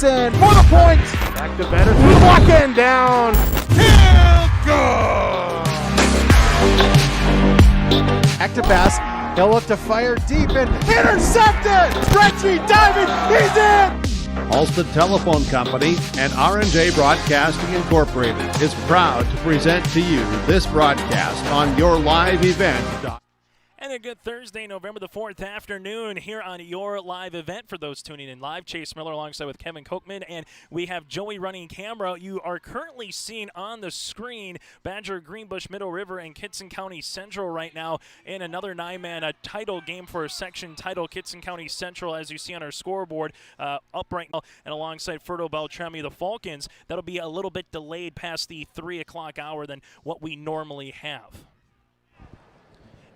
Mason for the point. Back to better through the block and down. He'll go. Active pass. He'll look to fire deep and intercepted. Stretchy diving. He's in. Halsted Telephone Company and R&J Broadcasting Incorporated is proud to present to you this broadcast on your live event. And a good Thursday, November the 4th afternoon here on your live event. For those tuning in live, Chase Miller alongside with Kevin Kochman, and we have Joey running camera. You are currently seeing on the screen Badger, Greenbush, Middle River, and Kittson County Central right now in another 9-man title game for a section title. Kittson County Central, as you see on our scoreboard, up right now, and alongside Fertile-Beltrami, the Falcons. That'll be a little bit delayed past the 3 o'clock hour than what we normally have.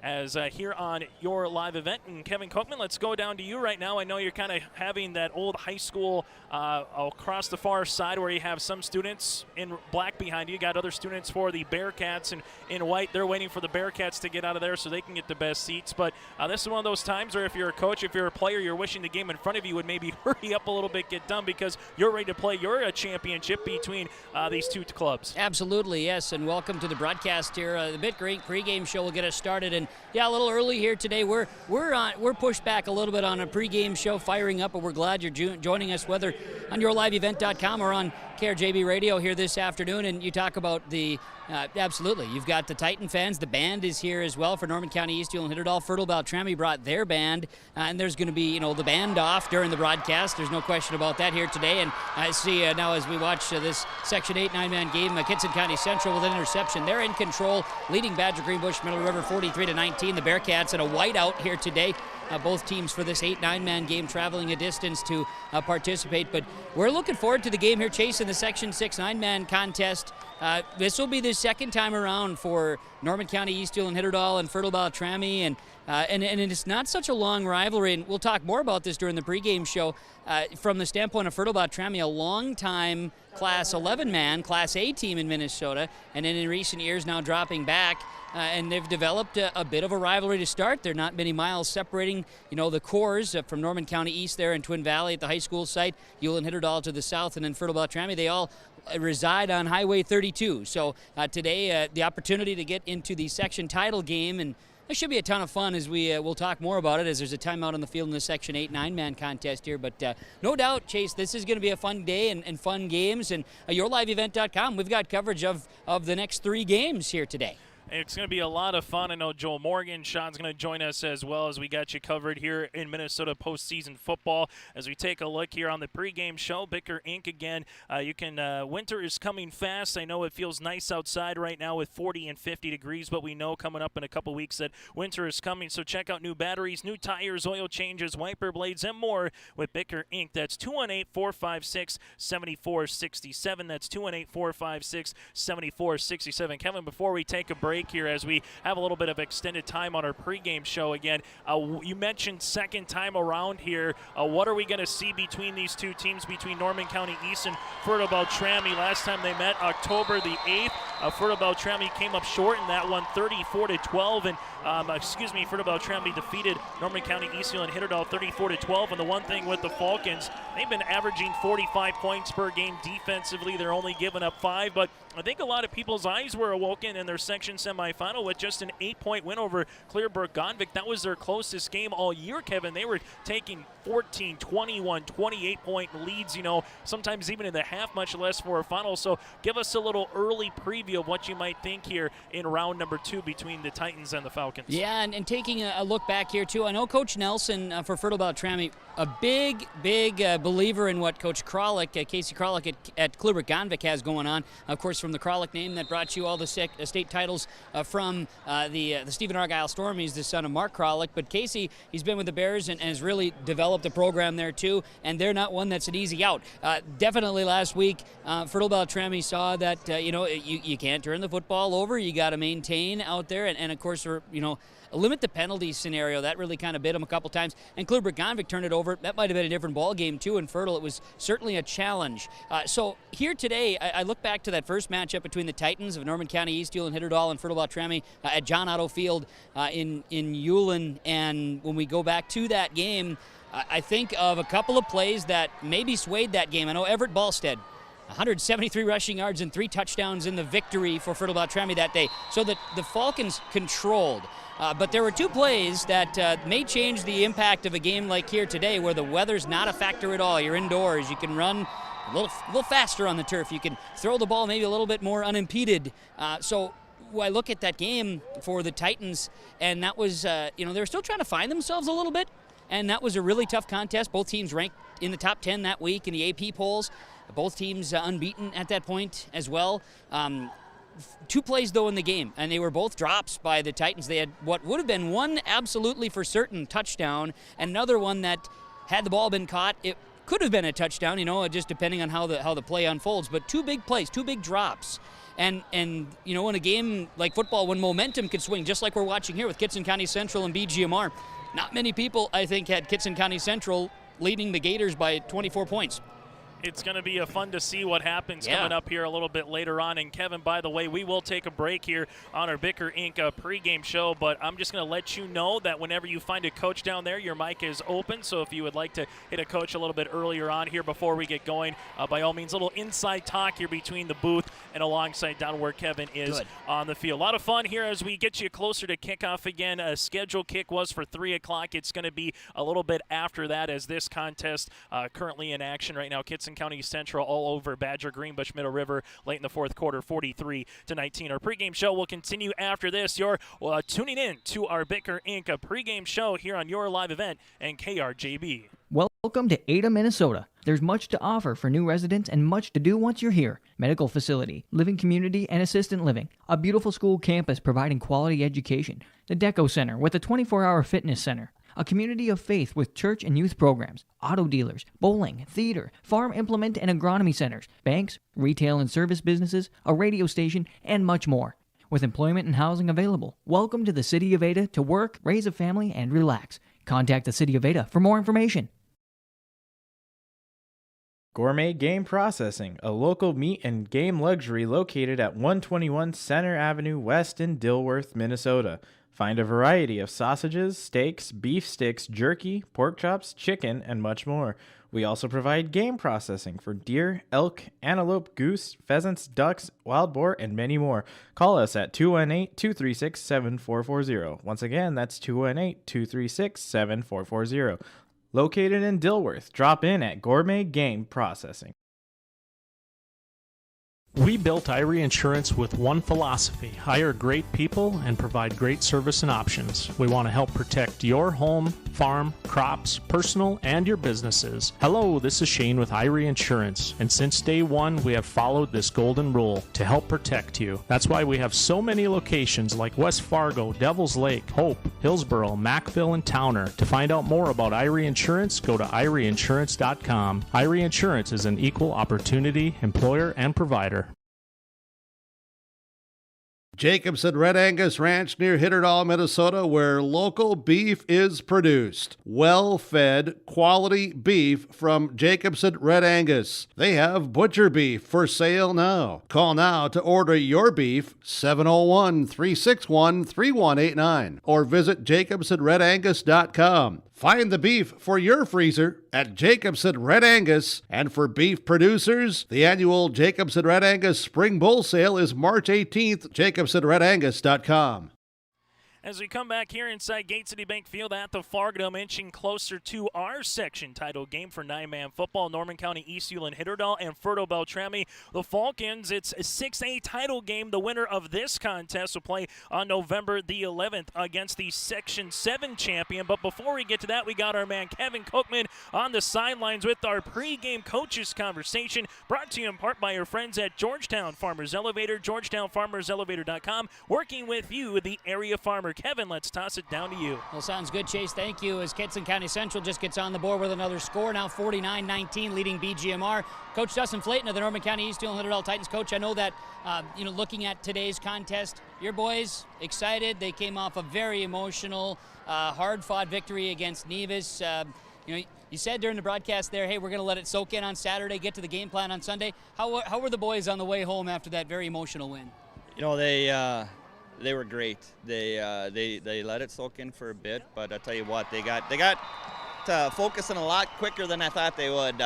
As here on your live event, and Kevin Kochman, let's go down to you right now. I know you're kind of having that old high school across the far side where you have some students in black behind you. You got other students for the Bearcats in white. They're waiting for the Bearcats to get out of there so they can get the best seats. But this is one of those times where if you're a coach, if you're a player, you're wishing the game in front of you would maybe hurry up a little bit, get done, because you're ready to play your championship between these two clubs. Absolutely, yes, and welcome to the broadcast here. The Bit Great pregame show will get us started, and yeah, a little early here today. We're pushed back a little bit on a pregame show firing up, but we're glad you're joining us, whether on yourliveevent.com or on KRJB Radio here this afternoon. And you talk about the absolutely, you've got the Titan fans. The band is here as well for Norman County East, and Hitterdall. Fertile-Beltrami brought their band, and there's going to be the band off during the broadcast. There's no question about that here today. And I see now as we watch this Section 8 9-man game, Kittson County Central with an interception. They're in control, leading Badger, Greenbush, Middle River 43-19. The Bearcats in a whiteout here today. Both teams for this 8 9-man game traveling a distance to participate. But we're looking forward to the game here, Chase, in the Section 6 9-man contest. This will be the second time around for Norman County East, Hitterdall, and Fertile-Beltrami, and it's not such a long rivalry, and we'll talk more about this during the pregame show. From the standpoint of Fertile-Beltrami, a long-time Class 11-man, Class A team in Minnesota, and then in recent years now dropping back, and they've developed a bit of a rivalry to start. There are not many miles separating, the cores from Norman County East there in Twin Valley at the high school site, Hitterdall to the south, and then Fertile-Beltrami. They all reside on Highway 32. So today, the opportunity to get into the section title game, and it should be a ton of fun as we'll talk more about it as there's a timeout on the field in the Section 8 9-man contest here. But no doubt, Chase, this is going to be a fun day and fun games. And yourliveevent.com, we've got coverage of the next 3 games here today. It's going to be a lot of fun. I know Joel Morgan, Sean's going to join us as well, as we got you covered here in Minnesota postseason football. As we take a look here on the pregame show, Bicker Inc. again. Winter is coming fast. I know it feels nice outside right now with 40 and 50 degrees, but we know coming up in a couple weeks that winter is coming. So check out new batteries, new tires, oil changes, wiper blades, and more with Bicker Inc. That's 218-456-7467. That's 218-456-7467. Kevin, before we take a break here, as we have a little bit of extended time on our pregame show again, you mentioned second time around here. What are we going to see between these two teams, between Norman County East and Fertile-Beltrami? Last time they met, October the 8th, Fertile-Beltrami came up short in that one, 34-12, and Fertile-Beltrami defeated Norman County East Hitterdall 34-12. And the one thing with the Falcons, they've been averaging 45 points per game defensively. They're only giving up 5, but I think a lot of people's eyes were awoken in their section semifinal with just an 8-point win over Clearburg-Gonvick. That was their closest game all year, Kevin. They were taking 14, 21, 28-point leads, sometimes even in the half, much less for a final. So give us a little early preview of what you might think here in round number 2 between the Titans and the Falcons. Yeah, and taking a look back here, too, I know Coach Nelson for Fertile-Beltrami, a big believer in what Coach Kralik, Casey Kralik at Clearburg-Gonvick has going on. Of course, from the Kralik name that brought you all the state titles from the Stephen Argyle Storm. He's the son of Mark Kralik. But Casey, he's been with the Bears and has really developed a program there too, and they're not one that's an easy out. Definitely last week, Fertile-Beltrami saw that you can't turn the football over. You got to maintain out there, and of course, limit the penalty scenario. That really kind of bit them a couple times. And Kluber-Gonvik turned it over. That might have been a different ball game too. In Fertile, it was certainly a challenge. So here today, I look back to that first matchup between the Titans of Norman County East, Ulen Hitterdal, and Fertile-Beltrami at John Otto Field in Ulen. And when we go back to that game, I think of a couple of plays that maybe swayed that game. I know Everett Ballstead, 173 rushing yards and 3 touchdowns in the victory for Fertile-Beltrami that day. So that the Falcons controlled. But there were 2 plays that may change the impact of a game like here today, where the weather's not a factor at all. You're indoors. You can run a little faster on the turf. You can throw the ball maybe a little bit more unimpeded. So I look at that game for the Titans, and that was, they were still trying to find themselves a little bit, and that was a really tough contest. Both teams ranked in the top 10 that week in the AP polls. Both teams unbeaten at that point as well. 2 plays, though, in the game, and they were both drops by the Titans. They had what would have been one absolutely for certain touchdown, and another one that, had the ball been caught, it could have been a touchdown, just depending on how the play unfolds. But 2 big plays, 2 big drops. And in a game like football, when momentum could swing, just like we're watching here with Kitson County Central and BGMR, not many people, I think, had Kitson County Central leading the Gators by 24 points. It's going to be fun to see what happens coming up here a little bit later on. And Kevin, by the way, we will take a break here on our Bicker Inc. Pregame show, but I'm just going to let you know that whenever you find a coach down there, your mic is open. So if you would like to hit a coach a little bit earlier on here before we get going, by all means, a little inside talk here between the booth and alongside down where Kevin is on the field. A lot of fun here as we get you closer to kickoff again. A scheduled kick was for 3 o'clock. It's going to be a little bit after that, as this contest currently in action right now. Kitson County Central all over Badger, Greenbush, Middle River late in the 4th quarter, 43-19. Our pregame show will continue after this. You're tuning in to our Bicker Inc. Pregame show here on your live event and KRJB. Welcome to Ada, Minnesota. There's much to offer for new residents and much to do once you're here. Medical facility, living community, and assistant living. A beautiful school campus providing quality education. The Deco Center with a 24-hour fitness center. A community of faith with church and youth programs, auto dealers, bowling, theater, farm implement and agronomy centers, banks, retail and service businesses, a radio station, and much more. With employment and housing available, welcome to the City of Ada to work, raise a family, and relax. Contact the City of Ada for more information. Gourmet Game Processing, a local meat and game luxury located at 121 Center Avenue West in Dilworth, Minnesota. Find a variety of sausages, steaks, beef sticks, jerky, pork chops, chicken, and much more. We also provide game processing for deer, elk, antelope, goose, pheasants, ducks, wild boar, and many more. Call us at 218-236-7440. Once again, that's 218-236-7440. Located in Dilworth, drop in at Gourmet Game Processing. We built Irie Insurance with one philosophy: hire great people and provide great service and options. We want to help protect your home, farm, crops, personal, and your businesses. Hello, this is Shane with Irie Insurance, and since day one, we have followed this golden rule to help protect you. That's why we have so many locations like West Fargo, Devils Lake, Hope, Hillsboro, Mackville, and Towner. To find out more about Irie Insurance, go to IrieInsurance.com. Irie Insurance is an equal opportunity employer and provider. Jacobson Red Angus Ranch near Hitterdal, Minnesota, where local beef is produced. Well-fed, quality beef from Jacobson Red Angus. They have butcher beef for sale now. Call now to order your beef, 701-361-3189, or visit jacobsonredangus.com. Find the beef for your freezer at Jacobson Red Angus. And for beef producers, the annual Jacobson Red Angus Spring Bull Sale is March 18th, jacobsonredangus.com. As we come back here inside Gate City Bank Field at the Fargo, inching closer to our section title game for 9-man football, Norman County East, Ulen Hitterdal, and Fertile-Beltrami. The Falcons, it's a 6A title game. The winner of this contest will play on November the 11th against the Section 7 champion. But before we get to that, we got our man Kevin Cookman on the sidelines with our pregame coaches conversation, brought to you in part by our friends at Georgetown Farmers Elevator, georgetownfarmerselevator.com, working with you, the area farmer Kevin, let's toss it down to you. Well, sounds good, Chase. Thank you. As Kittson County Central just gets on the board with another score, now 49-19, leading BGMR. Coach Dustin Flayton of the Norman County East Hill Hitterdall Titans. Coach, I know that, looking at today's contest, your boys excited. They came off a very emotional, hard-fought victory against Nevis. You said during the broadcast there, hey, we're going to let it soak in on Saturday, get to the game plan on Sunday. How were the boys on the way home after that very emotional win? They were great. They let it soak in for a bit, but I tell you what, they got focusing a lot quicker than I thought they would.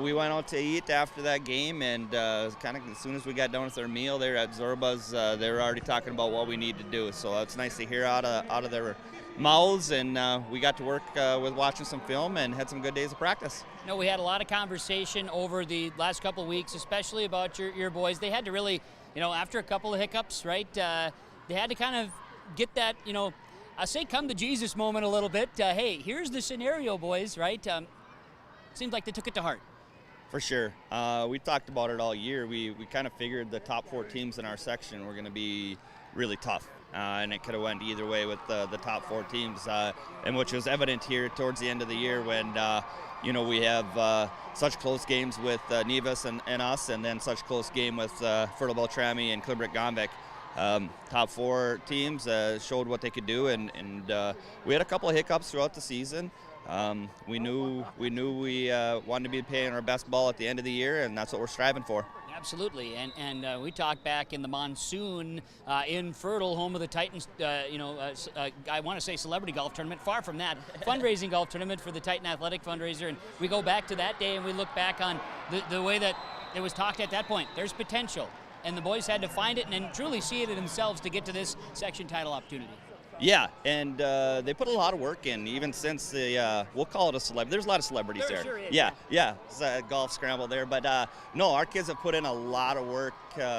We went out to eat after that game, and kind of as soon as we got done with our meal there at Zorba's, they were already talking about what we need to do. So it's nice to hear out of their mouths, and we got to work with watching some film and had some good days of practice. We had a lot of conversation over the last couple of weeks, especially about your boys. They had to really, after a couple of hiccups, right, they had to kind of get that, I say come to Jesus moment a little bit. Hey, here's the scenario, boys, right? Seems like they took it to heart. For sure. We talked about it all year. We kind of figured the top 4 teams in our section were going to be really tough. And it could have went either way with the top 4 teams, and which was evident here towards the end of the year when, we have such close games with Nevis and us, and then such close game with Fertile-Beltrami and Clibert-Gombeck. Top 4 teams showed what they could do, and we had a couple of hiccups throughout the season. We knew we wanted to be playing our best ball at the end of the year, and that's what we're striving for. Absolutely, and we talked back in the monsoon in Fertile, home of the Titans, I want to say celebrity golf tournament, far from that, fundraising golf tournament for the Titan Athletic Fundraiser, and we go back to that day and we look back on the way that it was talked at that point. There's potential, and the boys had to find it and truly see it in themselves to get to this section title opportunity. Yeah, and they put a lot of work in, even since we'll call it a celebrity. There's a lot of celebrities there. Sure is, yeah. It's a golf scramble there. But no, our kids have put in a lot of work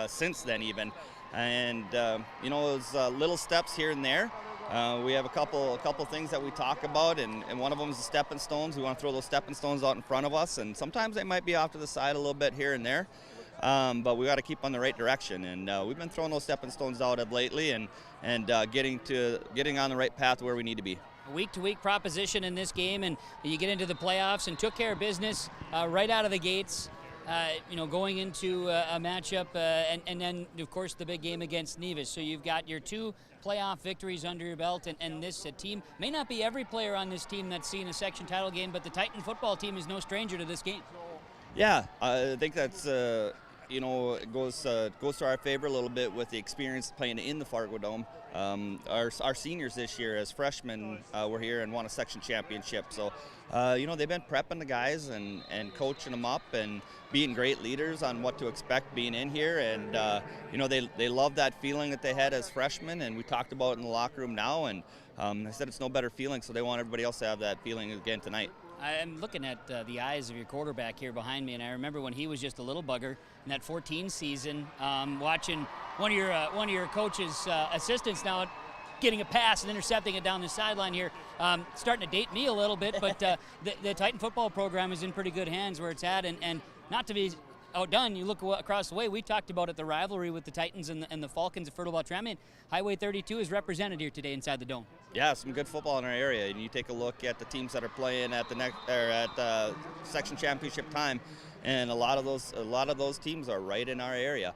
since then even. And, it was little steps here and there. We have a couple things that we talk about, and one of them is the stepping stones. We want to throw those stepping stones out in front of us, and sometimes they might be off to the side a little bit here and there. But we got to keep on the right direction, and we've been throwing those stepping stones out of lately, and getting on the right path where we need to be. A week-to-week proposition in this game, and you get into the playoffs and took care of business right out of the gates. Going into a matchup, and then of course the big game against Nevis. So you've got your 2 playoff victories under your belt, and this team may not be every player on this team that's seen a section title game, but the Titan football team is no stranger to this game. Yeah, I think that's it goes to our favor a little bit with the experience playing in the Fargo Dome. Our seniors this year as freshmen were here and won a section championship. So, they've been prepping the guys and coaching them up and being great leaders on what to expect being in here. And, they love that feeling that they had as freshmen, and we talked about it in the locker room now. And I said it's no better feeling, so they want everybody else to have that feeling again tonight. I'm looking at the eyes of your quarterback here behind me, and I remember when he was just a little bugger in that 14 season, watching one of your coach's assistants now getting a pass and intercepting it down the sideline here. Starting to date me a little bit, but the Titan football program is in pretty good hands where it's at, and not to be outdone, you look across the way, we talked about it, the rivalry with the Titans and the Falcons of Fertile-Beltrami. Highway 32 is represented here today inside the Dome. Yeah, some good football in our area, and you take a look at the teams that are playing at the section championship time, and a lot of those teams are right in our area.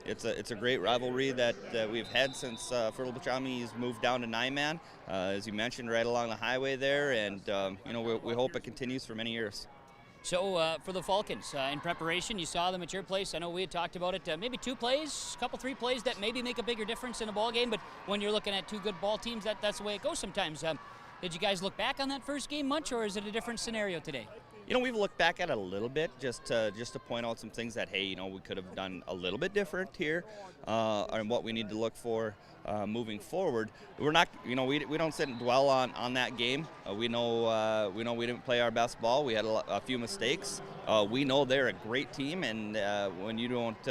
It's a great rivalry that we've had since Fertile-Beltrami's moved down to 9-man, as you mentioned, right along the highway there, and we hope it continues for many years. So for the Falcons, in preparation, you saw them at your place. I know we had talked about it. Maybe 2 plays, 3 plays that maybe make a bigger difference in a ball game. But when you're looking at 2 good ball teams, that's the way it goes sometimes. Did you guys look back on that first game much, or is it a different scenario today? We've looked back at it a little bit just to point out some things that, hey, we could have done a little bit different here, and what we need to look for moving forward. We're not, we don't sit and dwell on that game. We know we didn't play our best ball. We had a few mistakes. We know they're a great team, and when you don't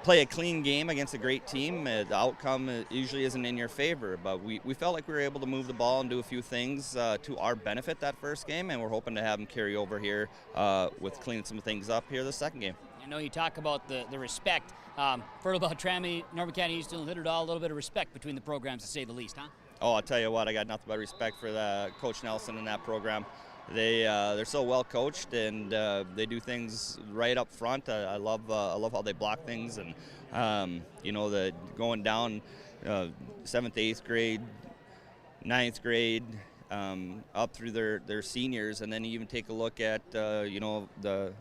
play a clean game against a great team, the outcome usually isn't in your favor. But we felt like we were able to move the ball and do a few things to our benefit that first game, and we're hoping to have them carry over here with cleaning some things up here the second game. I know you talk about the respect. Fertile-Beltrami, Norman County East and Hitterdall, a little bit of respect between the programs, to say the least, huh? Oh, I'll tell you what, I got nothing but respect for Coach Nelson and that program. They're so well coached, and they do things right up front. I love how they block things, and the going down 7th, 8th grade, 9th grade, up through their seniors, and then you even take a look at the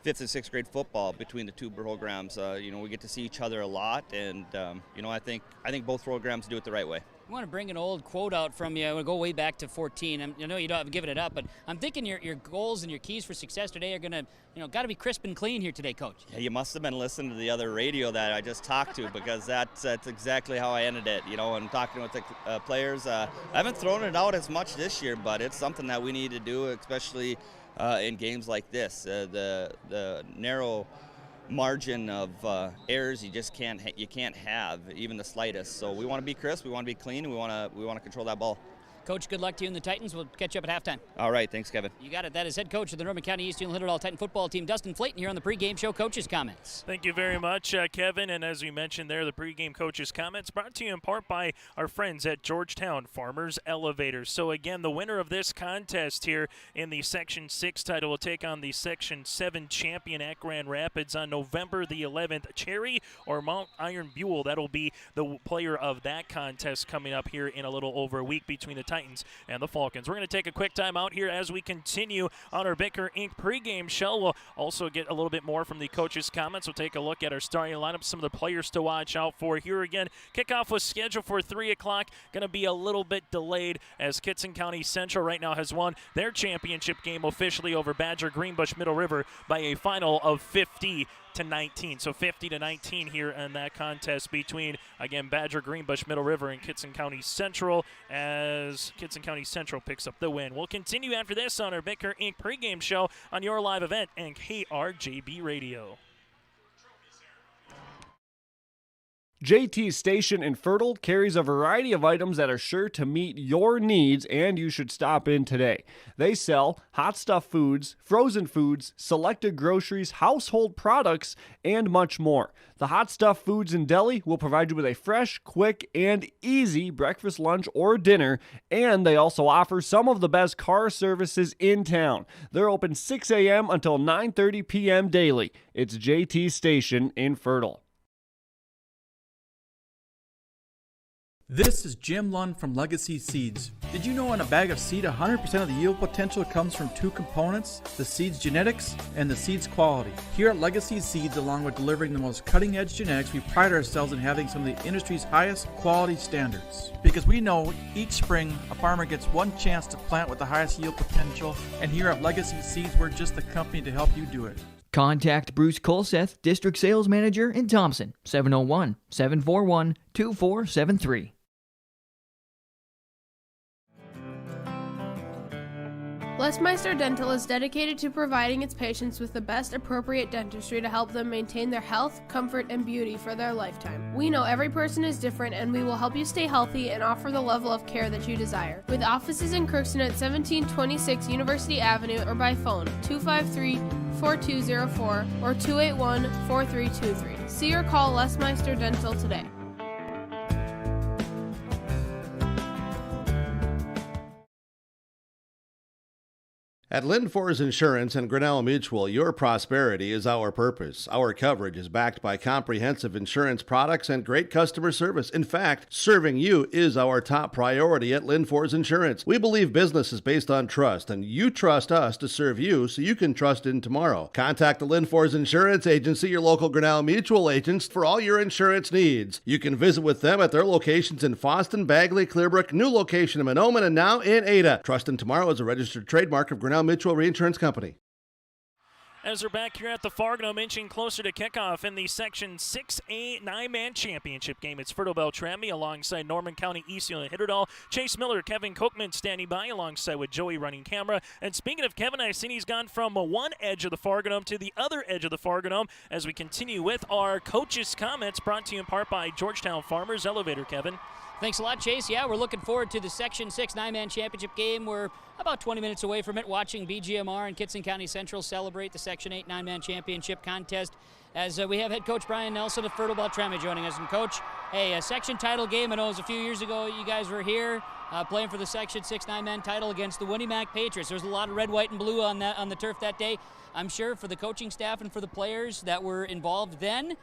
5th and 6th grade football between the two programs. We get to see each other a lot, and I think both programs do it the right way. I want to bring an old quote out from you. I want to go way back to 14. I know you don't have given it up, but I'm thinking your goals and your keys for success today are going to, got to be crisp and clean here today, Coach. Yeah, you must have been listening to the other radio that I just talked to, because that's exactly how I ended it. And talking with the players. I haven't thrown it out as much this year, but it's something that we need to do, especially in games like this. The narrow margin of errors you just can't have, even the slightest. So we want to be crisp, we want to be clean, and we want to control that ball. Coach, good luck to you and the Titans. We'll catch you up at halftime. All right, thanks, Kevin. You got it. That is head coach of the Norman County East Hitterdall Titan football team, Dustin Flayton, here on the pregame show. Coach's comments. Thank you very much, Kevin. And as we mentioned there, the pregame coach's comments brought to you in part by our friends at Georgetown Farmers Elevators. So again, the winner of this contest here in the Section 6 title will take on the Section 7 champion at Grand Rapids on November the 11th. Cherry or Mount Iron Buell, that'll be the player of that contest coming up here in a little over a week between the Titans and the Falcons. We're going to take a quick time out here as we continue on our Bicker Inc. pregame show. We'll also get a little bit more from the coaches' comments. We'll take a look at our starting lineup, some of the players to watch out for. Here again, kickoff was scheduled for 3 o'clock. Going to be a little bit delayed as Kitson County Central right now has won their championship game officially over Badger Greenbush Middle River by a final of 50-19. So 50-19 here in that contest between, again, Badger Greenbush Middle River and Kitson County Central, as Kitson County Central picks up the win. We'll continue after this on our Bicker Inc. pregame show on your live event and KRJB Radio. JT Station in Fertile carries a variety of items that are sure to meet your needs, and you should stop in today. They sell hot stuff foods, frozen foods, selected groceries, household products, and much more. The Hot Stuff Foods and Deli will provide you with a fresh, quick, and easy breakfast, lunch, or dinner, and they also offer some of the best car services in town. They're open 6 a.m. until 9:30 p.m. daily. It's JT Station in Fertile. This is Jim Lund from Legacy Seeds. Did you know in a bag of seed, 100% of the yield potential comes from two components, the seed's genetics and the seed's quality? Here at Legacy Seeds, along with delivering the most cutting-edge genetics, we pride ourselves in having some of the industry's highest quality standards. Because we know each spring, a farmer gets one chance to plant with the highest yield potential, and here at Legacy Seeds, we're just the company to help you do it. Contact Bruce Colseth, District Sales Manager in Thompson, 701-741-2473. Lesmeister Dental is dedicated to providing its patients with the best appropriate dentistry to help them maintain their health, comfort, and beauty for their lifetime. We know every person is different, and we will help you stay healthy and offer the level of care that you desire. With offices in Crookston at 1726 University Avenue or by phone 253-4204 or 281-4323. See or call Lesmeister Dental today. At Lindfors Insurance and Grinnell Mutual, your prosperity is our purpose. Our coverage is backed by comprehensive insurance products and great customer service. In fact, serving you is our top priority at Lindfors Insurance. We believe business is based on trust, and you trust us to serve you so you can trust in tomorrow. Contact the Lindfors Insurance Agency, your local Grinnell Mutual agents, for all your insurance needs. You can visit with them at their locations in Fosston, Bagley, Clearbrook, new location in Mahnomen, and now in Ada. Trust in tomorrow is a registered trademark of Grinnell Mutual Reinsurance Company. As we're back here at the Fargo, inching closer to kickoff in the Section 6A 9-man championship game. It's Fertile-Beltrami alongside Norman County East and Hitterdall. Chase Miller, Kevin Kochman standing by alongside with Joey running camera. And speaking of Kevin, I've seen he's gone from one edge of the Fargo to the other edge of the Fargo as we continue with our coaches' comments brought to you in part by Georgetown Farmers Elevator. Kevin. Thanks a lot, Chase. Yeah, we're looking forward to the Section 6 9-man championship game. We're about 20 minutes away from it, watching BGMR and Kitson County Central celebrate the Section 8 9-man championship contest as we have head coach Brian Nelson of Fertile-Beltrami joining us. And Coach, hey, a section title game. I know it was a few years ago you guys were here playing for the Section 6 9-man title against the Winnemac Patriots. There was a lot of red, white, and blue on the turf that day. I'm sure for the coaching staff and for the players that were involved then,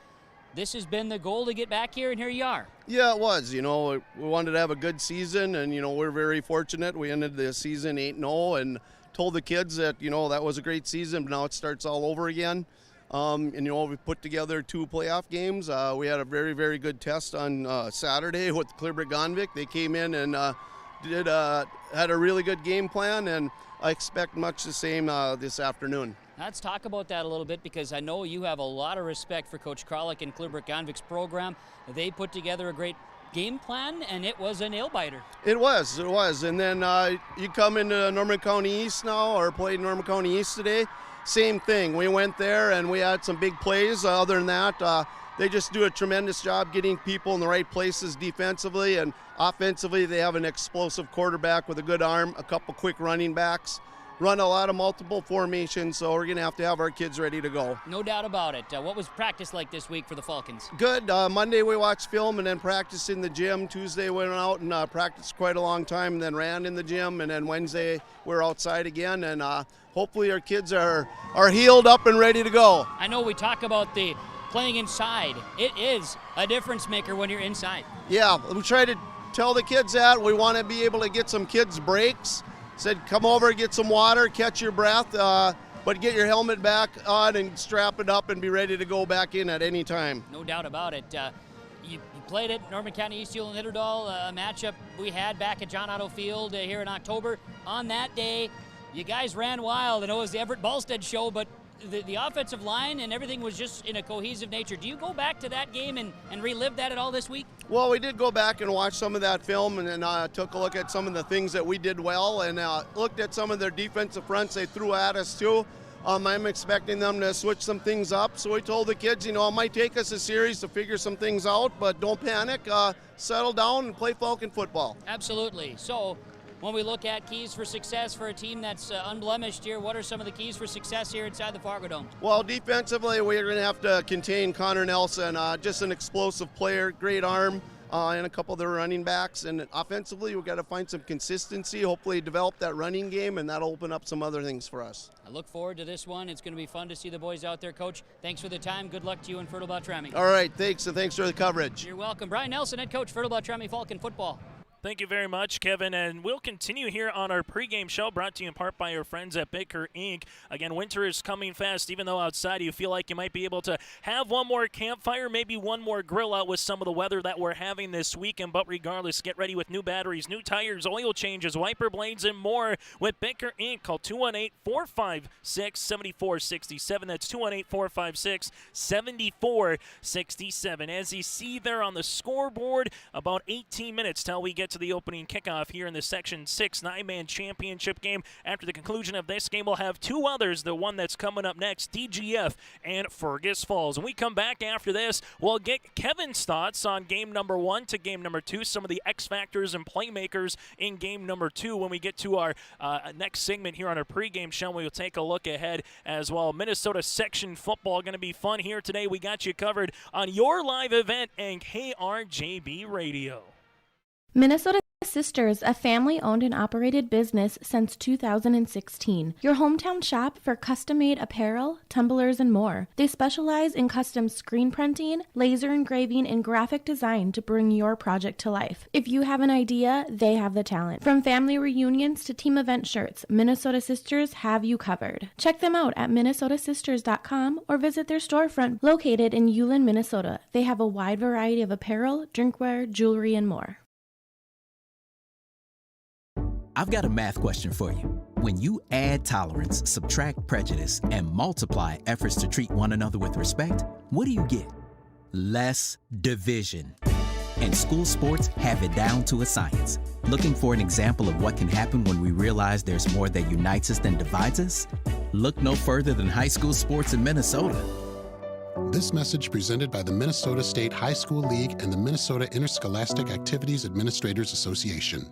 this has been the goal to get back here, and here you are. Yeah, it was. We wanted to have a good season, and, we're very fortunate. We ended the season 8-0 and told the kids that, that was a great season, but now it starts all over again. We put together 2 playoff games. We had a very, very good test on Saturday with Pregame. They came in and had a really good game plan, and I expect much the same this afternoon. Let's talk about that a little bit, because I know you have a lot of respect for Coach Kralik and Kleberg-Gonvik's program. They put together a great game plan, and it was a nail-biter. It was. And then you come into Norman County East now, or played Norman County East today, same thing. We went there and we had some big plays. Other than that, they just do a tremendous job getting people in the right places defensively, and offensively they have an explosive quarterback with a good arm, a couple quick running backs. Run a lot of multiple formations, so we're going to have our kids ready to go. No doubt about it. What was practice like this week for the Falcons? Good. Monday we watched film and then practiced in the gym. Tuesday we went out and practiced quite a long time, and then ran in the gym, and then Wednesday we're outside again, and hopefully our kids are healed up and ready to go. I know we talk about the playing inside. It is a difference maker when you're inside. Yeah, we try to tell the kids that. We want to be able to get some kids breaks. Said, come over, get some water, catch your breath, but get your helmet back on and strap it up and be ready to go back in at any time. No doubt about it. You played at Norman County East Hewlett Hitterdal, a matchup we had back at John Otto Field here in October. On that day, you guys ran wild. I know it was the Everett Ballstead show, but the offensive line and everything was just in a cohesive nature. Do you go back to that game and relive that at all this week? Well, we did go back and watch some of that film, and then took a look at some of the things that we did well, and looked at some of their defensive fronts they threw at us too. I'm expecting them to switch some things up, so we told the kids, it might take us a series to figure some things out, but don't panic, settle down and play Falcon football. Absolutely. So when we look at keys for success for a team that's unblemished here, what are some of the keys for success here inside the Fargo Dome? Well, defensively, we're going to have to contain Connor Nelson, just an explosive player, great arm, and a couple of their running backs. And offensively, we've got to find some consistency, hopefully develop that running game, and that'll open up some other things for us. I look forward to this one. It's going to be fun to see the boys out there. Coach, thanks for the time. Good luck to you in Fertile-Beltrami. All right, thanks, and thanks for the coverage. You're welcome. Brian Nelson, head coach, Fertile-Beltrami Falcon football. Thank you very much, Kevin, and we'll continue here on our pregame show brought to you in part by our friends at Baker Inc. Again, winter is coming fast. Even though outside you feel like you might be able to have one more campfire, maybe one more grill out with some of the weather that we're having this weekend, but regardless, get ready with new batteries, new tires, oil changes, wiper blades, and more with Baker Inc. Call 218-456-7467. That's 218-456-7467. As you see there on the scoreboard, about 18 minutes till we get to the opening kickoff here in the Section 6 9-man championship game. After the conclusion of this game, we'll have 2 others. The one that's coming up next, DGF and Fergus Falls. When we come back after this, we'll get Kevin's thoughts on game number 1 to game number 2, some of the X factors and playmakers in game number 2. When we get to our next segment here on our pregame show, we'll take a look ahead as well. Minnesota section football going to be fun here today. We got you covered on your live event and KRJB Radio. Minnesota Sisters, a family-owned and operated business since 2016. Your hometown shop for custom-made apparel, tumblers, and more. They specialize in custom screen printing, laser engraving, and graphic design to bring your project to life. If you have an idea, they have the talent. From family reunions to team event shirts, Minnesota Sisters have you covered. Check them out at minnesotasisters.com or visit their storefront located in Ulen, Minnesota. They have a wide variety of apparel, drinkware, jewelry, and more. I've got a math question for you. When you add tolerance, subtract prejudice, and multiply efforts to treat one another with respect, what do you get? Less division. And school sports have it down to a science. Looking for an example of what can happen when we realize there's more that unites us than divides us? Look no further than high school sports in Minnesota. This message presented by the Minnesota State High School League and the Minnesota Interscholastic Activities Administrators Association.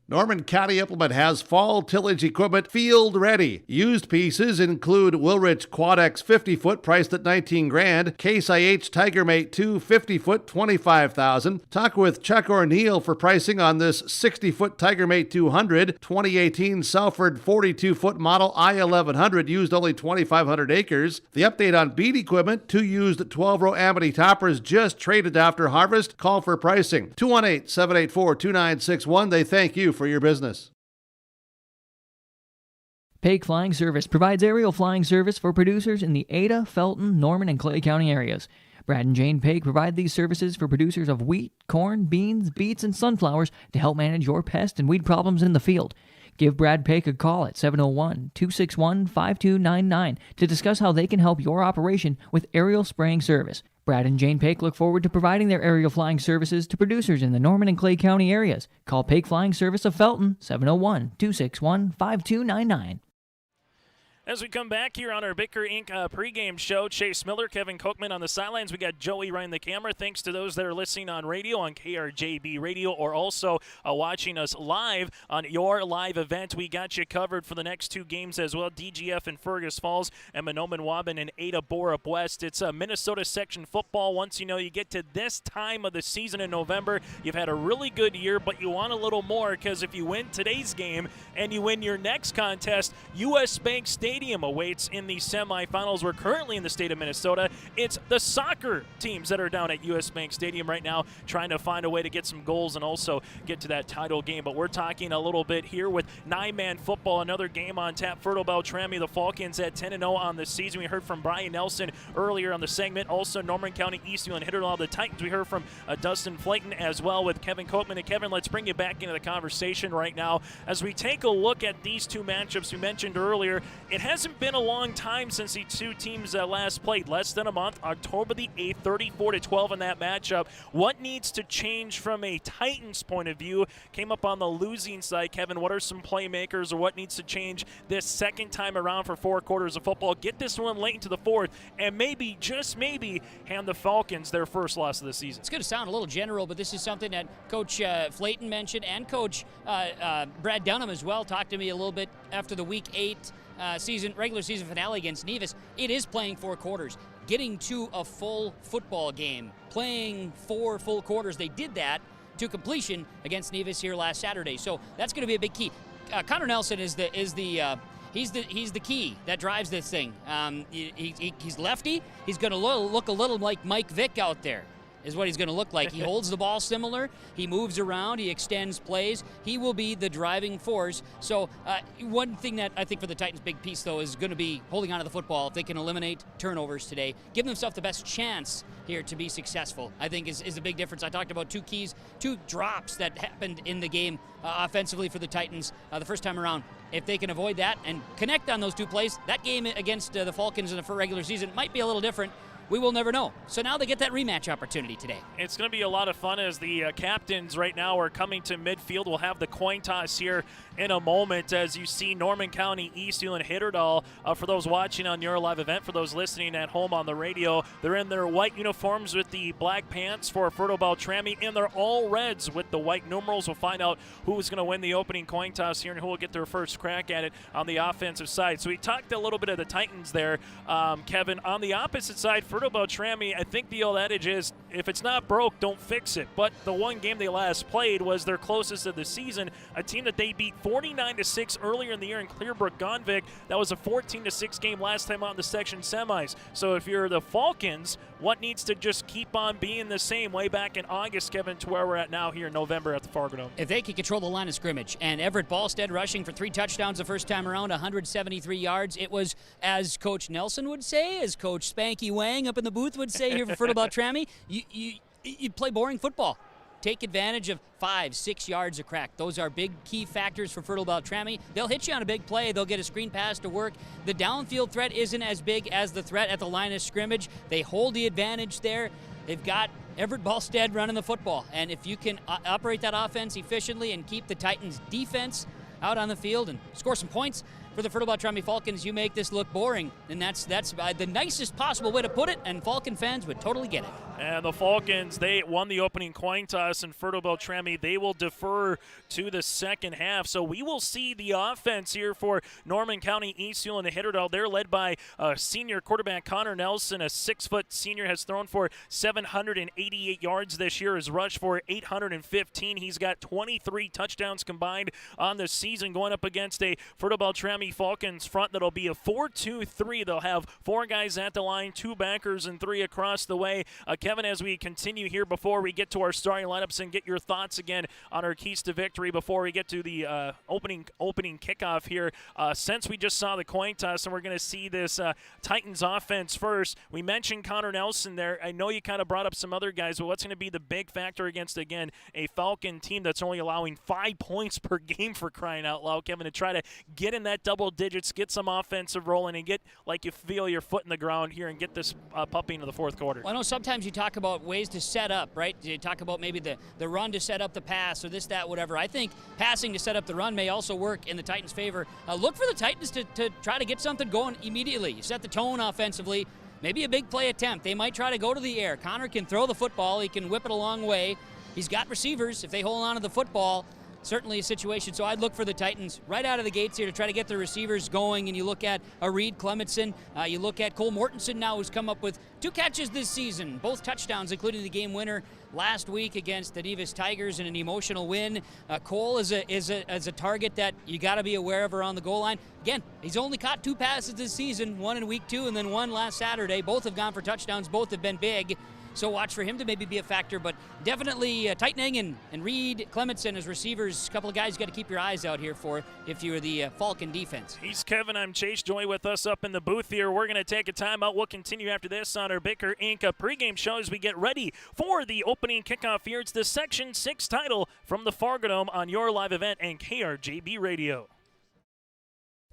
Norman County Implement has fall tillage equipment field ready. Used pieces include Wilrich Quad-X 50-foot priced at $19,000, Case IH Tigermate 2 50-foot $25,000. Talk with Chuck O'Neill for pricing on this 60-foot Tigermate 200, 2018 Salford 42-foot model I-1100 used only 2,500 acres. The update on beet equipment, 2 used 12-row Amity toppers just traded after harvest. Call for pricing. 218-784-2961. They thank you for your business. Pake Flying Service provides aerial flying service for producers in the Ada, Felton, Norman, and Clay County areas. Brad and Jane Pake provide these services for producers of wheat, corn, beans, beets, and sunflowers to help manage your pest and weed problems in the field. Give Brad Pake a call at 701-261-5299 to discuss how they can help your operation with aerial spraying service. Brad and Jane Pake look forward to providing their aerial flying services to producers in the Norman and Clay County areas. Call Pake Flying Service of Felton, 701-261-5299. As we come back here on our Bicker Inc. Pregame show, Chase Miller, Kevin Kochman on the sidelines. We got Joey running the camera. Thanks to those that are listening on radio on KRJB Radio or also watching us live on your live event. We got you covered for the next 2 games as well. DGF in Fergus Falls and Mahnomen-Waban and Ada Borup West. It's Minnesota section football. Once you get to this time of the season in November, you've had a really good year, but you want a little more because if you win today's game and you win your next contest, U.S. Bank Stadium awaits in the semifinals. We're currently in the state of Minnesota. It's the soccer teams that are down at U.S. Bank Stadium right now trying to find a way to get some goals and also get to that title game. But we're talking a little bit here with 9-man football, another game on tap. Fertile-Beltrami, the Falcons at 10-0 on the season. We heard from Brian Nelson earlier on the segment. Also, Norman County, Eastview, and Hitterdall, the Titans. We heard from Dustin Flayton as well with Kevin Kochman. And Kevin, let's bring you back into the conversation right now. As we take a look at these 2 matchups we mentioned earlier, it hasn't been a long time since the 2 teams last played. Less than a month, October the 8th, 34-12 in that matchup. What needs to change from a Titans point of view? Came up on the losing side. Kevin, what are some playmakers or what needs to change this second time around for 4 quarters of football? Get this one late into the 4th and maybe, just maybe, hand the Falcons their first loss of the season. It's going to sound a little general, but this is something that Coach Flayton mentioned and Coach Brad Dunham as well talked to me a little bit after the Week 8 regular season finale against Nevis. It is playing 4 quarters. Getting to a full football game, playing 4 full quarters. They did that to completion against Nevis here last Saturday. So that's going to be a big key. Connor Nelson is the key that drives this thing. He's lefty. He's going to look a little like Mike Vick out there. Is what he's going to look like. He holds the ball similar. He moves around. He extends plays. He will be the driving force. So one thing that I think for the Titans' big piece, though, is going to be holding on to the football. If they can eliminate turnovers today, give themselves the best chance here to be successful, I think is a big difference. I talked about 2 keys, 2 drops that happened in the game offensively for the Titans the first time around. If they can avoid that and connect on those 2 plays, that game against the Falcons in the regular season might be a little different. We will never know. So now they get that rematch opportunity today. It's going to be a lot of fun as the captains right now are coming to midfield. We'll have the coin toss here in a moment as you see Norman County, Eastview, and Hitterdall. For those watching on your live event, for those listening at home on the radio, they're in their white uniforms with the black pants for Fertile-Beltrami, and they're all reds with the white numerals. We'll find out who's going to win the opening coin toss here and who will get their first crack at it on the offensive side. So we talked a little bit of the Titans there, Kevin. On the opposite side, Fertile-Beltrami, I think the old adage is, if it's not broke, don't fix it. But the one game they last played was their closest of the season, a team that they beat 49-6 earlier in the year in Clearbrook-Gonvick. That was a 14-6 game last time out in the section semis. So if you're the Falcons, what needs to just keep on being the same way back in August, Kevin, to where we're at now here in November at the Fargo Dome? If they can control the line of scrimmage, and Everett Ballstead rushing for 3 touchdowns the first time around, 173 yards. It was, as Coach Nelson would say, as Coach Spanky Wang up in the booth would say here for Fertile-Beltrami, you play boring football. Take advantage of 5-6 yards of crack. Those are big key factors for Fertile-Beltrami. They'll hit you on a big play. They'll get a screen pass to work. The downfield threat isn't as big as the threat at the line of scrimmage. They hold the advantage there. They've got Everett Ballstead running the football. And if you can operate that offense efficiently and keep the Titans' defense out on the field and score some points, for the Fertile-Beltrami Falcons, you make this look boring, and that's the nicest possible way to put it, and Falcon fans would totally get it. And the Falcons, they won the opening coin toss, and Fertile-Beltrami, they will defer to the second half. So we will see the offense here for Norman County Eastville and the Hitterdale. They're led by senior quarterback Connor Nelson, a 6-foot senior, has thrown for 788 yards this year, has rushed for 815. He's got 23 touchdowns combined on the season, going up against a Fertile-Beltrami Falcons front that'll be a 4-2-3. They'll have 4 guys at the line, 2 backers, and 3 across the way. Kevin, as we continue here before we get to our starting lineups and get your thoughts again on our keys to victory before we get to the opening kickoff here, since we just saw the coin toss and we're going to see this Titans offense first, we mentioned Connor Nelson there. I know you kind of brought up some other guys, but what's going to be the big factor against, again, a Falcon team that's only allowing 5 points per game, for crying out loud, Kevin, to try to get in that double digits, get some offensive rolling, and get like you feel your foot in the ground here and get this puppy into the fourth quarter? Well, I know sometimes you talk about ways to set up, right? You talk about maybe the run to set up the pass or this, that, whatever. I think passing to set up the run may also work in the Titans' favor. Look for the Titans to try to get something going immediately. You set the tone offensively. Maybe a big play attempt. They might try to go to the air. Connor can throw the football. He can whip it a long way. He's got receivers. If they hold on to the football, certainly a situation. So I'd look for the Titans right out of the gates here to try to get the receivers going. And you look at a Reed Clementson. You look at Cole Mortensen now, who's come up with 2 catches this season, both touchdowns, including the game winner last week against the Davis Tigers in an emotional win. Cole is a target that you got to be aware of around the goal line. Again, he's only caught 2 passes this season, one in week 2 and then one last Saturday. Both have gone for touchdowns. Both have been big. So watch for him to maybe be a factor, but definitely tightening and Reed Clementson as receivers, a couple of guys you got to keep your eyes out here for if you're the Falcon defense. He's Kevin. I'm Chase. Joy with us up in the booth here. We're going to take a timeout. We'll continue after this on our Bicker Inc. pregame show as we get ready for the opening kickoff here. It's the Section 6 title from the Fargo Dome on your live event and KRJB Radio.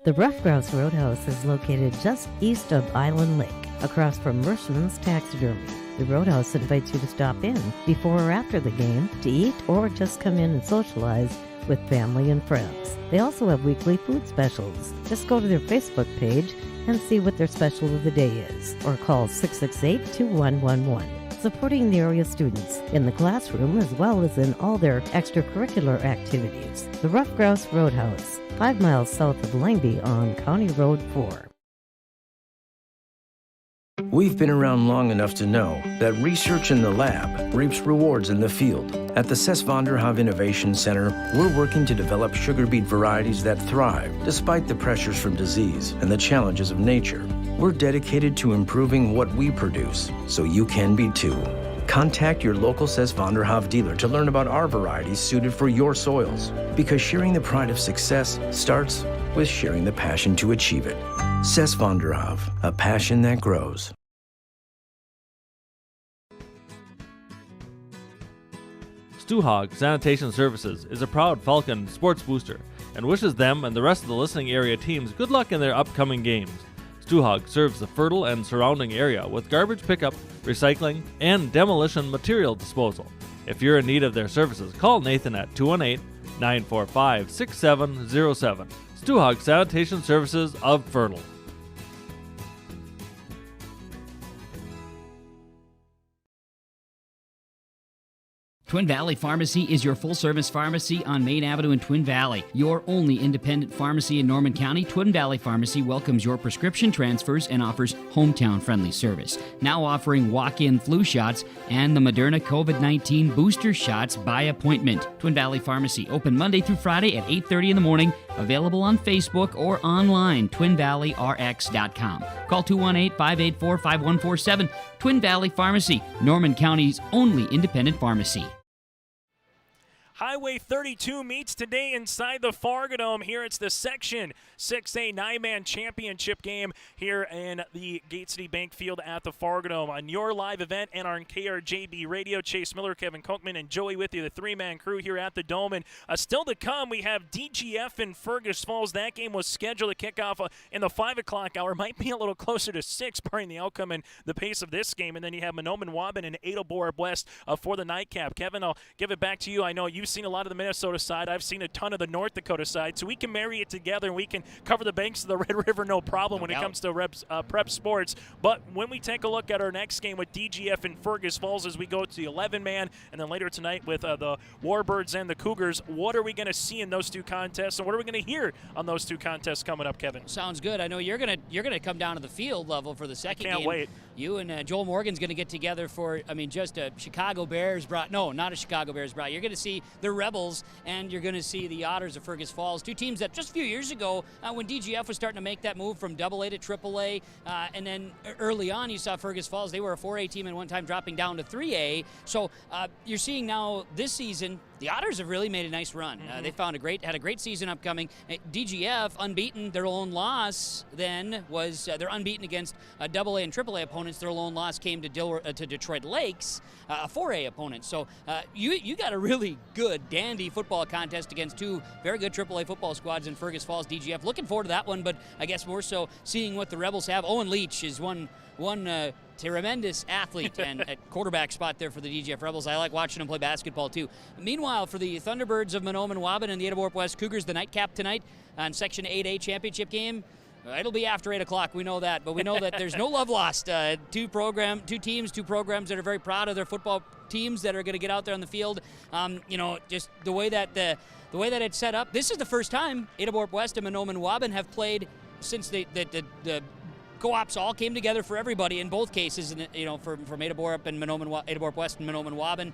The Rough Grouse Roadhouse is located just east of Island Lake, across from Mershman's Taxidermy. The Roadhouse invites you to stop in before or after the game to eat or just come in and socialize with family and friends. They also have weekly food specials. Just go to their Facebook page and see what their special of the day is, or call 668-2111. Supporting the area students in the classroom as well as in all their extracurricular activities. The Rough Grouse Roadhouse, 5 miles south of Langby on County Road 4. We've been around long enough to know that research in the lab reaps rewards in the field. At the Ses van der Haaf Innovation Center, we're working to develop sugar beet varieties that thrive despite the pressures from disease and the challenges of nature. We're dedicated to improving what we produce, so you can be too. Contact your local Ses van der Haaf dealer to learn about our varieties suited for your soils, because sharing the pride of success starts with sharing the passion to achieve it. Ses van der Haaf, a passion that grows. Stu-Hog Sanitation Services is a proud Falcon sports booster and wishes them and the rest of the listening area teams good luck in their upcoming games. Stu-Hog serves the Fertile and surrounding area with garbage pickup, recycling, and demolition material disposal. If you're in need of their services, call Nathan at 218-945-6707. Stu-Hog Sanitation Services of Fertile. Twin Valley Pharmacy is your full-service pharmacy on Main Avenue in Twin Valley. Your only independent pharmacy in Norman County, Twin Valley Pharmacy welcomes your prescription transfers and offers hometown-friendly service. Now offering walk-in flu shots and the Moderna COVID-19 booster shots by appointment. Twin Valley Pharmacy, open Monday through Friday at 8:30 in the morning. Available on Facebook or online, twinvalleyrx.com. Call 218-584-5147. Twin Valley Pharmacy, Norman County's only independent pharmacy. Highway 32 meets today inside the Fargo Dome. Here it's the Section 6A 9-man championship game here in the Gate City Bank Field at the Fargo Dome. On your live event and on KRJB Radio, Chase Miller, Kevin Kochman, and Joey with you, the 3-man crew here at the Dome. And still to come, we have DGF in Fergus Falls. That game was scheduled to kick off in the 5 o'clock hour. Might be a little closer to 6, barring the outcome and the pace of this game. And then you have Mahnomen Waban and Edelborg West for the nightcap. Kevin, I'll give it back to you. I know you you've seen a lot of the Minnesota side. I've seen a ton of the North Dakota side. So we can marry it together, and we can cover the banks of the Red River no problem when it comes to prep sports. But when we take a look at our next game with DGF and Fergus Falls as we go to the 11-man, and then later tonight with the Warbirds and the Cougars, what are we going to see in those two contests, and what are we going to hear on those two contests coming up, Kevin? Sounds good. I know you're gonna come down to the field level for the second game. Can't wait. You and Joel Morgan's going to get together for, just a Chicago Bears brought. No, not a Chicago Bears brought. You're going to see the Rebels, and you're going to see the Otters of Fergus Falls, two teams that just a few years ago, when DGF was starting to make that move from AA to AAA, and then early on you saw Fergus Falls. They were a 4A team and one time dropping down to 3A. So you're seeing now this season, the Otters have really made a nice run. They had a great season upcoming. DGF unbeaten. Their own loss then was they're unbeaten against AA and AAA opponents. Their lone loss came to Detroit Lakes, a 4A opponent. So you got a really good, dandy football contest against two very good AAA football squads in Fergus Falls, DGF. Looking forward to that one, but I guess more so seeing what the Rebels have. Owen Leach is one tremendous athlete and at quarterback spot there for the DGF Rebels. I like watching him play basketball too. Meanwhile, for the Thunderbirds of Mahnomen-Waban and the Ada-Borp West Cougars, the nightcap tonight on Section 8A championship game. It'll be after 8 o'clock, we know that, but we know that there's no love lost. Two teams, two programs that are very proud of their football teams that are going to get out there on the field. Just the way that it's set up. This is the first time Ada-Borp West and Mahnomen-Waban have played since the co-ops all came together for everybody in both cases, from Ada-Borp and Ada-Borp West and Mahnomen-Waban.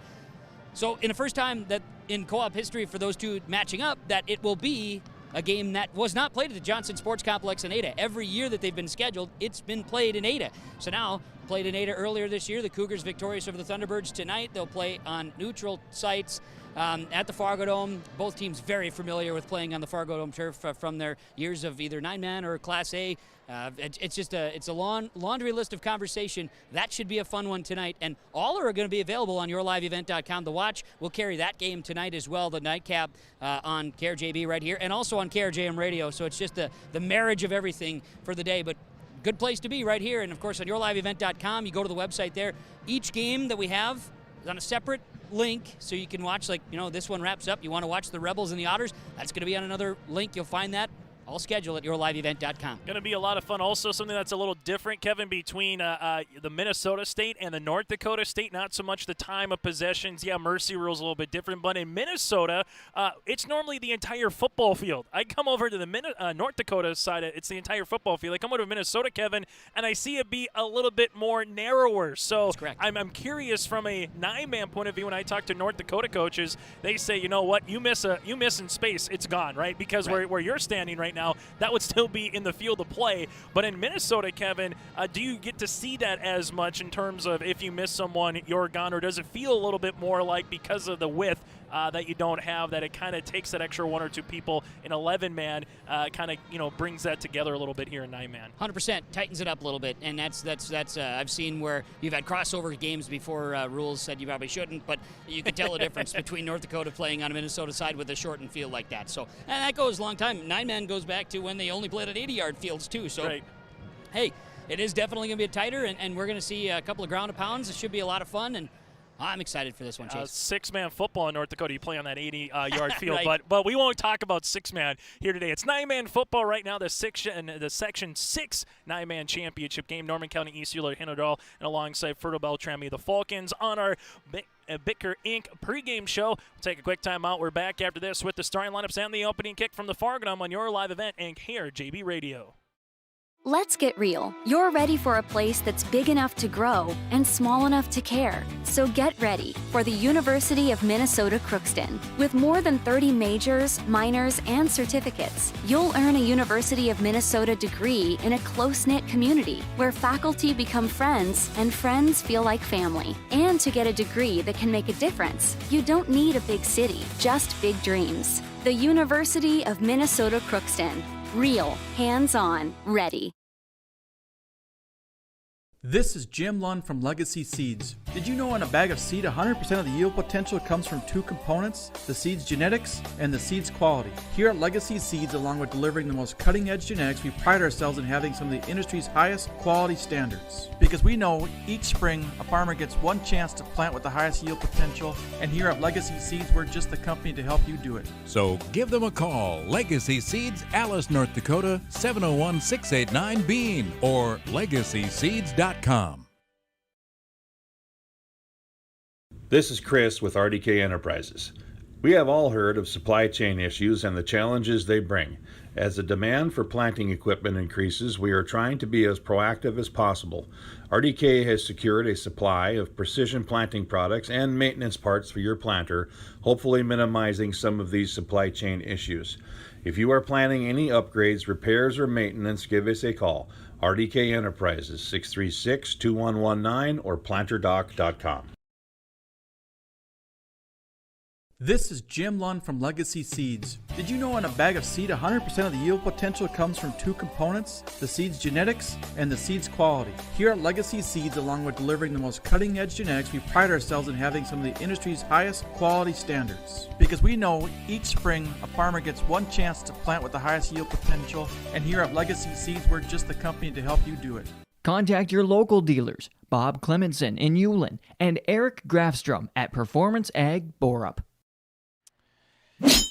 So in the first time that in co-op history for those two matching up, that it will be a game that was not played at the Johnson Sports Complex in Ada. Every year that they've been scheduled, it's been played in Ada. So now, played in Ada earlier this year, the Cougars victorious over the Thunderbirds. Tonight, they'll play on neutral sites at the Fargo Dome. Both teams very familiar with playing on the Fargo Dome turf from their years of either 9-man or Class A. It's a laundry list of conversation. That should be a fun one tonight, and all are going to be available on yourliveevent.com to watch. We'll carry that game tonight as well, the nightcap on KRJB right here, and also on KRJM Radio. So it's just the marriage of everything for the day, but good place to be right here. And of course on yourliveevent.com, you go to the website there. Each game that we have is on a separate link, so you can watch, this one wraps up. You want to watch the Rebels and the Otters, that's going to be on another link. You'll find that all scheduled at yourliveevent.com. Going to be a lot of fun. Also, something that's a little different, Kevin, between the Minnesota State and the North Dakota State. Not so much the time of possessions. Yeah, mercy rule's a little bit different. But in Minnesota, it's normally the entire football field. I come over to the North Dakota side. It's the entire football field. I come over to Minnesota, Kevin, and I see it be a little bit more narrower. So I'm curious from a 9-man point of view. When I talk to North Dakota coaches, they say, you know what, you miss in space, it's gone, right? Because where you're standing right now, that would still be in the field of play. But in Minnesota, Kevin, do you get to see that as much in terms of if you miss someone, you're gone, or does it feel a little bit more like because of the width that you don't have, that it kind of takes that extra 1 or 2 people in 11-man, brings that together a little bit here in 9-man? 100% tightens it up a little bit, and that's I've seen where you've had crossover games before rules said you probably shouldn't, but you can tell the difference between North Dakota playing on a Minnesota side with a shortened field like that. So, and that goes a long time. 9-man goes back to when they only played at 80-yard fields too. So, hey, it is definitely going to be tighter, and we're going to see a couple of ground pounds. It should be a lot of fun, and I'm excited for this one, Chase. 6-man football in North Dakota. You play on that 80-yard field, but we won't talk about 6-man here today. It's 9-man football right now. The Section 6 9-man championship game. Norman County, East Euler, Hennedal, and alongside Fertile-Beltrami, the Falcons on our Bicker Inc. pregame show. We'll take a quick time out. We're back after this with the starting lineups and the opening kick from the Fargo Dome on your live event and KRJB Radio. Let's get real. You're ready for a place that's big enough to grow and small enough to care. So get ready for the University of Minnesota Crookston. With more than 30 majors, minors, and certificates, you'll earn a University of Minnesota degree in a close-knit community where faculty become friends and friends feel like family. And to get a degree that can make a difference, you don't need a big city, just big dreams. The University of Minnesota Crookston. Real, hands-on, ready. This is Jim Lund from Legacy Seeds. Did you know in a bag of seed, 100% of the yield potential comes from two components, the seed's genetics and the seed's quality? Here at Legacy Seeds, along with delivering the most cutting-edge genetics, we pride ourselves in having some of the industry's highest quality standards. Because we know each spring, a farmer gets one chance to plant with the highest yield potential, and here at Legacy Seeds, we're just the company to help you do it. So give them a call. Legacy Seeds, Alice, North Dakota, 701-689-BEAN or legacyseeds.com. This is Chris with RDK Enterprises. We have all heard of supply chain issues and the challenges they bring. As the demand for planting equipment increases, we are trying to be as proactive as possible. RDK has secured a supply of precision planting products and maintenance parts for your planter, hopefully minimizing some of these supply chain issues. If you are planning any upgrades, repairs, or maintenance, give us a call. RDK Enterprises, 636-2119 or planterdoc.com. This is Jim Lund from Legacy Seeds. Did you know in a bag of seed, 100% of the yield potential comes from two components, the seed's genetics and the seed's quality? Here at Legacy Seeds, along with delivering the most cutting-edge genetics, we pride ourselves in having some of the industry's highest quality standards. Because we know each spring, a farmer gets one chance to plant with the highest yield potential, and here at Legacy Seeds, we're just the company to help you do it. Contact your local dealers, Bob Clemenson in Ulen and Eric Grafstrom at Performance Ag Borup.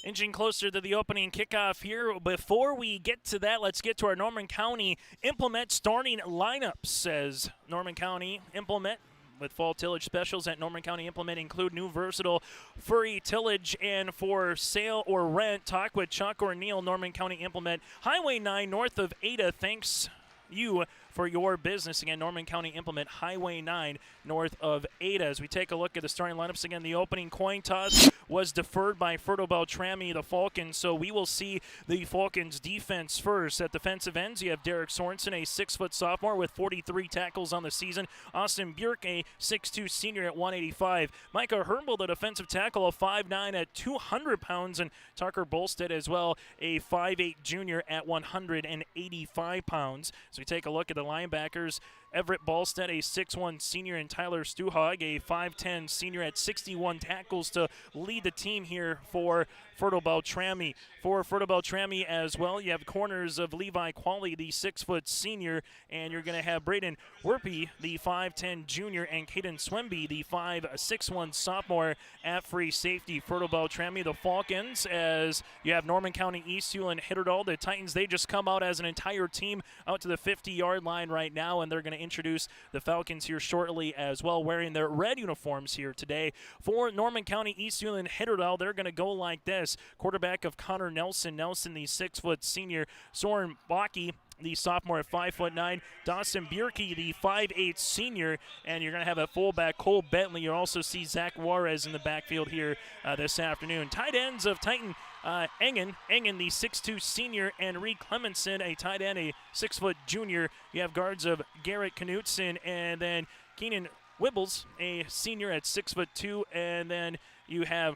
Inching closer to the opening kickoff here. Before we get to that, let's get to our Norman County implement starting lineup. Says Norman County implement with fall tillage specials at Norman County Implement include new versatile furry tillage and for sale or rent. Talk with Chuck or Neil, Norman County Implement, Highway 9 north of Ada. Thanks you for your business. Again, Norman County Implement, Highway 9 north of Ada. As we take a look at the starting lineups again, the opening coin toss was deferred by Fertile-Beltrami, the Falcons, so we will see the Falcons defense first. At defensive ends, you have Derek Sorensen, a 6-foot sophomore with 43 tackles on the season. Austin Bjork, a 6'2 senior at 185. Micah Hermbel, the defensive tackle, a 5'9 at 200 pounds. And Tucker Bolstead as well, a 5'8 junior at 185 pounds. So we take a look at the linebackers. Everett Ballstead, a 6'1 senior, and Tyler Stuhag, a 5'10 senior at 61 tackles to lead the team here for Fertile-Beltrami. For Fertile-Beltrami as well, you have corners of Levi Qualley, the 6-foot senior, and you're going to have Braden Werpy, the 5'10 junior, and Caden Swemby, the 5'6" sophomore at free safety. Fertile-Beltrami, the Falcons, as you have Norman County, East Hewlin, Hitterdall. The Titans, they just come out as an entire team out to the 50-yard line right now, and they're going to introduce the Falcons here shortly as well, wearing their red uniforms here today. For Norman County, East Hewlin, Hitterdall, they're going to go like this. Quarterback of Connor Nelson, the 6-foot senior. Soren Baki, the sophomore at 5'9". Dawson Bierke, the 5'8 senior. And you're going to have a fullback, Cole Bentley. You'll also see Zach Juarez in the backfield here this afternoon. Tight ends of Titan Engen, the 6'2 senior, and Reed Clemenson, a tight end, a 6-foot junior. You have guards of Garrett Knutson, and then Keenan Wibbles, a senior at 6'2", and then you have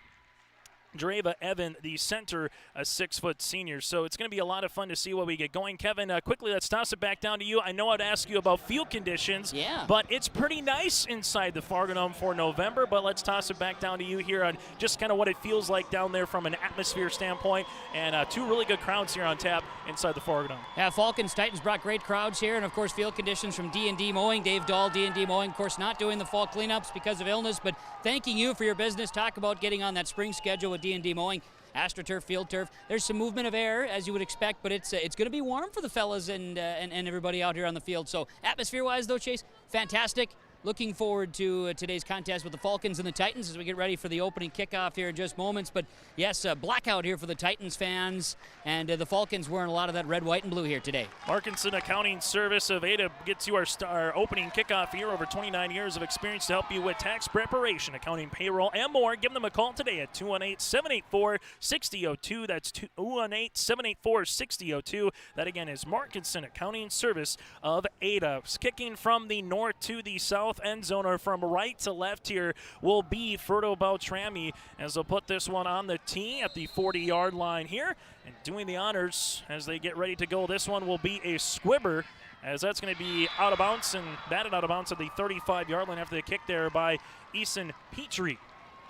Dreva Evan, the center, a 6-foot senior. So it's going to be a lot of fun to see what we get going. Kevin, quickly, let's toss it back down to you. I know I'd ask you about field conditions, but it's pretty nice inside the Fargo for November, but let's toss it back down to you here on just kind of what it feels like down there from an atmosphere standpoint, and two really good crowds here on tap inside the Fargo. Yeah, Falcons, Titans brought great crowds here, and of course field conditions from D&D Mowing. Dave Dahl, D&D Mowing, of course not doing the fall cleanups because of illness, but thanking you for your business. Talk about getting on that spring schedule with D&D Mowing. AstroTurf, Field Turf. There's some movement of air, as you would expect, but it's going to be warm for the fellas and everybody out here on the field. So atmosphere-wise, though, Chase, fantastic. Looking forward to today's contest with the Falcons and the Titans as we get ready for the opening kickoff here in just moments. But yes, blackout here for the Titans fans, and the Falcons wearing a lot of that red, white, and blue here today. Markinson Accounting Service of Ada gets you our opening kickoff here. Over 29 years of experience to help you with tax preparation, accounting, payroll, and more. Give them a call today at 218-784-6002. That's 218-784-6002. That again is Markinson Accounting Service of Ada. Kicking from the north to the south end zone, or from right to left here, will be Fertile-Beltrami, as they'll put this one on the tee at the 40-yard line here. And doing the honors as they get ready to go, this one will be a squibber as that's going to be out of bounds and batted out of bounds at the 35-yard line after the kick there by Eason Petrie.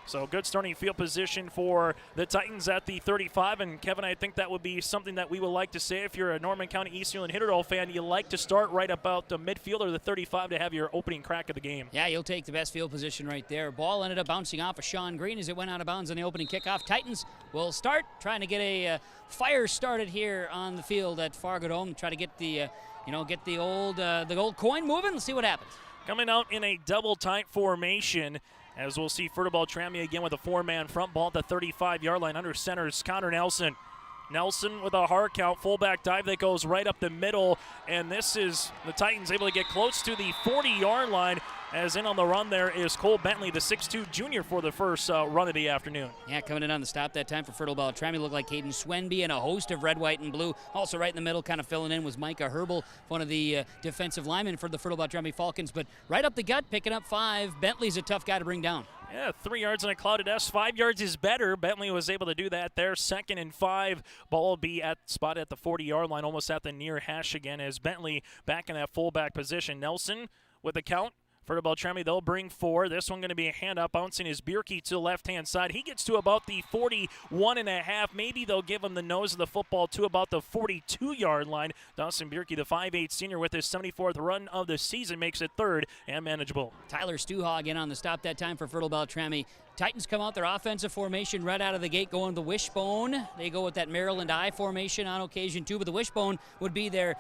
So good starting field position for the Titans at the 35. And Kevin, I think that would be something that we would like to say if you're a Norman County East Euland Hitterdall fan. You like to start right about the midfield or the 35 to have your opening crack of the game. Yeah, you'll take the best field position right there. Ball ended up bouncing off of Sean Green as it went out of bounds on the opening kickoff. Titans will start trying to get a fire started here on the field at Fargo Dome. Try to get the get the old coin moving. Let's see what happens. Coming out in a double tight formation, as we'll see Fertile-Beltrami again with a 4-man front ball at the 35-yard line. Under center is Connor Nelson. Nelson with a hard count, fullback dive that goes right up the middle, and this is the Titans able to get close to the 40-yard line, as in on the run there is Cole Bentley, the 6'2 junior, for the first run of the afternoon. Yeah, coming in on the stop that time for Fertile-Beltrami looked like Caden Swenby and a host of red, white, and blue. Also right in the middle, kind of filling in, was Micah Herbel, one of the defensive linemen for the Fertile-Beltrami Falcons. But right up the gut, picking up 5. Bentley's a tough guy to bring down. Yeah, 3 yards in a clouded S. 5 yards is better. Bentley was able to do that there. 2nd and 5. Ball will be spot at the 40-yard line, almost at the near hash again, as Bentley back in that fullback position. Nelson with the count. Fertile-Beltrami, they'll bring 4. This one going to be a handoff. Bouncing is Bierke to the left-hand side. He gets to about the 41.5. Maybe they'll give him the nose of the football to about the 42-yard line. Dawson Bierke, the 5'8 senior, with his 74th run of the season, makes it 3rd and manageable. Tyler Stuhog in on the stop that time for Fertile-Beltrami. Titans come out their offensive formation right out of the gate, going the wishbone. They go with that Maryland I formation on occasion too, but the wishbone would be their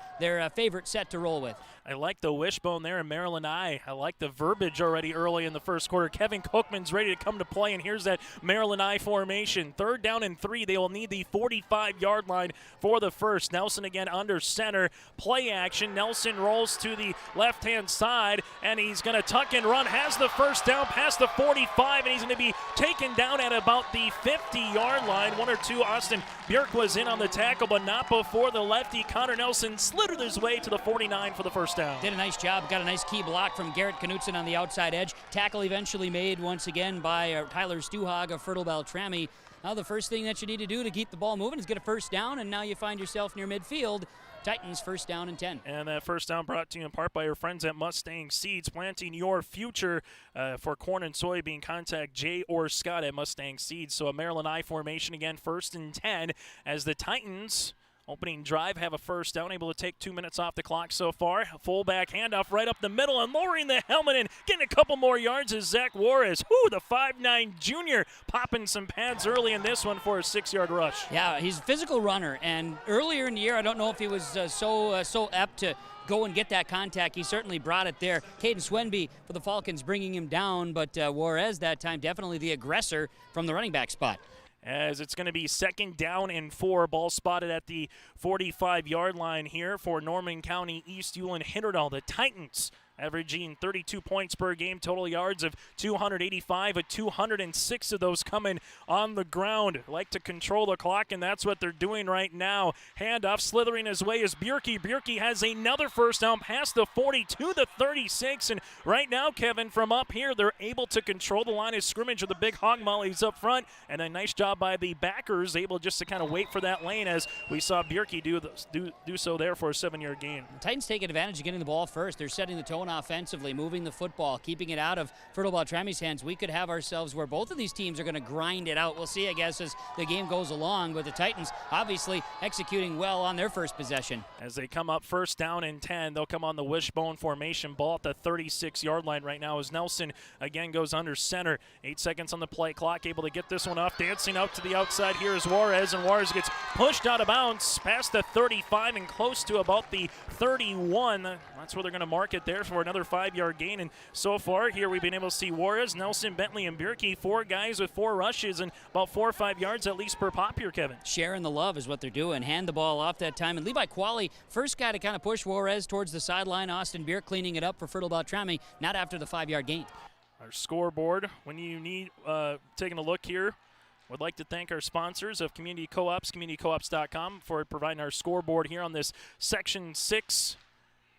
favorite set to roll with. I like the wishbone there in Maryland I. I like the verbiage already early in the first quarter. Kevin Cookman's ready to come to play, and here's that Maryland I formation. 3rd down and 3. They will need the 45-yard line for the first. Nelson again under center. Play action. Nelson rolls to the left-hand side, and he's going to tuck and run. Has the first down past the 45, and he's going to be taken down at about the 50-yard line. 1 or 2. Austin Björk was in on the tackle, but not before the lefty Connor Nelson slithered his way to the 49 for the first down. Did a nice job. Got a nice key block from Garrett Knutson on the outside edge. Tackle eventually made once again by Tyler Stuhog of Fertile-Beltrami. Now the first thing that you need to do to keep the ball moving is get a first down, and now you find yourself near midfield. Titans 1st down and 10. And that first down brought to you in part by your friends at Mustang Seeds, planting your future for corn and soybean. Contact Jay or Scott at Mustang Seeds. So a Maryland I formation again, 1st and 10, as the Titans opening drive have a first down, able to take 2 minutes off the clock so far. Fullback handoff right up the middle, and lowering the helmet and getting a couple more yards is Zach Juarez. The 5'9 junior, popping some pads early in this one for a 6-yard rush. Yeah, he's a physical runner, and earlier in the year, I don't know if he was so apt to go and get that contact. He certainly brought it there. Caden Swenby for the Falcons bringing him down, but Juarez that time definitely the aggressor from the running back spot. As it's going to be 2nd down and 4. Ball spotted at the 45-yard line here for Norman County East Euland Hitterdall. The Titans averaging 32 points per game, total yards of 285, with 206 of those coming on the ground. Like to control the clock, and that's what they're doing right now. Handoff, slithering his way is Bierke. Bierke has another first down past the 42, the 36, and right now, Kevin, from up here, they're able to control the line of scrimmage with the big hog mollies up front, and a nice job by the backers, able just to kind of wait for that lane, as we saw Bierke do so there for a 7-yard gain. The Titans taking advantage of getting the ball first. They're setting the tone offensively, moving the football, keeping it out of Fertile-Beltrami's hands. We could have ourselves where both of these teams are going to grind it out. We'll see, I guess, as the game goes along, but the Titans obviously executing well on their first possession. As they come up 1st down and 10, they'll come on the wishbone formation. Ball at the 36-yard line right now as Nelson again goes under center. 8 seconds on the play clock, able to get this one off. Dancing out to the outside here is Juarez, and Juarez gets pushed out of bounds past the 35 and close to about the 31. That's where they're going to mark it there for another 5-yard gain. And so far here we've been able to see Juarez, Nelson, Bentley, and Bierke, 4 guys with 4 rushes and about 4 or 5 yards at least per pop here, Kevin. Sharing the love is what they're doing. Hand the ball off that time. And Levi Qualley, first guy to kind of push Juarez towards the sideline. Austin Bierke cleaning it up for Fertile-Beltrami, not after the 5-yard gain. Our scoreboard, when you need taking a look here, would like to thank our sponsors of Community Co-ops, communitycoops.com, for providing our scoreboard here on this Section 6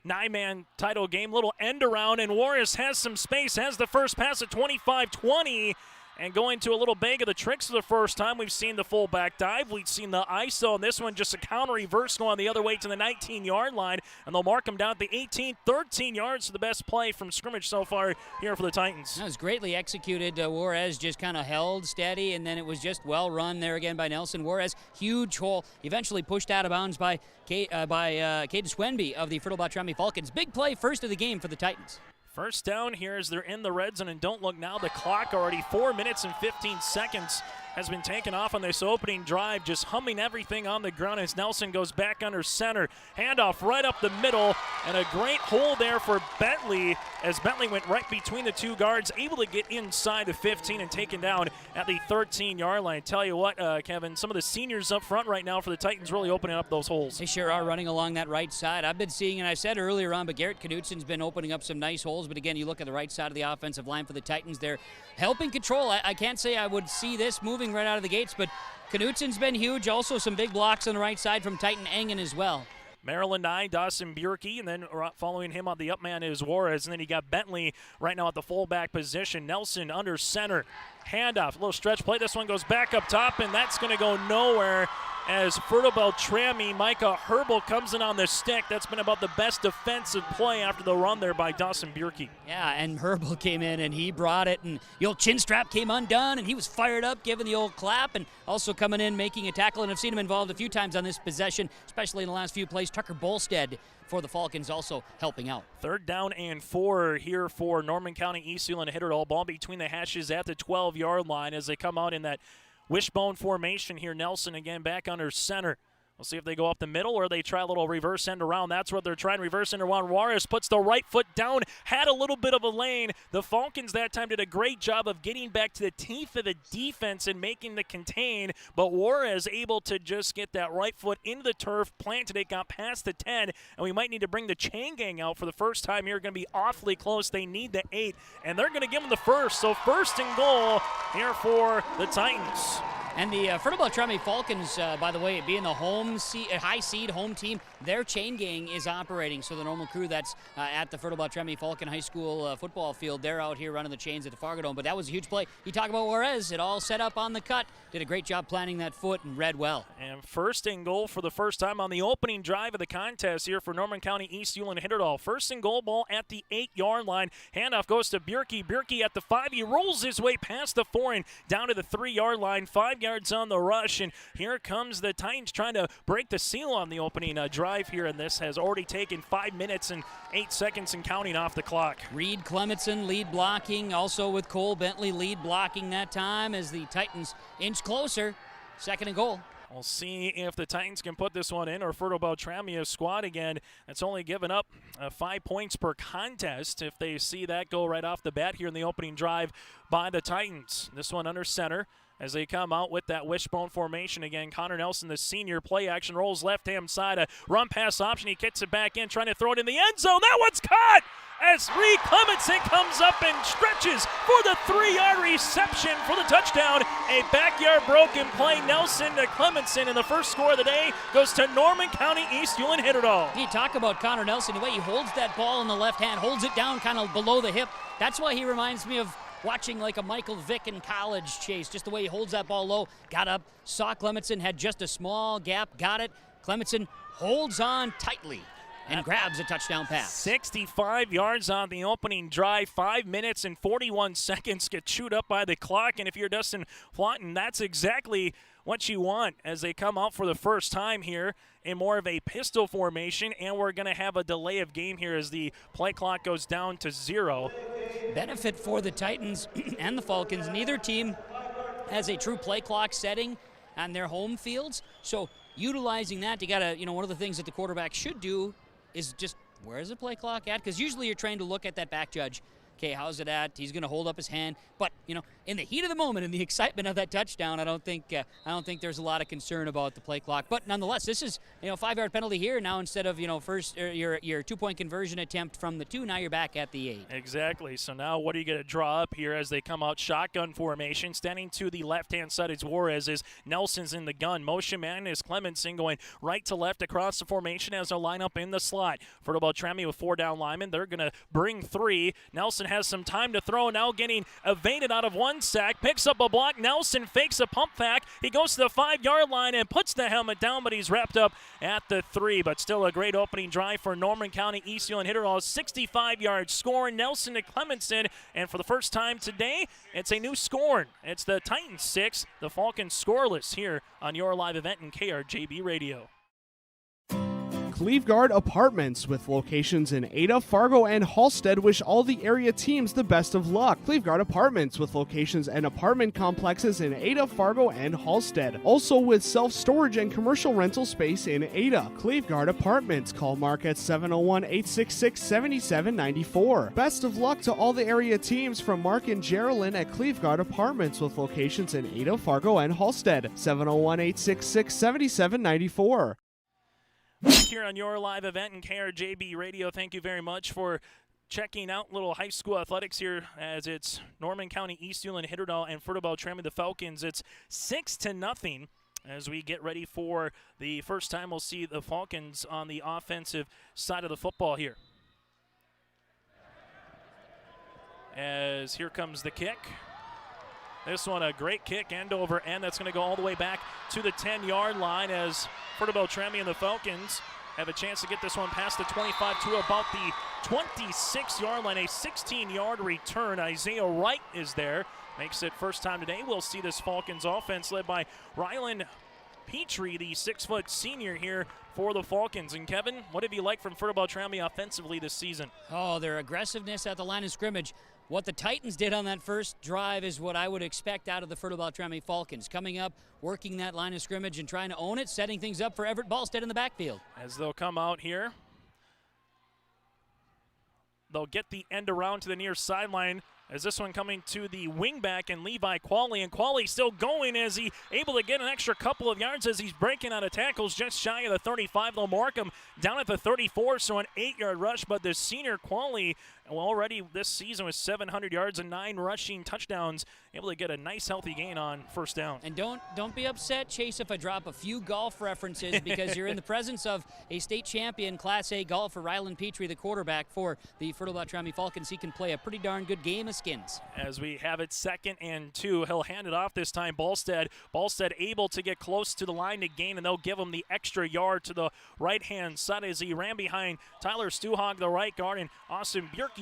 9-man title game. Little end around, and Juarez has some space, has the first pass at 25-20, and going to a little bag of the tricks for the first time. We've seen the fullback dive. We've seen the ISO, and this one just a counter reverse going the other way to the 19-yard line, and they'll mark him down at the 18, 13 yards to the best play from scrimmage so far here for the Titans. That was greatly executed. Juarez just kind of held steady, and then it was just well run there again by Nelson. Juarez, huge hole, eventually pushed out of bounds by Caden Swenby of the Fertile-Beltrami Falcons. Big play, first of the game for the Titans. First down here as they're in the red zone, and don't look now, the clock already 4 minutes and 15 seconds has been taken off on this opening drive, just humming everything on the ground as Nelson goes back under center. Handoff right up the middle, and a great hole there for Bentley as Bentley went right between the two guards, able to get inside the 15 and taken down at the 13-yard line. Tell you what, Kevin, some of the seniors up front right now for the Titans really opening up those holes. They sure are running along that right side. I've been seeing, and I said earlier on, but Garrett Knutsen's been opening up some nice holes. But again, you look at the right side of the offensive line for the Titans, they're helping control. I can't say I would see this moving right out of the gates, but Knutsen's been huge. Also some big blocks on the right side from Titan Engen as well. Maryland 9, Dawson Bjerke, and then following him on the up man is Juarez, and then you got Bentley right now at the fullback position. Nelson under center. Handoff, a little stretch play. This one goes back up top, and that's going to go nowhere as Fertile-Beltrami, Micah Herbal comes in on the stick. That's been about the best defensive play after the run there by Dawson Bjerke. Yeah, and Herbal came in and he brought it, and the old chin strap came undone, and he was fired up, giving the old clap, and also coming in, making a tackle. And I've seen him involved a few times on this possession, especially in the last few plays. Tucker Bolstead for the Falcons also helping out. 3rd down and 4 here for Norman County East Seal, and a hitter all ball between the hashes at the 12-yard line as they come out in that wishbone formation here. Nelson again back under center. We'll see if they go up the middle or they try a little reverse end around. That's what they're trying, reverse end around. Juarez puts the right foot down, had a little bit of a lane. The Falcons that time did a great job of getting back to the teeth of the defense and making the contain, but Juarez able to just get that right foot into the turf, planted it, got past the 10, and we might need to bring the chain gang out for the first time here. Going to be awfully close. They need the 8, and they're going to give them the first. So 1st and goal here for the Titans. And the Fertile-Beltrami Falcons, by the way, being the high seed home team, their chain gang is operating. So the normal crew that's at the Fertile-Beltrami Falcon High School football field, they're out here running the chains at the Fargo Dome. But that was a huge play. You talk about Juarez, it all set up on the cut. Did a great job planting that foot and read well. And 1st and goal for the first time on the opening drive of the contest here for Norman County East Hewlin Hitterdall. 1st and goal, ball at the 8-yard line. Handoff goes to Bjerke. Bjerke at the 5. He rolls his way past the 4 and down to the 3-yard line. 5 yards on the rush, and here comes the Titans trying to break the seal on the opening drive here, and this has already taken 5 minutes and 8 seconds and counting off the clock. Reed Clementson lead blocking, also with Cole Bentley lead blocking that time as the Titans inch closer. 2nd and goal. We'll see if the Titans can put this one in, or Fertile-Beltrami squad again. That's only given up 5 points per contest if they see that go right off the bat here in the opening drive by the Titans. This one under center as they come out with that wishbone formation again. Connor Nelson, the senior, play action, rolls left-hand side, a run-pass option. He gets it back in, trying to throw it in the end zone. That one's caught as Reed Clementson comes up and stretches for the 3-yard reception for the touchdown. A backyard broken play. Nelson to Clementson, and the first score of the day goes to Norman County East Hewlin Hitterdall. You talk about Connor Nelson, the way he holds that ball in the left hand, holds it down kind of below the hip. That's why he reminds me of watching like a Michael Vick in college chase, just the way he holds that ball low, got up, saw Clementson, had just a small gap, got it. Clementson holds on tightly and grabs a touchdown pass. 65 yards on the opening drive. 5 minutes and 41 seconds get chewed up by the clock, and if you're Dustin Flaunton, that's exactly what you want as they come out for the first time here in more of a pistol formation, and we're going to have a delay of game here as the play clock goes down to 0. Benefit for the Titans and the Falcons. Neither team has a true play clock setting on their home fields, so utilizing that, you got to, one of the things that the quarterback should do is just, where's the play clock at? Because usually you're trained to look at that back judge. Okay, how's it at? He's going to hold up his hand. But, in the heat of the moment, in the excitement of that touchdown, I don't think there's a lot of concern about the play clock. But nonetheless, this is, 5-yard penalty here. Now instead of, first your 2-point conversion attempt from the 2, now you're back at the 8. Exactly. So now what are you going to draw up here as they come out shotgun formation? Standing to the left-hand side is Juarez, as Nelson's in the gun. Motion man is Clementson going right to left across the formation as they line up in the slot. Fertile-Beltrami with 4 down linemen. They're going to bring 3. Nelson has some time to throw, now getting evaded out of one one sack, picks up a block. Nelson fakes a pump fake. He goes to the 5-yard line and puts the helmet down, but he's wrapped up at the 3. But still a great opening drive for Norman County. Eastfield hit it all 65-yard score. Nelson to Clemenson, and for the first time today, it's a new score. It's the Titans 6, the Falcons scoreless here on your live event in KRJB Radio. Cleveguard Apartments, with locations in Ada, Fargo, and Halstead, wish all the area teams the best of luck. Cleveguard Apartments, with locations and apartment complexes in Ada, Fargo, and Halstead. Also with self-storage and commercial rental space in Ada. Cleveguard Apartments. Call Mark at 701-866-7794. Best of luck to all the area teams from Mark and Geraldine at Cleveguard Apartments, with locations in Ada, Fargo, and Halstead. 701-866-7794. Back here on your live event in KRJB Radio, thank you very much for checking out little high school athletics here, as it's Norman County, Eastfield, Hitterdal, and Fertile-Beltrami, the Falcons. It's 6-0 as we get ready for the first time we'll see the Falcons on the offensive side of the football here. As here comes the kick. This one a great kick, end over end. That's going to go all the way back to the 10-yard line, as Fertile-Beltrami and the Falcons have a chance to get this one past the 25 to about the 26-yard line. A 16-yard return. Isaiah Wright is there. Makes it first time today we'll see this Falcons offense led by Rylan Petrie, the 6-foot senior here for the Falcons. And Kevin, what have you liked from Fertile-Beltrami offensively this season? Oh, their aggressiveness at the line of scrimmage. What the Titans did on that first drive is what I would expect out of the Fertile-Beltrami Falcons. Coming up, working that line of scrimmage and trying to own it, setting things up for Everett Ballstead in the backfield. As they'll come out here, they'll get the end around to the near sideline, as this one coming to the wingback and Levi Qualley, and Qualley still going as he able to get an extra couple of yards as he's breaking out of tackles just shy of the 35. They'll mark him down at the 34, so an 8-yard rush, but the senior Qualley, already this season with 700 yards and 9 rushing touchdowns, able to get a nice healthy gain on first down. And don't be upset, Chase, if I drop a few golf references, because you're in the presence of a state champion Class A golfer, Rylan Petrie, the quarterback for the Fertile-Beltrami Falcons. He can play a pretty darn good game of skins. As we have it 2nd and 2, he'll hand it off this time. Ballstead able to get close to the line to gain, and they'll give him the extra yard to the right-hand side as he ran behind Tyler Stuhog, the right guard, and Austin Bjerk,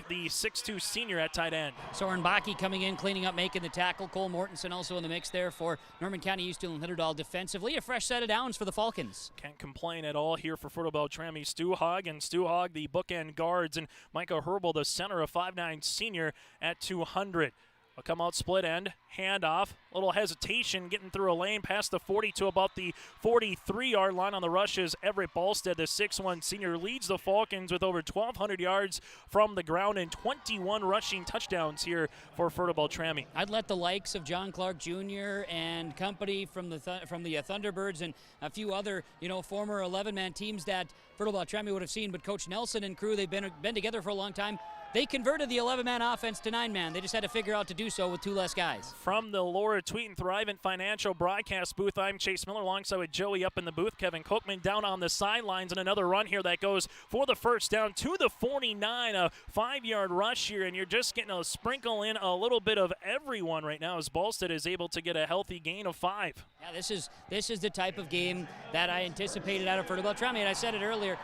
the 6'2 senior at tight end. Soren Baki coming in, cleaning up, making the tackle. Cole Mortensen also in the mix there for Norman County, Eastfield, and Hitterdal defensively. A fresh set of downs for the Falcons. Can't complain at all here for Fertile-Beltrami. Stuhog, the bookend guards, and Micah Herbal, the center, of 5'9 senior at 200. Will come out split end, handoff, little hesitation getting through a lane past the 40 to about the 43-yard line on the rushes. Everett Ballstead, the 6'1 senior, leads the Falcons with over 1,200 yards from the ground and 21 rushing touchdowns here for Fertile-Beltrami. I'd let the likes of John Clark Jr. and company from the Thunderbirds and a few other, former 11-man teams that Fertile-Beltrami would have seen, but Coach Nelson and crew, they've been together for a long time. They converted the 11-man offense to 9-man. They just had to figure out to do so with 2 less guys. From the Laura Tweeten Thrivent Financial broadcast booth, I'm Chase Miller alongside with Joey up in the booth. Kevin Kochman down on the sidelines, and another run here that goes for the first down to the 49, a 5-yard rush here, and you're just getting to sprinkle in a little bit of everyone right now as Ballstead is able to get a healthy gain of 5. Yeah, this is the type of game that I anticipated out of Fertile-Beltrami, and I said it earlier.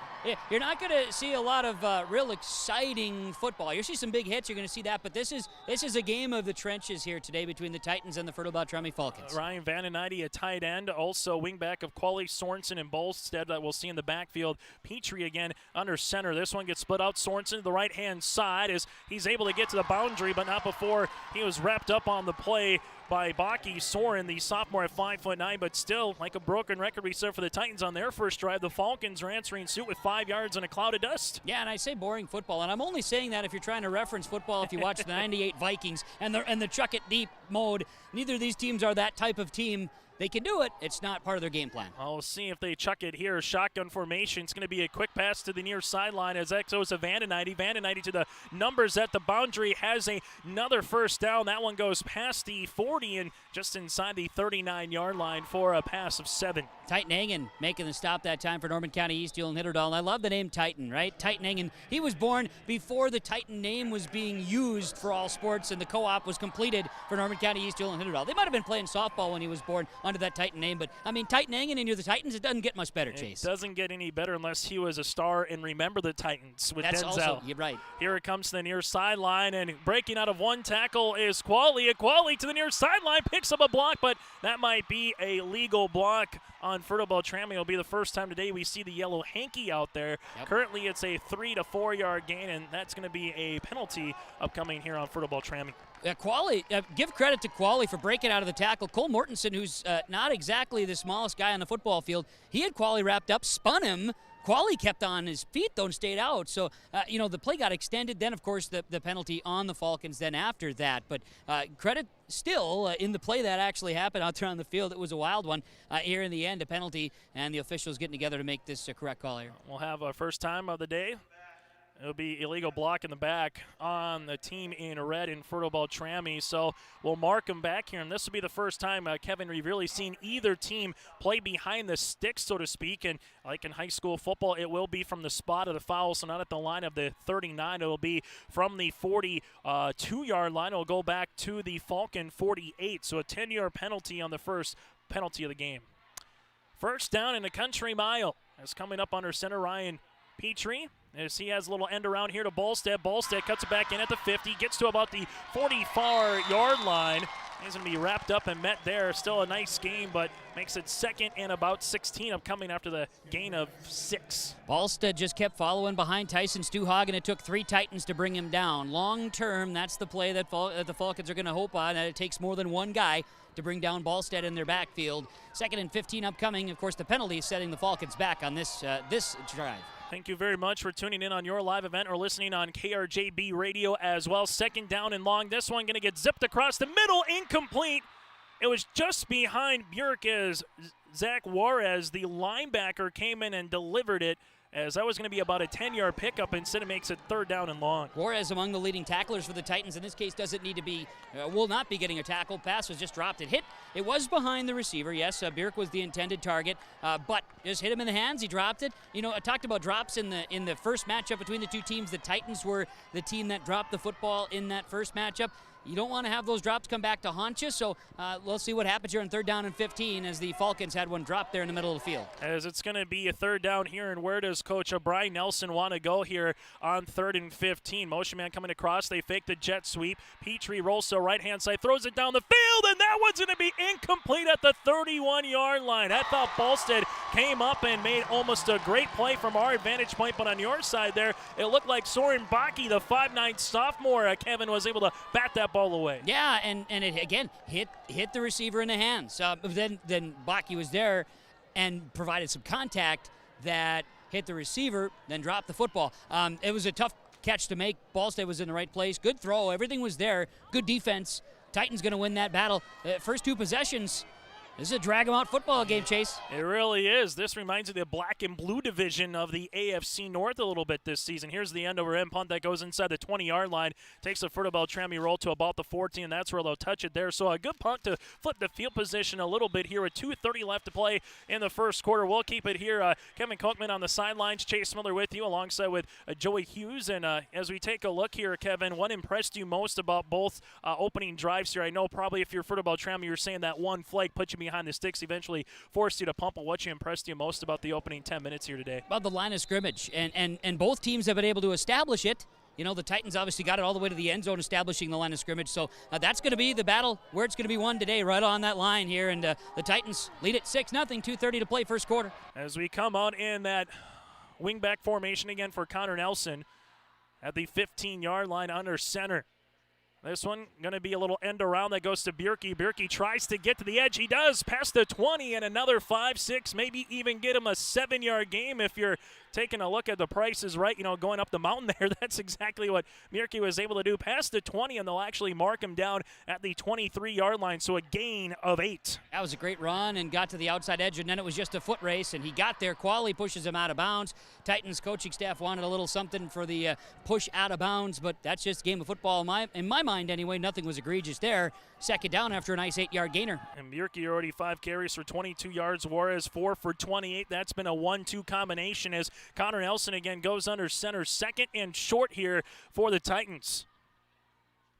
You're not going to see a lot of real exciting football. You'll see some big hits. You're going to see that, but this is a game of the trenches here today between the Titans and the Fertile-Beltrami Falcons. Ryan Vandenide, a tight end, also wingback of Qualley, Sorensen, and Ballstead that we'll see in the backfield. Petrie again under center. This one gets split out. Sorensen to the right-hand side as he's able to get to the boundary, but not before he was wrapped up on the play by Baki Soren, the sophomore at 5'9", but still, like a broken record we set for the Titans on their first drive, the Falcons are answering suit with 5 yards and a cloud of dust. Yeah, and I say boring football, and I'm only saying that if you're trying to reference football, if you watch the 98 Vikings and the chuck it deep mode. Neither of these teams are that type of team. they can do it. It's not part of their game plan. I'll see if they chuck it here. Shotgun formation. It's going to be a quick pass to the near sideline as Exos to Vandenheide. Vandenheide to the numbers at the boundary has another first down. That one goes past the 40 and just inside the 39-yard line for a pass of 7. Titan Engen making the stop that time for Norman County East, Yule and Hitterdal. I love the name Titan, right? Titan Engen. He was born before the Titan name was being used for all sports and the co-op was completed for Norman County East, Yule and Hitterdal. They might have been playing softball when he was born under that Titan name, but I mean, Titan Engen and you're the Titans, it doesn't get much better, Chase. It doesn't get any better unless he was a star in Remember the Titans with That's Denzel. Also, you're right. Here it comes to the near sideline, and breaking out of one tackle is Qualley. Qualley to the near sideline, picks up a block, but that might be a legal block on Fertile-Beltrami. It'll be the first time today we see the yellow hanky out there. Yep. Currently, it's a 3 to 4 yard gain, and that's going to be a penalty upcoming here on Fertile-Beltrami. Qualley, give credit to Qualley for breaking out of the tackle. Cole Mortensen, who's not exactly the smallest guy on the football field, he had Qualley wrapped up, spun him. Qualley kept on his feet, though, and stayed out. So, the play got extended. Then, of course, the penalty on the Falcons then after that. But credit still in the play that actually happened out there on the field. It was a wild one. Here in the end, a penalty, and the officials getting together to make this a correct call here. We'll have a first time of the day. It'll be illegal block in the back on the team in red in Fertile-Beltrami. So we'll mark them back here. And this will be the first time, Kevin, we've really seen either team play behind the sticks, so to speak. And like in high school football, it will be from the spot of the foul. So not at the line of the 39. It'll be from the 42-yard line. It'll go back to the Falcon 48. So a 10-yard penalty on the first penalty of the game. First down in the country mile. That's coming up under center Ryan Petrie. As he has a little end around here to Bolstead. Bolstead cuts it back in at the 50, gets to about the 44-yard line. He's going to be wrapped up and met there. Still a nice game, but makes it second and about 16 upcoming after the gain of 6. Bolstead just kept following behind Tyson Stuhag, and it took 3 Titans to bring him down. Long term, that's the play that the Falcons are going to hope on, that it takes more than one guy to bring down Bolstead in their backfield. Second and 15 upcoming. Of course, the penalty is setting the Falcons back on this drive. Thank you very much for tuning in on your live event or listening on KRJB Radio as well. Second down and long. This one going to get zipped across the middle, incomplete. It was just behind Bjork as Zach Juarez, the linebacker, came in and delivered it, as that was going to be about a 10-yard pickup. Instead, it makes it third down and long. Juarez, among the leading tacklers for the Titans, in this case doesn't need to be, will not be getting a tackle. Pass was just dropped. It was behind the receiver. Yes, Bjork was the intended target, but just hit him in the hands. He dropped it. I talked about drops in the first matchup between the two teams. The Titans were the team that dropped the football in that first matchup. You don't want to have those drops come back to haunt you, so we'll see what happens here on third down and 15 as the Falcons had one drop there in the middle of the field. As it's going to be a third down here, and where does Coach Brian Nelson want to go here on third and 15? Motion man coming across. They fake the jet sweep. Petrie rolls to right-hand side, throws it down the field, and that one's going to be incomplete at the 31-yard line. I thought Bolstead came up and made almost a great play from our vantage point, but on your side there, it looked like Soren Baki, the 5'9 sophomore, Kevin, was able to bat that ball away. Yeah, and it again hit the receiver in the hands. Then Baki was there and provided some contact that hit the receiver, then dropped the football. It was a tough catch to make. Bolstead was in the right place. Good throw. Everything was there. Good defense. Titans going to win that battle. First 2 possessions. This is a drag-em-out football game, Chase. It really is. This reminds me of the black and blue division of the AFC North a little bit this season. Here's the end-over-end punt that goes inside the 20-yard line. Takes the Fertile-Beltrami roll to about the 14, and that's where they'll touch it there. So a good punt to flip the field position a little bit here with 2:30 left to play in the first quarter. We'll keep it here. Kevin Kochman on the sidelines. Chase Miller with you alongside with Joey Hughes. And as we take a look here, Kevin, what impressed you most about both opening drives here? I know probably if you're Fertile-Beltrami, you're saying that one flag put you behind the sticks, eventually forced you to pump. What impressed you most about the opening 10 minutes here today? About the line of scrimmage, and both teams have been able to establish it. The Titans obviously got it all the way to the end zone, establishing the line of scrimmage. So that's going to be the battle where it's going to be won today, right on that line here. And the Titans lead it 6-0, 2:30 to play first quarter. As we come out in that wingback formation again for Connor Nelson at the 15-yard line under center. This one going to be a little end around that goes to Bjerke. Bjerke tries to get to the edge. He does, past the 20, and another 5, 6, maybe even get him a 7-yard game if you're taking a look at the prices, right, going up the mountain there, that's exactly what Mierke was able to do. Past the 20, and they'll actually mark him down at the 23-yard line, so a gain of 8. That was a great run and got to the outside edge, and then it was just a foot race, and he got there. Quali pushes him out of bounds. Titans coaching staff wanted a little something for the push out of bounds, but that's just game of football. In my mind, anyway, nothing was egregious there. Second down after a nice 8-yard gainer. And Mierke already 5 carries for 22 yards. Juarez 4 for 28. That's been a 1-2 combination as Connor Nelson again goes under center. Second and short here for the Titans.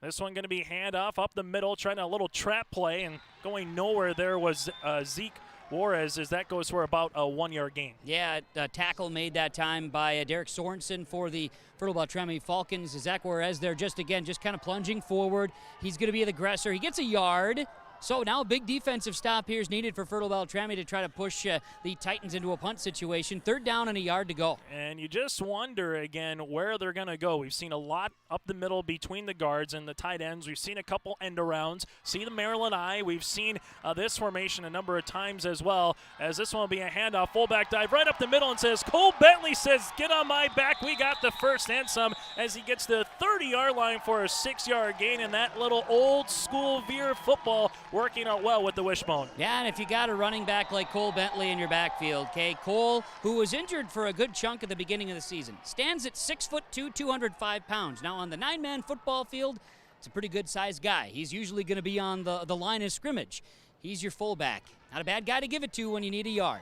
This one going to be handoff up the middle, trying a little trap play, and going nowhere there was Zeke Juarez, as that goes for about a 1-yard gain. Yeah, a tackle made that time by Derek Sorensen for the Fertile-Beltrami Falcons. Zach Juarez there just kind of plunging forward. He's going to be the aggressor. He gets a yard. So now a big defensive stop here is needed for Fertile-Beltrami to try to push the Titans into a punt situation. 3rd down and a yard to go. And you just wonder, again, where they're going to go. We've seen a lot up the middle between the guards and the tight ends. We've seen a couple end-arounds. See the Maryland eye. We've seen this formation a number of times as well, as this one will be a handoff. Fullback dive right up the middle and says, Cole Bentley says, get on my back. We got the first and some, as he gets the 30-yard line for a 6-yard gain. And that little old-school Veer football working out well with the wishbone. Yeah, and if you got a running back like Cole Bentley in your backfield, okay, Cole, who was injured for a good chunk at the beginning of the season, stands at 6'2", 205 pounds. Now on the 9-man football field, it's a pretty good-sized guy. He's usually going to be on the line of scrimmage. He's your fullback. Not a bad guy to give it to when you need a yard.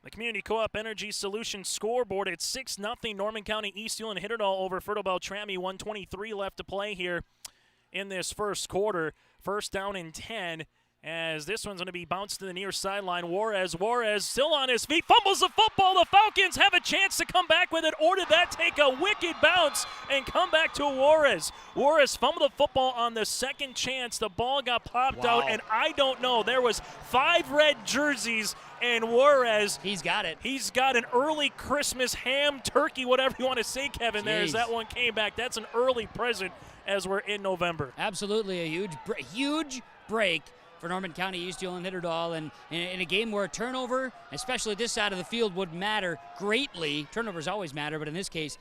The Community Co-op Energy Solutions scoreboard at 6-0. Norman County East Euland hit it all over Fertile-Beltrami. 1:23 left to play here in this first quarter. First down and 10, as this one's going to be bounced to the near sideline. Juarez still on his feet, fumbles the football. The Falcons have a chance to come back with it, or did that take a wicked bounce and come back to Juarez? Juarez fumbled the football on the second chance. The ball got popped out, and I don't know. There was 5 red jerseys, and Juarez, he's got it. He's got an early Christmas ham, turkey, whatever you want to say, Kevin, there, as that one came back. That's an early present as we're in November. Absolutely, a huge break for Norman County East Euland Hitterdal, and in a game where a turnover, especially this side of the field, would matter greatly. Turnovers always matter, but in this case,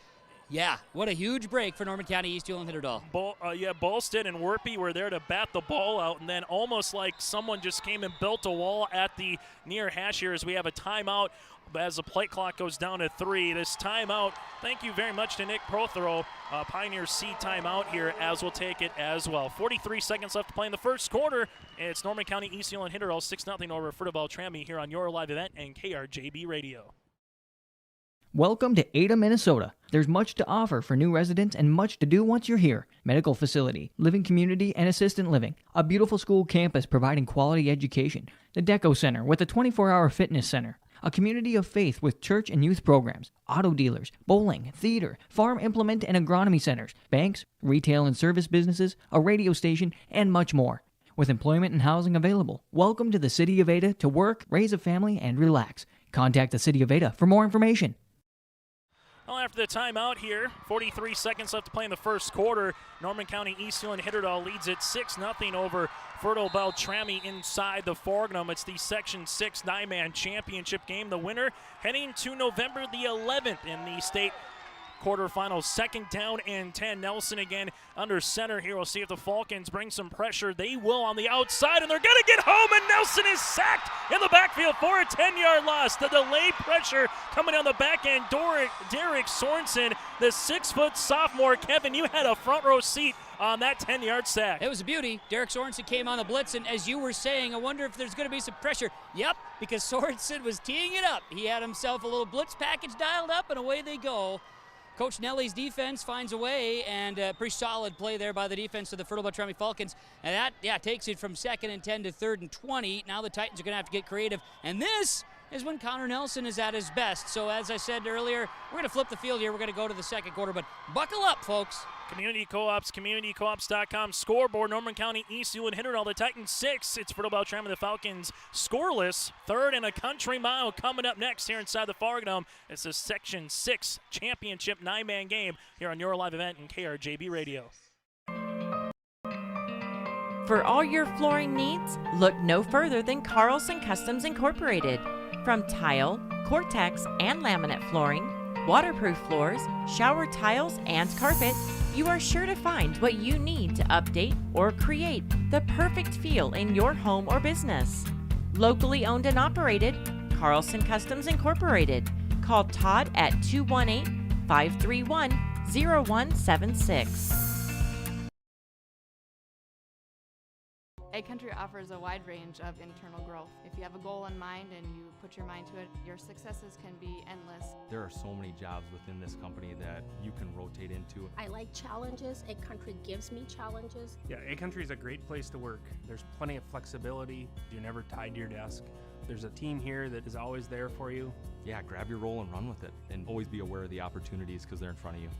yeah, what a huge break for Norman County East Euland Hitterdal. Bolstead and Werpy were there to bat the ball out, and then almost like someone just came and built a wall at the near hash here, as we have a timeout as the plate clock goes down to 3. This timeout, thank you very much to Nick Prothero, Pioneers C timeout here, as we'll take it as well. 43 seconds left to play in the first quarter. It's Norman County East Euland Hitterdal 6-0 over Fertile-Beltrami here on your live event and KRJB Radio. Welcome to Ada, Minnesota. There's much to offer for new residents and much to do once you're here. Medical facility, living community, and assistant living. A beautiful school campus providing quality education. The Deco Center with a 24-hour fitness center. A community of faith with church and youth programs, auto dealers, bowling, theater, farm implement and agronomy centers, banks, retail and service businesses, a radio station, and much more. With employment and housing available, welcome to the City of Ada to work, raise a family, and relax. Contact the City of Ada for more information. Well, after the timeout here, 43 seconds left to play in the first quarter. Norman County East Euland Hitterdal leads it 6-0 over Fertile-Beltrami inside the Fargnum. It's the Section 6 9-man championship game. The winner heading to November the 11th in the state quarterfinals. 2nd down and 10. Nelson again under center here. We'll see if the Falcons bring some pressure. They will on the outside, and they're going to get home, and Nelson is sacked in the backfield for a 10-yard loss. The delay pressure coming down the back end. Derek Sorensen, the 6-foot sophomore. Kevin, you had a front row seat on that 10-yard sack. It was a beauty. Derek Sorensen came on the blitz, and as you were saying, I wonder if there's going to be some pressure. Yep, because Sorensen was teeing it up. He had himself a little blitz package dialed up, and away they go. Coach Nelly's defense finds a way, and a pretty solid play there by the defense of the Fertile-Beltrami Falcons. And that, takes it from 2nd and 10 to 3rd and 20. Now the Titans are going to have to get creative. And this is when Connor Nelson is at his best. So as I said earlier, we're going to flip the field here. We're going to go to the second quarter, but buckle up, folks. Community Co-ops, communitycoops.com scoreboard. Norman County East Euland Hitterdal, the Titans 6. It's Fertile-Beltrami, the Falcons scoreless. 3rd and a country mile coming up next here inside the Fargnum. It's a Section 6 championship 9-man game here on your live event in KRJB Radio. For all your flooring needs, look no further than Carlson Customs Incorporated. From tile, Cortex and laminate flooring, waterproof floors, shower tiles, and carpet, you are sure to find what you need to update or create the perfect feel in your home or business. Locally owned and operated, Carlson Customs Incorporated. Call Todd at 218-531-0176. Egg Country offers a wide range of internal growth. If you have a goal in mind and you put your mind to it, your successes can be endless. There are so many jobs within this company that you can rotate into. I like challenges. Egg Country gives me challenges. Yeah, Egg Country is a great place to work. There's plenty of flexibility. You're never tied to your desk. There's a team here that is always there for you. Yeah, grab your role and run with it, and always be aware of the opportunities because they're in front of you.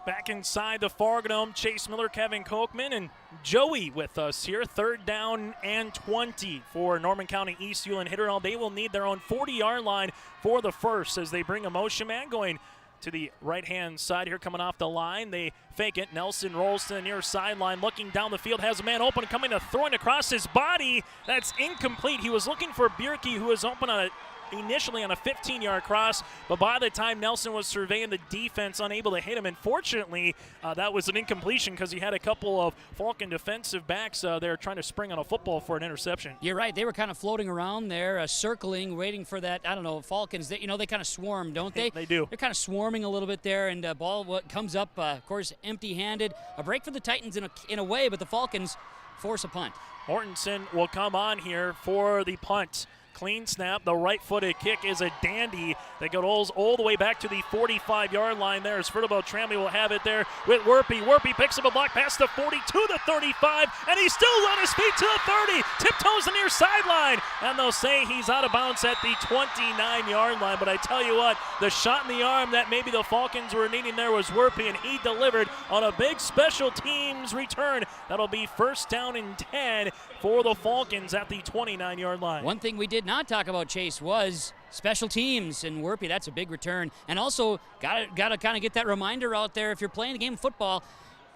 Back inside the Fargo Dome, Chase Miller, Kevin Kochman, and Joey with us here. 3rd down and 20 for Norman County East Hewlin Hitterdall. They will need their own 40-yard line for the first as they bring a motion man going to the right-hand side here coming off the line. They fake it. Nelson rolls to the near sideline, looking down the field, has a man open, coming to throwing across his body. That's incomplete. He was looking for Bierke, who was open on initially on a 15-yard cross, but by the time Nelson was surveying the defense, unable to hit him. And fortunately, that was an incompletion because he had a couple of Falcon defensive backs there trying to spring on a football for an interception. You're right. They were kind of floating around there, circling, waiting for that, I don't know, Falcons. They kind of swarm, don't they? They do. They're kind of swarming a little bit there, and ball comes up, of course, empty-handed. A break for the Titans in a way, but the Falcons force a punt. Mortensen will come on here for the punt. Clean snap, the right-footed kick is a dandy that goes all the way back to the 45-yard line there as Fertile-Beltrami will have it there with Werpy. Werpy picks up a block past the 40 to the 35, and he's still on his feet to the 30. Tiptoes the near sideline, and they'll say he's out of bounds at the 29-yard line. But I tell you what, the shot in the arm that maybe the Falcons were needing there was Werpy, and he delivered on a big special teams return. That'll be 1st down and 10 for the Falcons at the 29-yard line. One thing we did not talk about, Chase, was special teams, and Werpy, that's a big return. And also, got to kind of get that reminder out there, if you're playing a game of football,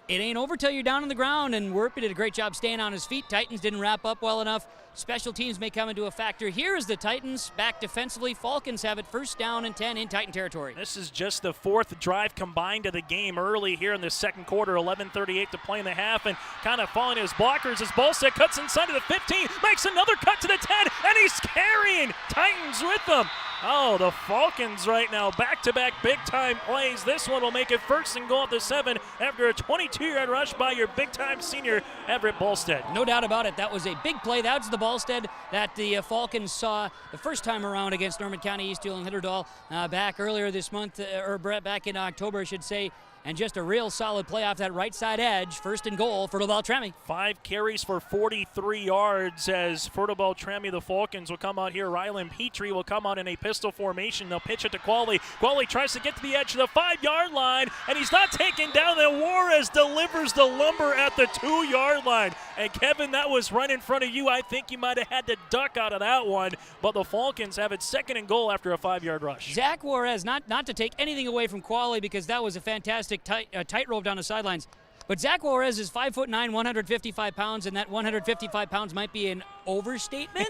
it ain't over till you're down on the ground, and Werpy did a great job staying on his feet. Titans didn't wrap up well enough. Special teams may come into a factor. Here is the Titans back defensively. Falcons have it 1st down and 10 in Titan territory. This is just the 4th drive combined of the game early here in the 2nd quarter. 11:38 to play in the half, and kind of following his blockers as Bolstead cuts inside of the 15, makes another cut to the 10, and he's carrying Titans with them. Oh, the Falcons right now, back-to-back big-time plays. This one will make it 1st and goal at the 7 after a 22-yard rush by your big-time senior, Everett Bolstead. No doubt about it. That was a big play. That's the Bolstead that the Falcons saw the first time around against Norman County East Hewlin Hitterdall back earlier this month, or back in October, I should say. And just a real solid play off that right side edge. 1st and goal for Fertile-Beltrami. 5 carries for 43 yards as Fertile-Beltrami, the Falcons, will come out here. Rylan Petrie will come out in a pistol formation. They'll pitch it to Qualley. Qualley tries to get to the edge of the 5-yard line, and he's not taken down. Then Juarez delivers the lumber at the 2-yard line. And Kevin, that was right in front of you. I think you might have had to duck out of that one. But the Falcons have it 2nd and goal after a 5-yard rush. Zach Juarez, not to take anything away from Qualley, because that was a fantastic tightrope down the sidelines. But Zach Juarez is 5'9", 155 pounds, and that 155 pounds might be an overstatement.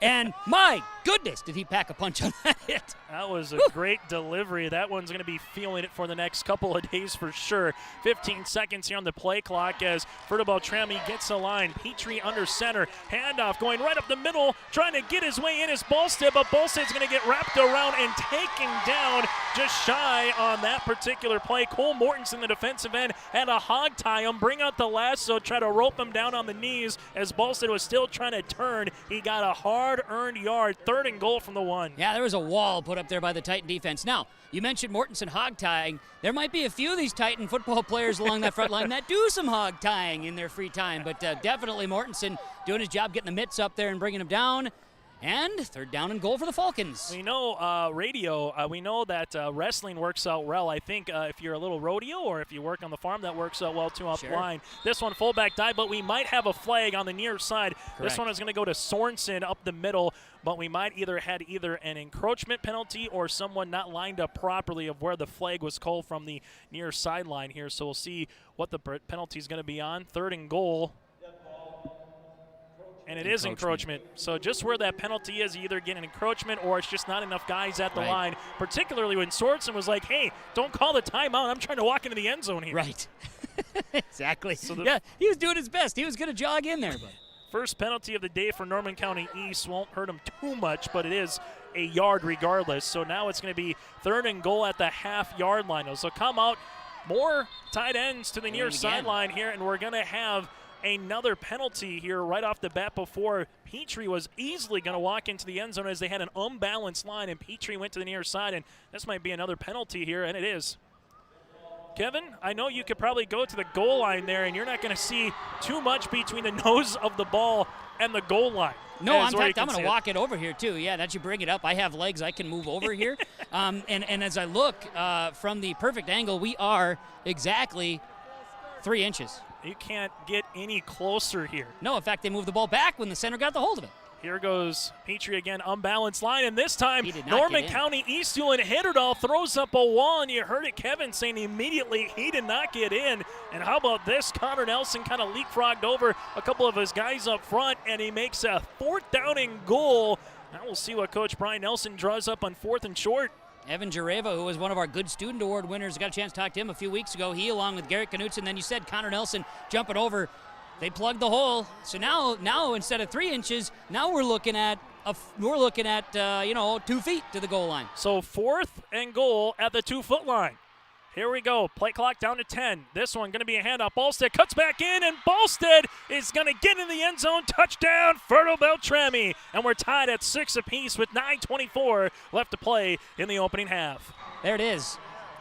And my goodness, did he pack a punch on that hit. That was a great delivery. That one's going to be feeling it for the next couple of days for sure. 15 seconds here on the play clock as Fertile-Beltrami gets a line. Petrie under center. Handoff going right up the middle, trying to get his way in is Bolstead, but Bolstead's going to get wrapped around and taken down just shy on that particular play. Cole Mortensen, the defensive end, had a hog tie him, bring out the lasso, try to rope him down on the knees as Bolstead was still trying to turn. He got a hard-earned yard, 3rd and goal from the 1. Yeah, there was a wall put up there by the Titan defense. Now, you mentioned Mortensen hog tying. There might be a few of these Titan football players along that front line that do some hog tying in their free time, but definitely Mortensen doing his job getting the mitts up there and bringing him down. And 3rd down and goal for the Falcons. We know we know that wrestling works out well. I think if you're a little rodeo or if you work on the farm, that works out well too up line. This one fullback dive, but we might have a flag on the near side. Correct. This one is going to go to Sorensen up the middle, but we might had an encroachment penalty or someone not lined up properly of where the flag was called from the near sideline here. So we'll see what the penalty is going to be on. 3rd and goal And it is encroachment. So just where that penalty is, you either get an encroachment or it's just not enough guys at the line, particularly when Sorensen was like, hey, don't call the timeout. I'm trying to walk into the end zone here. Right. Exactly. So yeah, he was doing his best. He was going to jog in there. But first penalty of the day for Norman County East. Won't hurt him too much, but it is a yard regardless. So now it's going to be 3rd and goal at the half-yard line. So come out, more tight ends to the near sideline here, and we're going to have another penalty here right off the bat before Petrie was easily going to walk into the end zone as they had an unbalanced line, and Petrie went to the near side, and this might be another penalty here, and it is. Kevin, I know you could probably go to the goal line there, and you're not going to see too much between the nose of the ball and the goal line. No, I'm going to walk it over here, too. Yeah, that you bring it up. I have legs. I can move over here. And as I look from the perfect angle, we are exactly 3 inches. You can't get any closer here. No, in fact, they moved the ball back when the center got the hold of it. Here goes Petrie again, unbalanced line, and this time Norman County East Julian Hitterdall throws up a wall, and you heard it, Kevin, saying immediately he did not get in. And how about this? Connor Nelson kind of leapfrogged over a couple of his guys up front, and he makes a 4th down and goal. Now we'll see what Coach Brian Nelson draws up on 4th and short. Evan Jareva, who was one of our Good Student Award winners, got a chance to talk to him a few weeks ago. He, along with Garrett Knutson, then you said Connor Nelson jumping over. They plugged the hole. So now instead of 3 inches, now we're looking at 2 feet to the goal line. So 4th and goal at the 2-foot line. Here we go. Play clock down to 10. This one going to be a handoff. Ballstead cuts back in, and Ballstead is going to get in the end zone. Touchdown, Fertile-Beltrami. And we're tied at 6 apiece with 9:24 left to play in the opening half. There it is.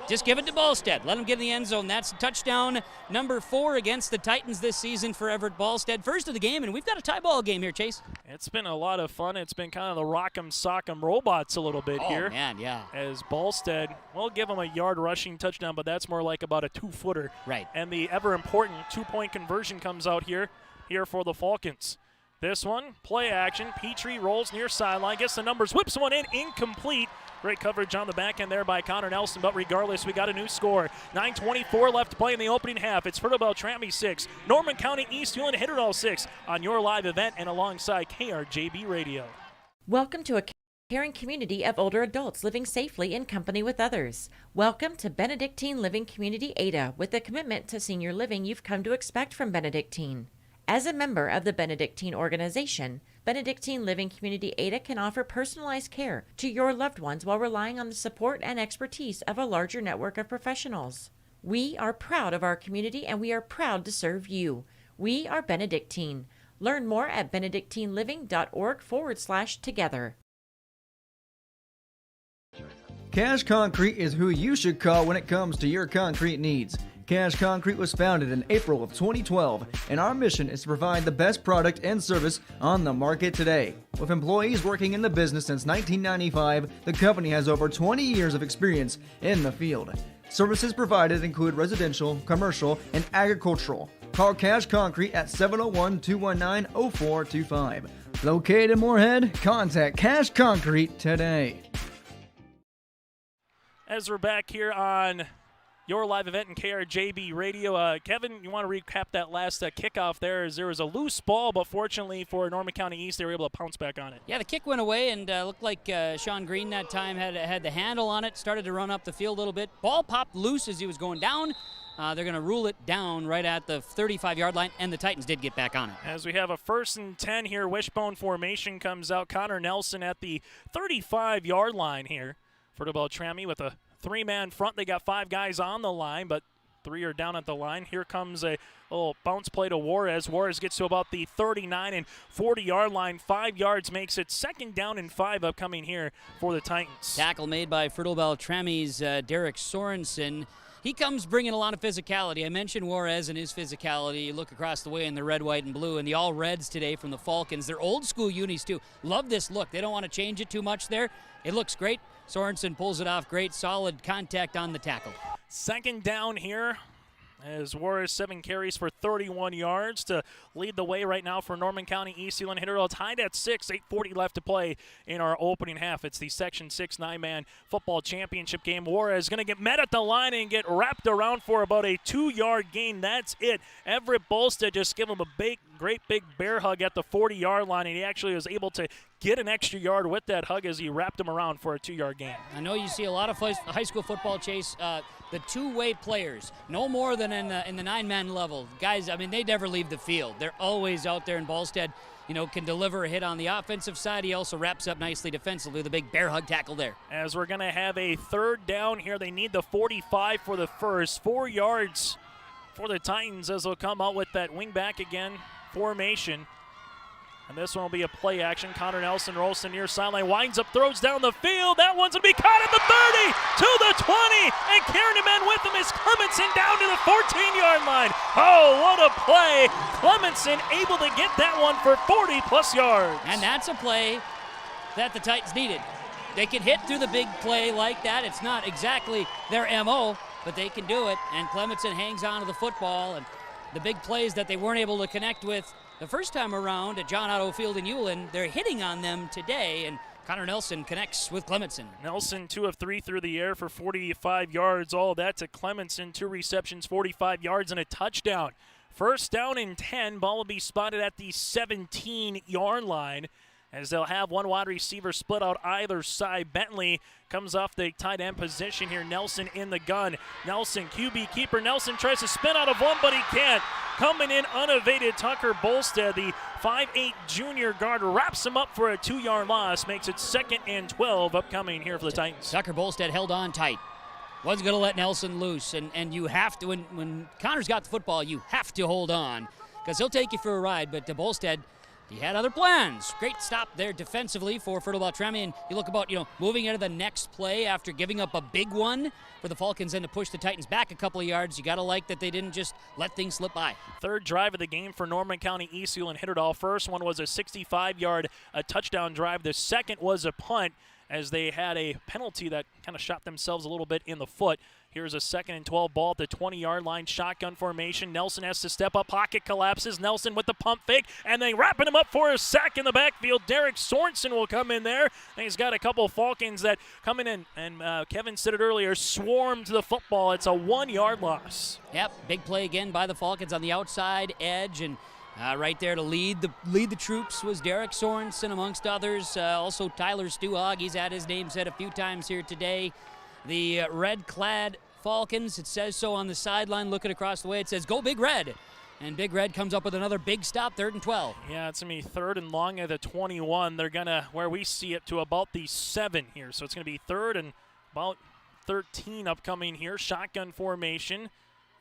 Just give it to Ballstead. Let him get in the end zone. That's touchdown number 4 against the Titans this season for Everett Ballstead. First of the game, and we've got a tie ball game here, Chase. It's been a lot of fun. It's been kind of the rock'em sock'em robots a little bit here. Oh, man, yeah. As Ballstead, we'll give him a yard rushing touchdown, but that's more like about a 2-footer. Right. And the ever-important 2-point conversion comes out here for the Falcons. This one, play action. Petrie rolls near sideline, gets the numbers, whips one in, incomplete. Great coverage on the back end there by Connor Nelson, but regardless, we got a new score. 9:24 left to play in the opening half. It's Fertile-Beltrami 6, Norman County East Julian Hitterdall 6 on your live event and alongside KRJB Radio. Welcome to a caring community of older adults living safely in company with others. Welcome to Benedictine Living Community Ada, with the commitment to senior living you've come to expect from Benedictine. As a member of the Benedictine organization, Benedictine Living Community Ada can offer personalized care to your loved ones while relying on the support and expertise of a larger network of professionals. We are proud of our community, and we are proud to serve you. We are Benedictine. Learn more at benedictineliving.org/together. Cash Concrete is who you should call when it comes to your concrete needs. Cash Concrete was founded in April of 2012, and our mission is to provide the best product and service on the market today. With employees working in the business since 1995, the company has over 20 years of experience in the field. Services provided include residential, commercial, and agricultural. Call Cash Concrete at 701-219-0425. Located in Moorhead, contact Cash Concrete today. As we're back here on your live event in KRJB Radio. Kevin, you want to recap that last kickoff there? As there was a loose ball, but fortunately for Norman County East, they were able to pounce back on it. Yeah, the kick went away, and looked like Sean Green that time had the handle on it, started to run up the field a little bit. Ball popped loose as he was going down. They're going to rule it down right at the 35-yard line, and the Titans did get back on it. As we have a 1st and 10 here, wishbone formation comes out. Connor Nelson at the 35-yard line here. Fertile-Beltrami with a 3-man front. They got 5 guys on the line, but 3 are down at the line. Here comes a little bounce play to Juarez. Juarez gets to about the 39 and 40-yard line. 5 yards makes it 2nd down and 5 upcoming here for the Titans. Tackle made by Fertile-Beltrami's Derek Sorensen. He comes bringing a lot of physicality. I mentioned Juarez and his physicality. You look across the way in the red, white, and blue, and the all-reds today from the Falcons. They're old-school unis, too. Love this look. They don't want to change it too much there. It looks great. Sorensen pulls it off great. Solid contact on the tackle. 2nd down here. As Juarez 7 carries for 31 yards to lead the way right now for Norman County East Sealand Hitterdale, tied at 6, 8:40 left to play in our opening half. It's the Section 6 9-man football championship game. Juarez going to get met at the line and get wrapped around for about a 2-yard gain. That's it. Everett Bolstead just gave him a great big bear hug at the 40-yard line, and he actually was able to get an extra yard with that hug as he wrapped him around for a 2-yard gain. I know you see a lot of high school football, Chase. The two-way players, no more than in the 9-man level. Guys, I mean, they never leave the field. They're always out there, and Bolstead, can deliver a hit on the offensive side. He also wraps up nicely defensively with a big bear hug tackle there. As we're going to have a 3rd down here, they need the 45 for the first. 4 yards for the Titans as they'll come out with that wingback again formation. And this one will be a play action. Connor Nelson rolls to near sideline, winds up, throws down the field. That one's going to be caught at the 30, to the 20, and carrying him in with him is Clemenson down to the 14-yard line. Oh, what a play. Clemenson able to get that one for 40-plus yards. And that's a play that the Titans needed. They can hit through the big play like that. It's not exactly their MO, but they can do it. And Clemenson hangs on to the football, and the big plays that they weren't able to connect with the first time around at John Otto Field in Ulen, they're hitting on them today, and Connor Nelson connects with Clemenson. Nelson 2 of 3 through the air for 45 yards. All that to Clemenson, 2 receptions, 45 yards, and a touchdown. 1st down and 10. Ball will be spotted at the 17-yard line, as they'll have one wide receiver split out either side. Bentley comes off the tight end position here. Nelson in the gun. Nelson, QB keeper. Nelson tries to spin out of one, but he can't. Coming in unevaded, Tucker Bolstead, the 5'8 junior guard, wraps him up for a 2-yard loss. Makes it 2nd and 12 upcoming here for the Titans. Tucker Bolstead held on tight. Wasn't going to let Nelson loose. And you have to, when Connor's got the football, you have to hold on, because he'll take you for a ride. But to Bolstead, he had other plans. Great stop there defensively for Fertile-Beltrami, and you look about, moving into the next play after giving up a big one for the Falcons and to push the Titans back a couple of yards. You got to like that they didn't just let things slip by. 3rd drive of the game for Norman County East Sealand Hitterdale. First one was a 65-yard touchdown drive. The second was a punt, as they had a penalty that kind of shot themselves a little bit in the foot. Here's a 2nd and 12 ball at the 20-yard line, shotgun formation. Nelson has to step up, pocket collapses. Nelson with the pump fake, and then wrapping him up for a sack in the backfield. Derek Sorensen will come in there, and he's got a couple Falcons that come in, and Kevin said it earlier, swarm to the football. It's a 1-yard loss. Yep, big play again by the Falcons on the outside edge, and right there to lead the troops was Derek Sorensen amongst others. Also Tyler Stuhog, he's had his name said a few times here today. The red-clad Falcons, it says so on the sideline, looking across the way, it says, "Go Big Red." And Big Red comes up with another big stop, 3rd and 12. Yeah, it's going to be 3rd and long at the 21. They're going to, where we see it, to about the 7 here. So it's going to be 3rd and about 13 upcoming here. Shotgun formation,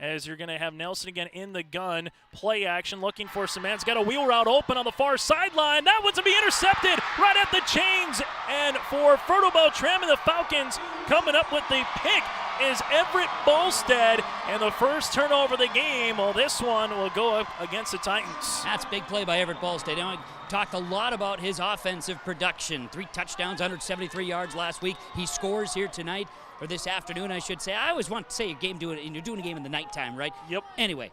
as you're going to have Nelson again in the gun. Play action, looking for some man. He's got a wheel route open on the far sideline. That one's going to be intercepted right at the chains. And for Fertile-Beltrami, the Falcons coming up with the pick is Everett Bolstead. And the first turnover of the game, well, this one will go up against the Titans. That's a big play by Everett Bolstead. I talked a lot about his offensive production. 3 touchdowns, 173 yards last week. He scores here tonight. Or this afternoon, I should say. I always want to say you're doing a game in the nighttime, right? Yep. Anyway,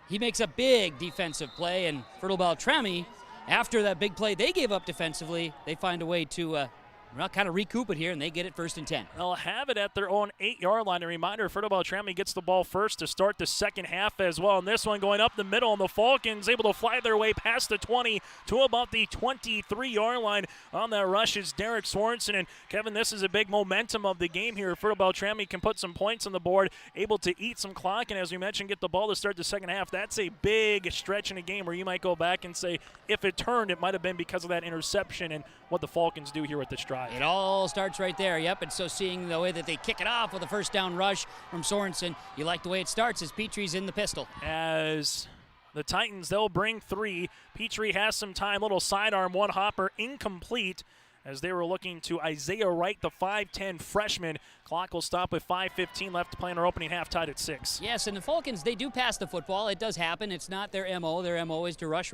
he makes a big defensive play, and Fertile-Beltrami, after that big play they gave up defensively, they find a way to kind of recoup it here, and they get it 1st and 10. They'll have it at their own 8-yard line. A reminder, Fertile-Beltrami gets the ball first to start the second half as well. And this one going up the middle, and the Falcons able to fly their way past the 20 to about the 23-yard line. On that rush is Derek Sorensen. And Kevin, this is a big momentum of the game here. Fertile-Beltrami can put some points on the board, able to eat some clock, and as we mentioned, get the ball to start the second half. That's a big stretch in a game where you might go back and say, if it turned, it might have been because of that interception and what the Falcons do here with this drive. It all starts right there, yep, and so seeing the way that they kick it off with a 1st down rush from Sorensen, you like the way it starts as Petrie's in the pistol. As the Titans, they'll bring 3. Petrie has some time, little sidearm, one hopper, incomplete, as they were looking to Isaiah Wright, the 5'10 freshman. Clock will stop with 5:15 left to play in our opening half, tied at 6. Yes, and the Falcons, they do pass the football. It does happen. It's not their MO. Their MO is to rush,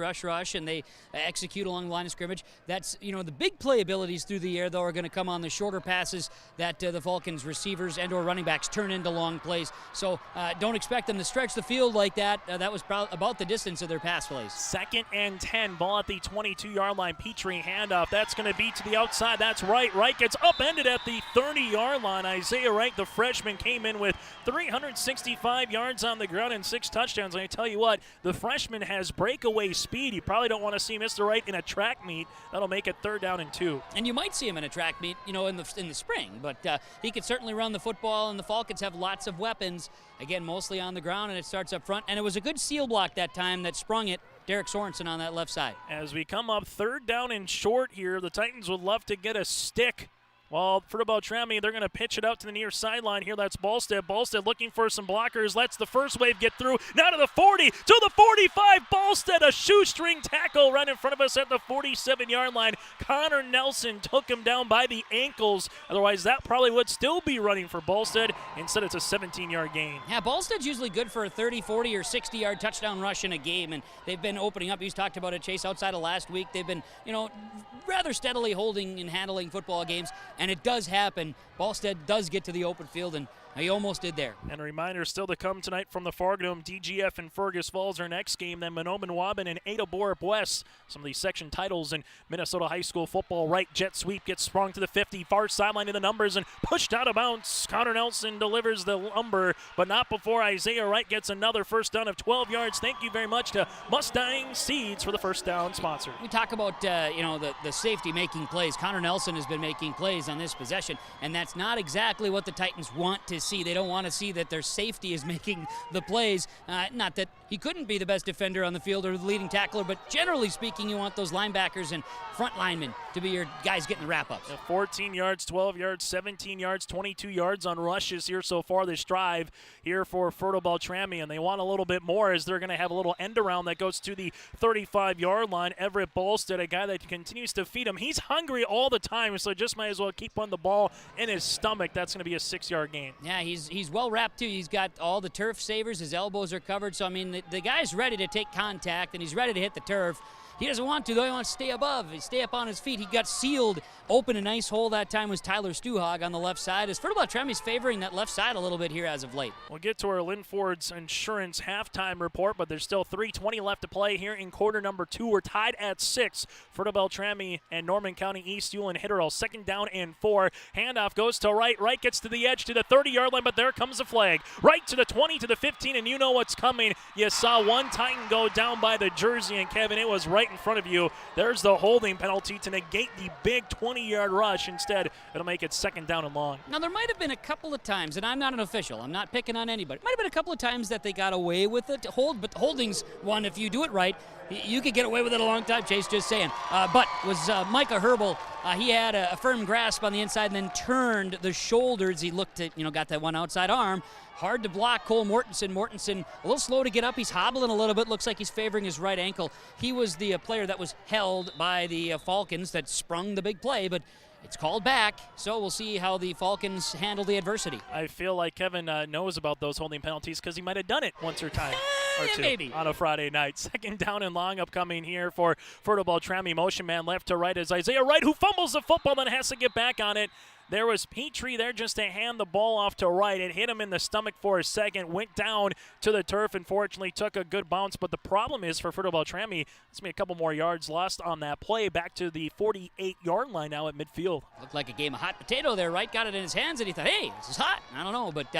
and they execute along the line of scrimmage. That's, the big play abilities through the air, though, are going to come on the shorter passes that the Falcons receivers and or running backs turn into long plays. So don't expect them to stretch the field like that. That was about the distance of their pass plays. 2nd and 10, ball at the 22-yard line. Petrie handoff. That's going to be to the outside. That's Wright. Wright gets upended at the 30-yard line. Isaiah Wright, the freshman, came in with 365 yards on the ground and 6 touchdowns. And I tell you what, the freshman has breakaway speed. You probably don't want to see Mr. Wright in a track meet. That'll make it 3rd down and 2. And you might see him in a track meet, in the spring. But he could certainly run the football, and the Falcons have lots of weapons. Again, mostly on the ground, and it starts up front. And it was a good seal block that time that sprung it. Derek Sorensen on that left side. As we come up 3rd down and short here, the Titans would love to get a stick. Well, Fertile-Beltrami, they're going to pitch it out to the near sideline here. That's Ballstead. Ballstead looking for some blockers. Lets the first wave get through. Now to the 40, to the 45. Ballstead, a shoestring tackle right in front of us at the 47-yard line. Connor Nelson took him down by the ankles. Otherwise, that probably would still be running for Ballstead. Instead, it's a 17-yard gain. Yeah, Ballstead's usually good for a 30, 40, or 60-yard touchdown rush in a game, and they've been opening up. He's talked about it, Chase, outside of last week. They've been, rather steadily holding and handling football games. And it does happen. Ballstead does get to the open field, and he almost did there. And a reminder still to come tonight from the Fargo DGF and Fergus Falls, our next game. Then Monoman Waban and Ada Borup West. Some of these section titles in Minnesota high school football. Right jet sweep gets sprung to the 50. Far sideline in the numbers and pushed out of bounds. Connor Nelson delivers the lumber, but not before Isaiah Wright gets another first down of 12 yards. Thank you very much to Mustang Seeds for the first down sponsor. We talk about, the safety making plays. Connor Nelson has been making plays on this possession, and that's not exactly what the Titans want to see. They don't want to see that their safety is making the plays. Not that he couldn't be the best defender on the field or the leading tackler, but generally speaking, you want those linebackers and front linemen to be your guys getting the wrap-ups. 14 yards, 12 yards, 17 yards, 22 yards on rushes here so far this drive here for Fertile-Beltrami, and they want a little bit more as they're going to have a little end-around that goes to the 35-yard line. Everett Ballstead, a guy that continues to feed him. He's hungry all the time, so just might as well keep on the ball in his stomach. That's going to be a 6-yard gain. Yeah, he's well wrapped too. He's got all the turf savers. His elbows are covered. So, I mean, the guy's ready to take contact, and he's ready to hit the turf. He doesn't want to, though. He wants to stay above. He stay up on his feet. He got sealed. Open a nice hole that time was Tyler Stuhog on the left side. As Fertile-Beltrami's favoring that left side a little bit here as of late. We'll get to our Lynn Ford's Insurance halftime report, but there's still 3:20 left to play here in quarter number 2. We're tied at 6. Fertile-Beltrami and Norman County East Hewlin Hitterall. 2nd down and 4. Handoff goes to Wright. Wright gets to the edge to the 30-yard line, but there comes a flag. Right to the 20 to the 15, and you know what's coming. You saw one Titan go down by the jersey, and Kevin, it was right in front of you. There's the holding penalty to negate the big 20-yard rush. Instead, it'll make it 2nd down and long. Now, there might have been a couple of times, and I'm not an official. I'm not picking on anybody. Might have been a couple of times that they got away with it. But the holding's one, if you do it right, you could get away with it a long time, Chase, just saying. But was Micah Herbal. He had a firm grasp on the inside and then turned the shoulders. He looked at, got that one outside arm. Hard to block Cole Mortensen. Mortensen a little slow to get up. He's hobbling a little bit. Looks like he's favoring his right ankle. He was the player that was held by the Falcons that sprung the big play, but it's called back, so we'll see how the Falcons handle the adversity. I feel like Kevin knows about those holding penalties because he might have done it once or time. Or two maybe. On a Friday night. 2nd down and long upcoming here for Fertile-Beltrami. Motion man left to right as Isaiah Wright, who fumbles the football, then has to get back on it. There was Petrie there just to hand the ball off to Wright. It hit him in the stomach for a second, went down to the turf, and fortunately took a good bounce. But the problem is for Fertile-Beltrami, it's going to be a couple more yards lost on that play, back to the 48-yard line now at midfield. Looked like a game of hot potato there. Wright got it in his hands, and he thought, hey, this is hot. I don't know, but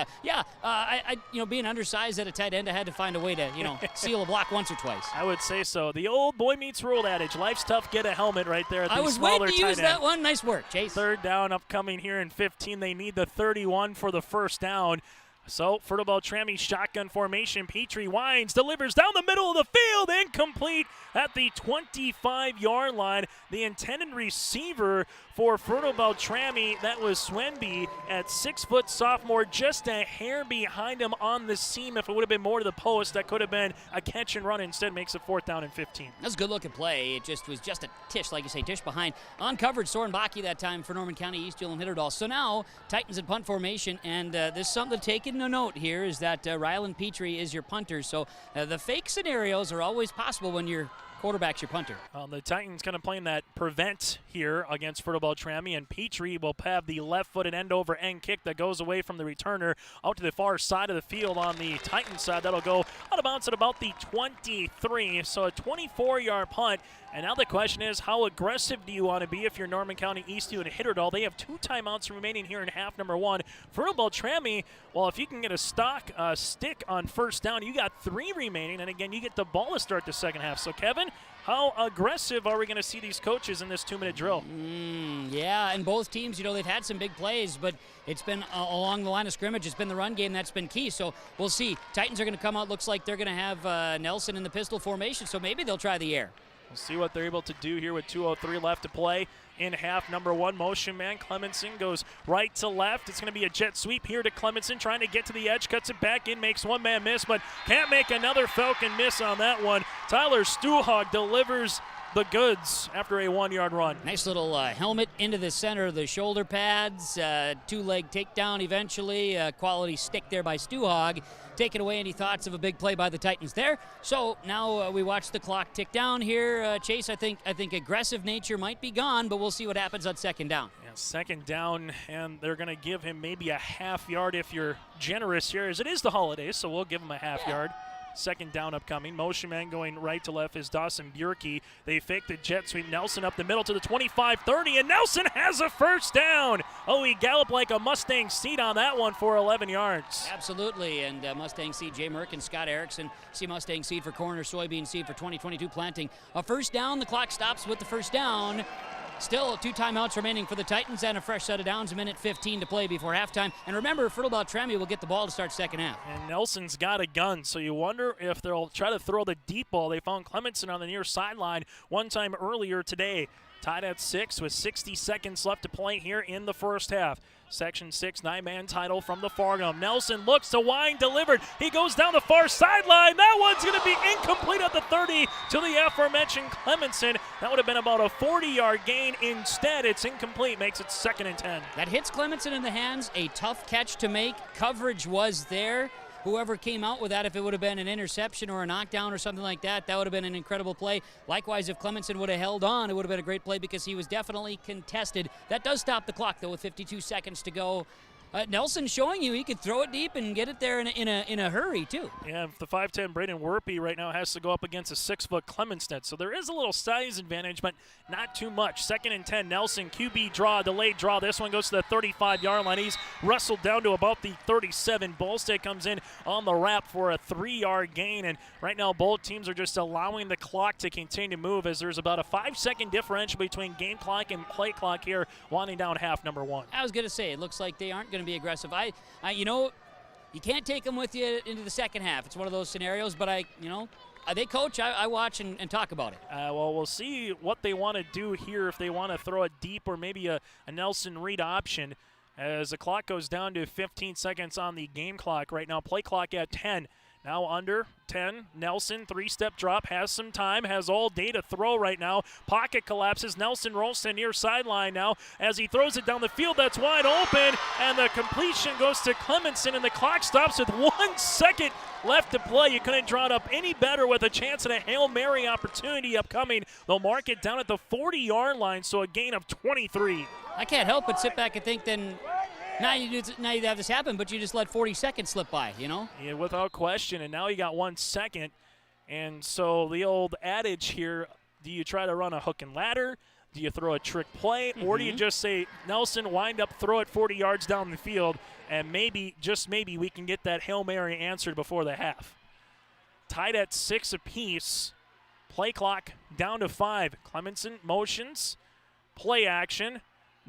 being undersized at a tight end, I had to find a way to, seal a block once or twice. I would say so. The old boy meets world adage. Life's tough, get a helmet right there at the smaller tight end. I was waiting to use that one. Nice work, Chase. 3rd down upcoming here in 15. They need the 31 for the first down. So, Fertile-Beltrami shotgun formation. Petrie winds, delivers down the middle of the field, incomplete at the 25-yard line. The intended receiver for Fertile-Beltrami, that was Swenby at 6-foot sophomore, just a hair behind him on the seam. If it would have been more to the post, that could have been a catch and run. Instead, makes it 4th down and 15. That's a good-looking play. It just was just a tish, like you say, tish behind. Uncovered Soren Baki that time for Norman County, East Hill and Hitterdall. So now, Titans at punt formation, and there's something to take into note here is that Rylan Petrie is your punter. So the fake scenarios are always possible when your quarterback's your punter. The Titans kind of playing that prevent here against Fertile-Beltrami, and Petrie will have the left-footed end-over-end kick that goes away from the returner out to the far side of the field on the Titans side. That'll go out of bounds at about the 23, so a 24-yard punt. And now the question is, how aggressive do you want to be if you're Norman County, Eastview, and Hitterdall? They have 2 timeouts remaining here in half number 1. Fertile-Beltrami, well, if you can get a stick on 1st down, you got 3 remaining, and again, you get the ball to start the second half. So, Kevin, how aggressive are we going to see these coaches in this 2-minute drill? Yeah, and both teams, they've had some big plays, but it's been along the line of scrimmage. It's been the run game that's been key, so we'll see. Titans are going to come out. Looks like they're going to have Nelson in the pistol formation, so maybe they'll try the air. We'll see what they're able to do here with 2:03 left to play in half number 1. Motion man Clemenson goes right to left. It's going to be a jet sweep here to Clemenson, trying to get to the edge, cuts it back in, makes one man miss, but can't make another Falcon miss on that one. Tyler Stuhog delivers the goods after a 1-yard run. Nice little helmet into the center of the shoulder pads, 2-leg takedown eventually, quality stick there by Stuhog. Taking away any thoughts of a big play by the Titans there. So now we watch the clock tick down here. Chase, I think aggressive nature might be gone, but we'll see what happens on 2nd down. Yeah, 2nd down, and they're going to give him maybe a half yard if you're generous here, as it is the holidays, so we'll give him a half yard. 2nd down upcoming. Motion man going right to left is Dawson Bjerke. They fake the jet sweep. Nelson up the middle to the 25-30, and Nelson has a 1st down. Oh, he galloped like a Mustang seat on that one for 11 yards. Absolutely, and Mustang seed Jay Merck and Scott Erickson. See Mustang seed for corner, soybean seed for 2022 planting. A 1st down. The clock stops with the 1st down. Still 2 timeouts remaining for the Titans and a fresh set of downs, 1:15 to play before halftime. And remember, Fertile-Beltrami will get the ball to start 2nd half. And Nelson's got a gun, so you wonder if they'll try to throw the deep ball. They found Clemenson on the near sideline one time earlier today. Tied at 6 with 60 seconds left to play here in the 1st half. Section 6, 9-man title from the Fargum. Nelson looks to wind, delivered. He goes down the far sideline. That one's going to be incomplete at the 30 to the aforementioned Clemenson. That would have been about a 40-yard gain. Instead, it's incomplete, makes it 2nd and 10. That hits Clemenson in the hands. A tough catch to make. Coverage was there. Whoever came out with that, if it would have been an interception or a knockdown or something like that, that would have been an incredible play. Likewise, if Clemenson would have held on, it would have been a great play because he was definitely contested. That does stop the clock, though, with 52 seconds to go. Nelson showing you he could throw it deep and get it there in a hurry, too. Yeah, the 5'10 Braden Werpy right now has to go up against a 6-foot Clemenstead. So there is a little size advantage, but not too much. 2nd and 10, Nelson, QB draw, delayed draw. This one goes to the 35-yard line. He's wrestled down to about the 37. Bolstead comes in on the wrap for a 3-yard gain. And right now both teams are just allowing the clock to continue to move as there's about a 5-second differential between game clock and play clock here, winding down half number 1. I was going to say, it looks like they aren't going to be aggressive. You can't take them with you into the 2nd half. It's one of those scenarios, but they coach. I watch and talk about it. Well, we'll see what they want to do here, if they want to throw it deep or maybe a Nelson Reed option, as the clock goes down to 15 seconds on the game clock right now. Play clock at 10. Now under 10, Nelson, 3-step drop, has some time, has all day to throw right now. Pocket collapses. Nelson rolls to the near sideline now. As he throws it down the field, that's wide open, and the completion goes to Clemenson, and the clock stops with 1 second left to play. You couldn't draw it up any better with a chance at a Hail Mary opportunity upcoming. They'll mark it down at the 40-yard line, so a gain of 23. I can't help but sit back and think then, now you have this happen, but you just let 40 seconds slip by, Yeah, without question. And now you got 1 second. And so the old adage here, do you try to run a hook and ladder? Do you throw a trick play? Or do you just say, Nelson, wind up, throw it 40 yards down the field, and maybe, just maybe, we can get that Hail Mary answered before the half? Tied at 6 apiece. Play clock down to 5. Clemenson motions. Play action.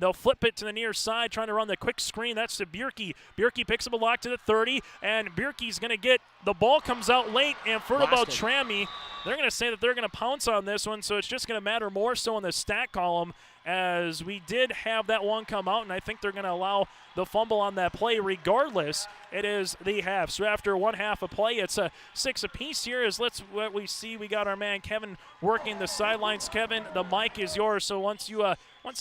They'll flip it to the near side, trying to run the quick screen. That's to Bjerke. Bjerke picks up a lock to the 30, and Bjerke's going to get the ball comes out late, and Fertile-Beltrami, they're going to say that they're going to pounce on this one, so it's just going to matter more so in the stat column, as we did have that one come out, and I think they're going to allow the fumble on that play. Regardless, it is the half. So after one half of play, it's a 6 apiece here. As what we see, we got our man Kevin working the sidelines. Kevin, the mic is yours. So once you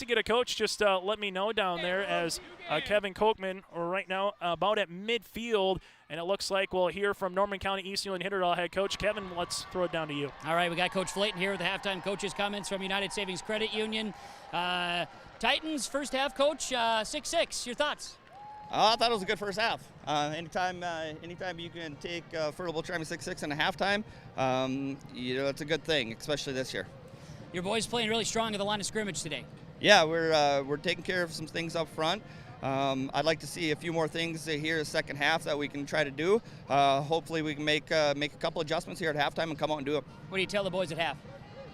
get a coach, just let me know down there, as Kevin Kochman right now about at midfield. And it looks like we'll hear from Norman County East New Hitterdal head coach. Kevin, let's throw it down to you. All right, we got Coach Flayton here with the halftime coaches' comments from United Savings Credit Union. Titans first half, Coach, 6-6. Your thoughts? I thought it was a good first half. Anytime you can take Fertile-Beltrami 6-6 in a halftime, it's a good thing, especially this year. Your boys playing really strong at the line of scrimmage today. Yeah, we're taking care of some things up front. I'd like to see a few more things here in the second half that we can try to do. Hopefully we can make a couple adjustments here at halftime and come out and do it. What do you tell the boys at half?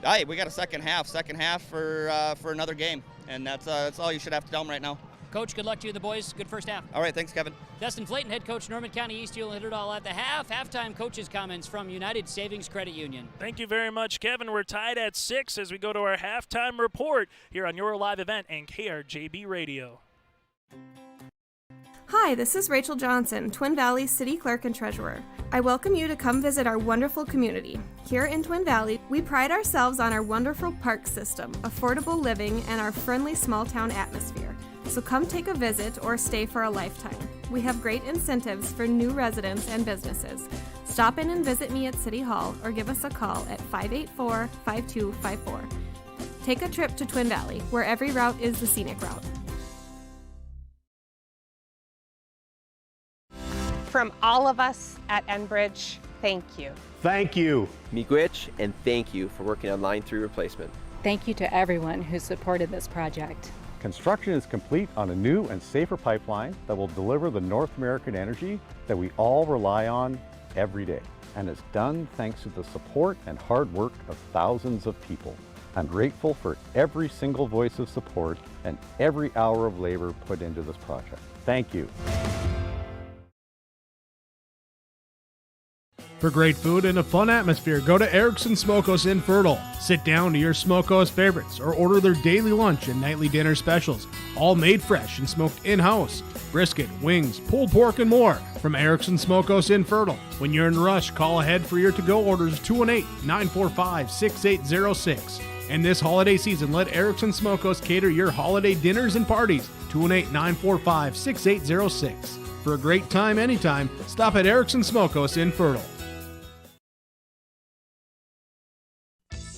Hey, we got a second half for another game, and that's all you should have to tell them right now. Coach, good luck to you and the boys. Good first half. All right, thanks, Kevin. Dustin Flayton, head coach, Norman County East Hitterdal at the half. Halftime coaches' comments from United Savings Credit Union. Thank you very much, Kevin. We're tied at 6 as we go to our halftime report here on your live event and KRJB Radio. Hi, this is Rachel Johnson, Twin Valley City Clerk and Treasurer. I welcome you to come visit our wonderful community. Here in Twin Valley, we pride ourselves on our wonderful park system, affordable living, and our friendly small-town atmosphere. So come take a visit or stay for a lifetime. We have great incentives for new residents and businesses. Stop in and visit me at City Hall or give us a call at 584-5254. Take a trip to Twin Valley, where every route is the scenic route. From all of us at Enbridge, thank you. Thank you. Miigwech, and thank you for working on Line 3 replacement. Thank you to everyone who supported this project. Construction is complete on a new and safer pipeline that will deliver the North American energy that we all rely on every day. And it's done thanks to the support and hard work of thousands of people. I'm grateful for every single voice of support and every hour of labor put into this project. Thank you. For great food and a fun atmosphere, go to Erickson Smokehouse in Fertile. Sit down to your Smokehouse favorites or order their daily lunch and nightly dinner specials, all made fresh and smoked in-house. Brisket, wings, pulled pork, and more from Erickson Smokehouse in Fertile. When you're in a rush, call ahead for your to-go orders 218-945-6806. And this holiday season, let Erickson Smokehouse cater your holiday dinners and parties. 218-945-6806. For a great time anytime, stop at Erickson Smokehouse in Fertile.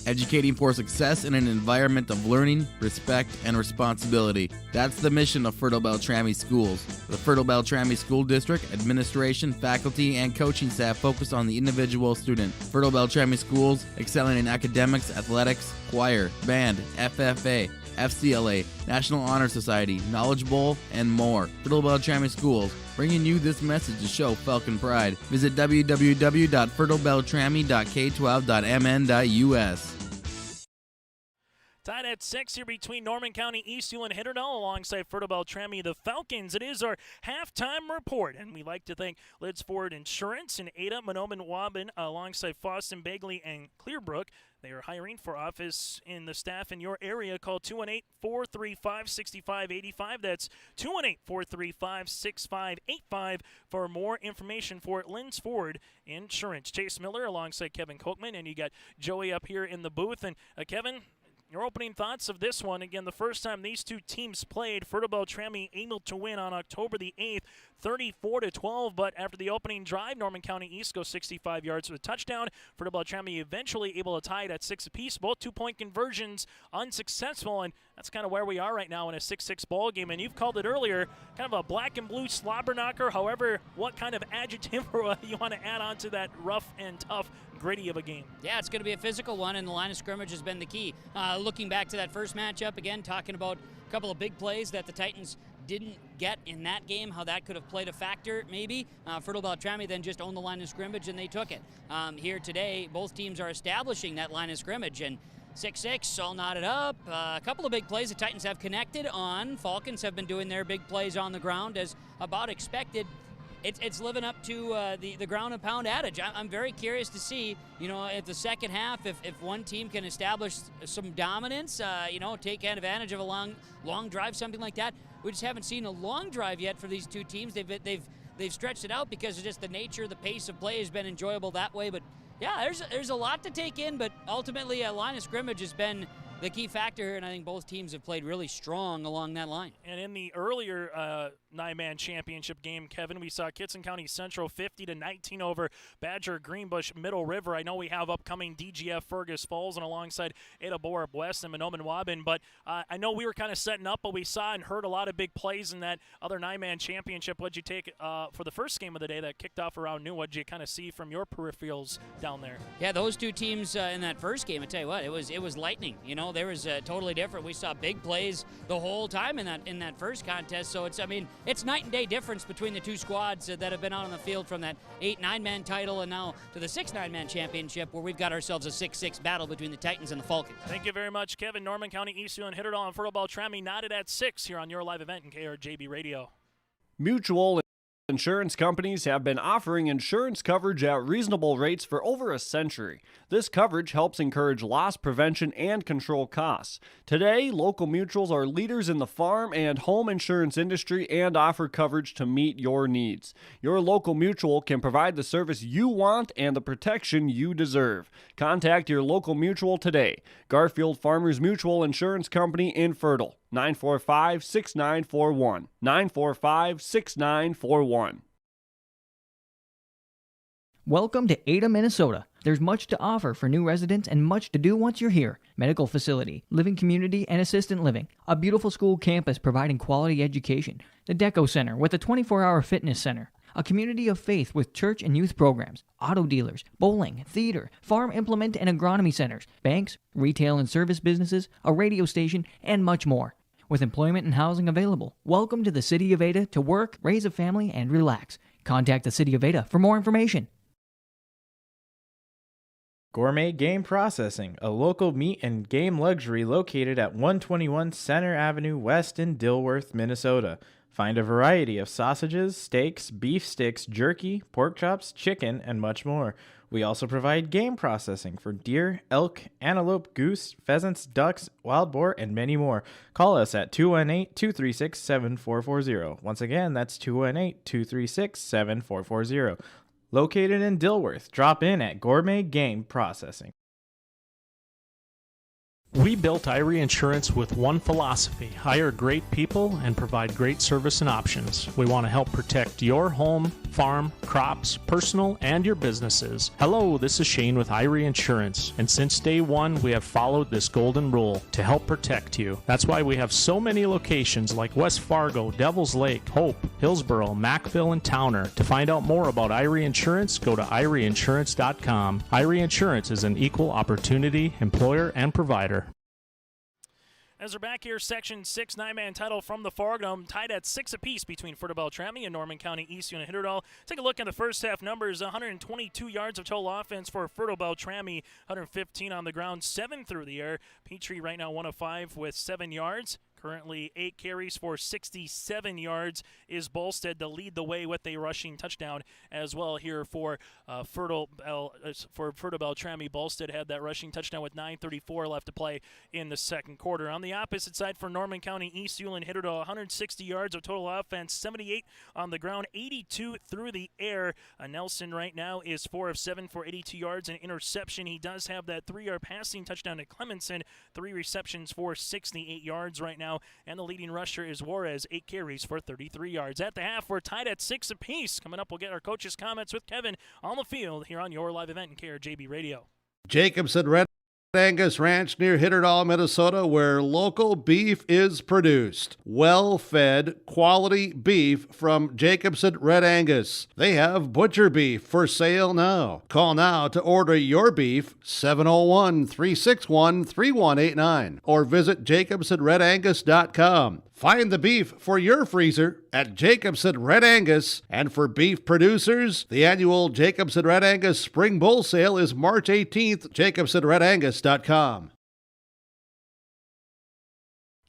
Educating for success in an environment of learning, respect, and responsibility. That's the mission of Fertile-Beltrami Schools. The Fertile-Beltrami School District, administration, faculty, and coaching staff focus on the individual student. Fertile-Beltrami Schools excelling in academics, athletics, choir, band, FFA, FCLA, National Honor Society, Knowledge Bowl, and more. Fertile-Beltrami Schools, bringing you this message to show Falcon Pride. Visit www.fertilebeltrami.k12.mn.us. Tied at 6 here between Norman County East New Hitterdal alongside Fertile-Beltrami, the Falcons. It is our halftime report, and we'd like to thank Lids Ford Insurance and Ada Monoman Waben alongside Foston Bagley and Clearbrook. They are hiring for office in the staff in your area. Call 218-435-6585. That's 218-435-6585 for more information for Lids Ford Insurance. Chase Miller alongside Kevin Kochman, and you got Joey up here in the booth. And Kevin, your opening thoughts of this one. Again, the first time these two teams played, Fertile-Beltrami able to win on October the 8th, 34-12, but after the opening drive, Norman County East goes 65 yards with a touchdown. Fertile-Beltrami eventually able to tie it at 6 apiece. Both two-point conversions unsuccessful, and that's kind of where we are right now in a 6-6 ball game. And you've called it earlier, kind of a black and blue slobber knocker. However, what kind of adjective you want to add on to that rough and tough, gritty of a game? Yeah, it's going to be a physical one, and the line of scrimmage has been the key. Looking back to that first matchup, again, talking about a couple of big plays that the Titans didn't get in that game, how that could have played a factor maybe. Fertile-Beltrami then just owned the line of scrimmage, and they took it. Here today, both teams are establishing that line of scrimmage, and 6-6, all knotted up. A couple of big plays the Titans have connected on. Falcons have been doing their big plays on the ground as about expected. It's living up to the ground and pound adage. I'm very curious to see, at the second half, if one team can establish some dominance, take advantage of a long drive, something like that. We just haven't seen a long drive yet for these two teams. They've stretched it out because of just the nature, the pace of play has been enjoyable that way. But yeah, there's a lot to take in, but ultimately a line of scrimmage has been the key factor here, and I think both teams have played really strong along that line. And in the earlier nine-man championship game, Kevin, we saw Kitson County Central 50-19 over Badger Greenbush Middle River. I know we have upcoming DGF Fergus Falls and alongside Ada Borup West and Mahnomen Waban, but I know we were kind of setting up, but we saw and heard a lot of big plays in that other nine-man championship. What'd you take for the first game of the day that kicked off around noon? What'd you kind of see from your peripherals down there? Yeah, those two teams in that first game, I tell you what, it was lightning. There was totally different. We saw big plays the whole time in that first contest. So it's night and day difference between the two squads that have been out on the field from that 8-9-man title and now to the 6-9-man championship, where we've got ourselves a 6-6 battle between the Titans and the Falcons. Thank you very much, Kevin. Norman County, Eastview, and Hitterdahl and Fertile-Beltrami knotted at 6 here on your live event in KRJB Radio. Mutual insurance companies have been offering insurance coverage at reasonable rates for over a century. This coverage helps encourage loss prevention and control costs. Today, local mutuals are leaders in the farm and home insurance industry and offer coverage to meet your needs. Your local mutual can provide the service you want and the protection you deserve. Contact your local mutual today. Garfield Farmers Mutual Insurance Company in Fertile. 945-6941. 945-6941. Welcome to Ada, Minnesota. There's much to offer for new residents and much to do once you're here. Medical facility, living community, and assistant living. A beautiful school campus providing quality education. The Deco Center with a 24-hour fitness center. A community of faith with church and youth programs, auto dealers, bowling, theater, farm implement and agronomy centers, banks, retail and service businesses, a radio station, and much more. With employment and housing available, welcome to the City of Ada to work, raise a family, and relax. Contact the City of Ada for more information. Gourmet Game Processing, a local meat and game luxury located at 121 Center Avenue West in Dilworth, Minnesota. Find a variety of sausages, steaks, beef sticks, jerky, pork chops, chicken, and much more. We also provide game processing for deer, elk, antelope, goose, pheasants, ducks, wild boar, and many more. Call us at 218-236-7440. Once again, that's 218-236-7440. Located in Dilworth, drop in at Gourmet Game Processing. We built Irie Insurance with one philosophy: hire great people and provide great service and options. We want to help protect your home, farm, crops, personal, and your businesses. Hello, this is Shane with Irie Insurance, and since day one, we have followed this golden rule to help protect you. That's why we have so many locations like West Fargo, Devils Lake, Hope, Hillsboro, Mackville, and Towner. To find out more about Irie Insurance, go to IrieInsurance.com. Irie Insurance is an equal opportunity employer and provider. As we're back here, Section 6 9-man title from the Fargo, tied at 6 apiece between Fertile-Beltrami and Norman County, Eastview, and Hitterdahl. Take a look at the first half numbers: 122 yards of total offense for Fertile-Beltrami, 115 on the ground, 7 through the air. Petrie right now 1 of 5 with 7 yards. Currently 8 carries for 67 yards is Bolstead to lead the way with a rushing touchdown as well here for Fertile-Beltrami. Bolstead had that rushing touchdown with 9:34 left to play in the second quarter. On the opposite side for Norman County, Eastview and Hitterdahl, 160 yards of total offense, 78 on the ground, 82 through the air. Nelson right now is 4 of 7 for 82 yards and interception. He does have that 3-yard passing touchdown to Clemenson, 3 receptions for 68 yards right now. And the leading rusher is Juarez, 8 carries for 33 yards. At the half, we're tied at 6 apiece. Coming up, we'll get our coaches' comments with Kevin on the field here on your live event in KRJB Radio. Jacobson Red Angus Ranch near Hitterdahl, Minnesota, where local beef is produced. Well-fed, quality beef from Jacobson Red Angus. They have butcher beef for sale now. Call now to order your beef, 701-361-3189, or visit jacobsonredangus.com. Find the beef for your freezer at Jacobson Red Angus. And for beef producers, the annual Jacobson Red Angus Spring Bull Sale is March 18th, jacobsonredangus.com.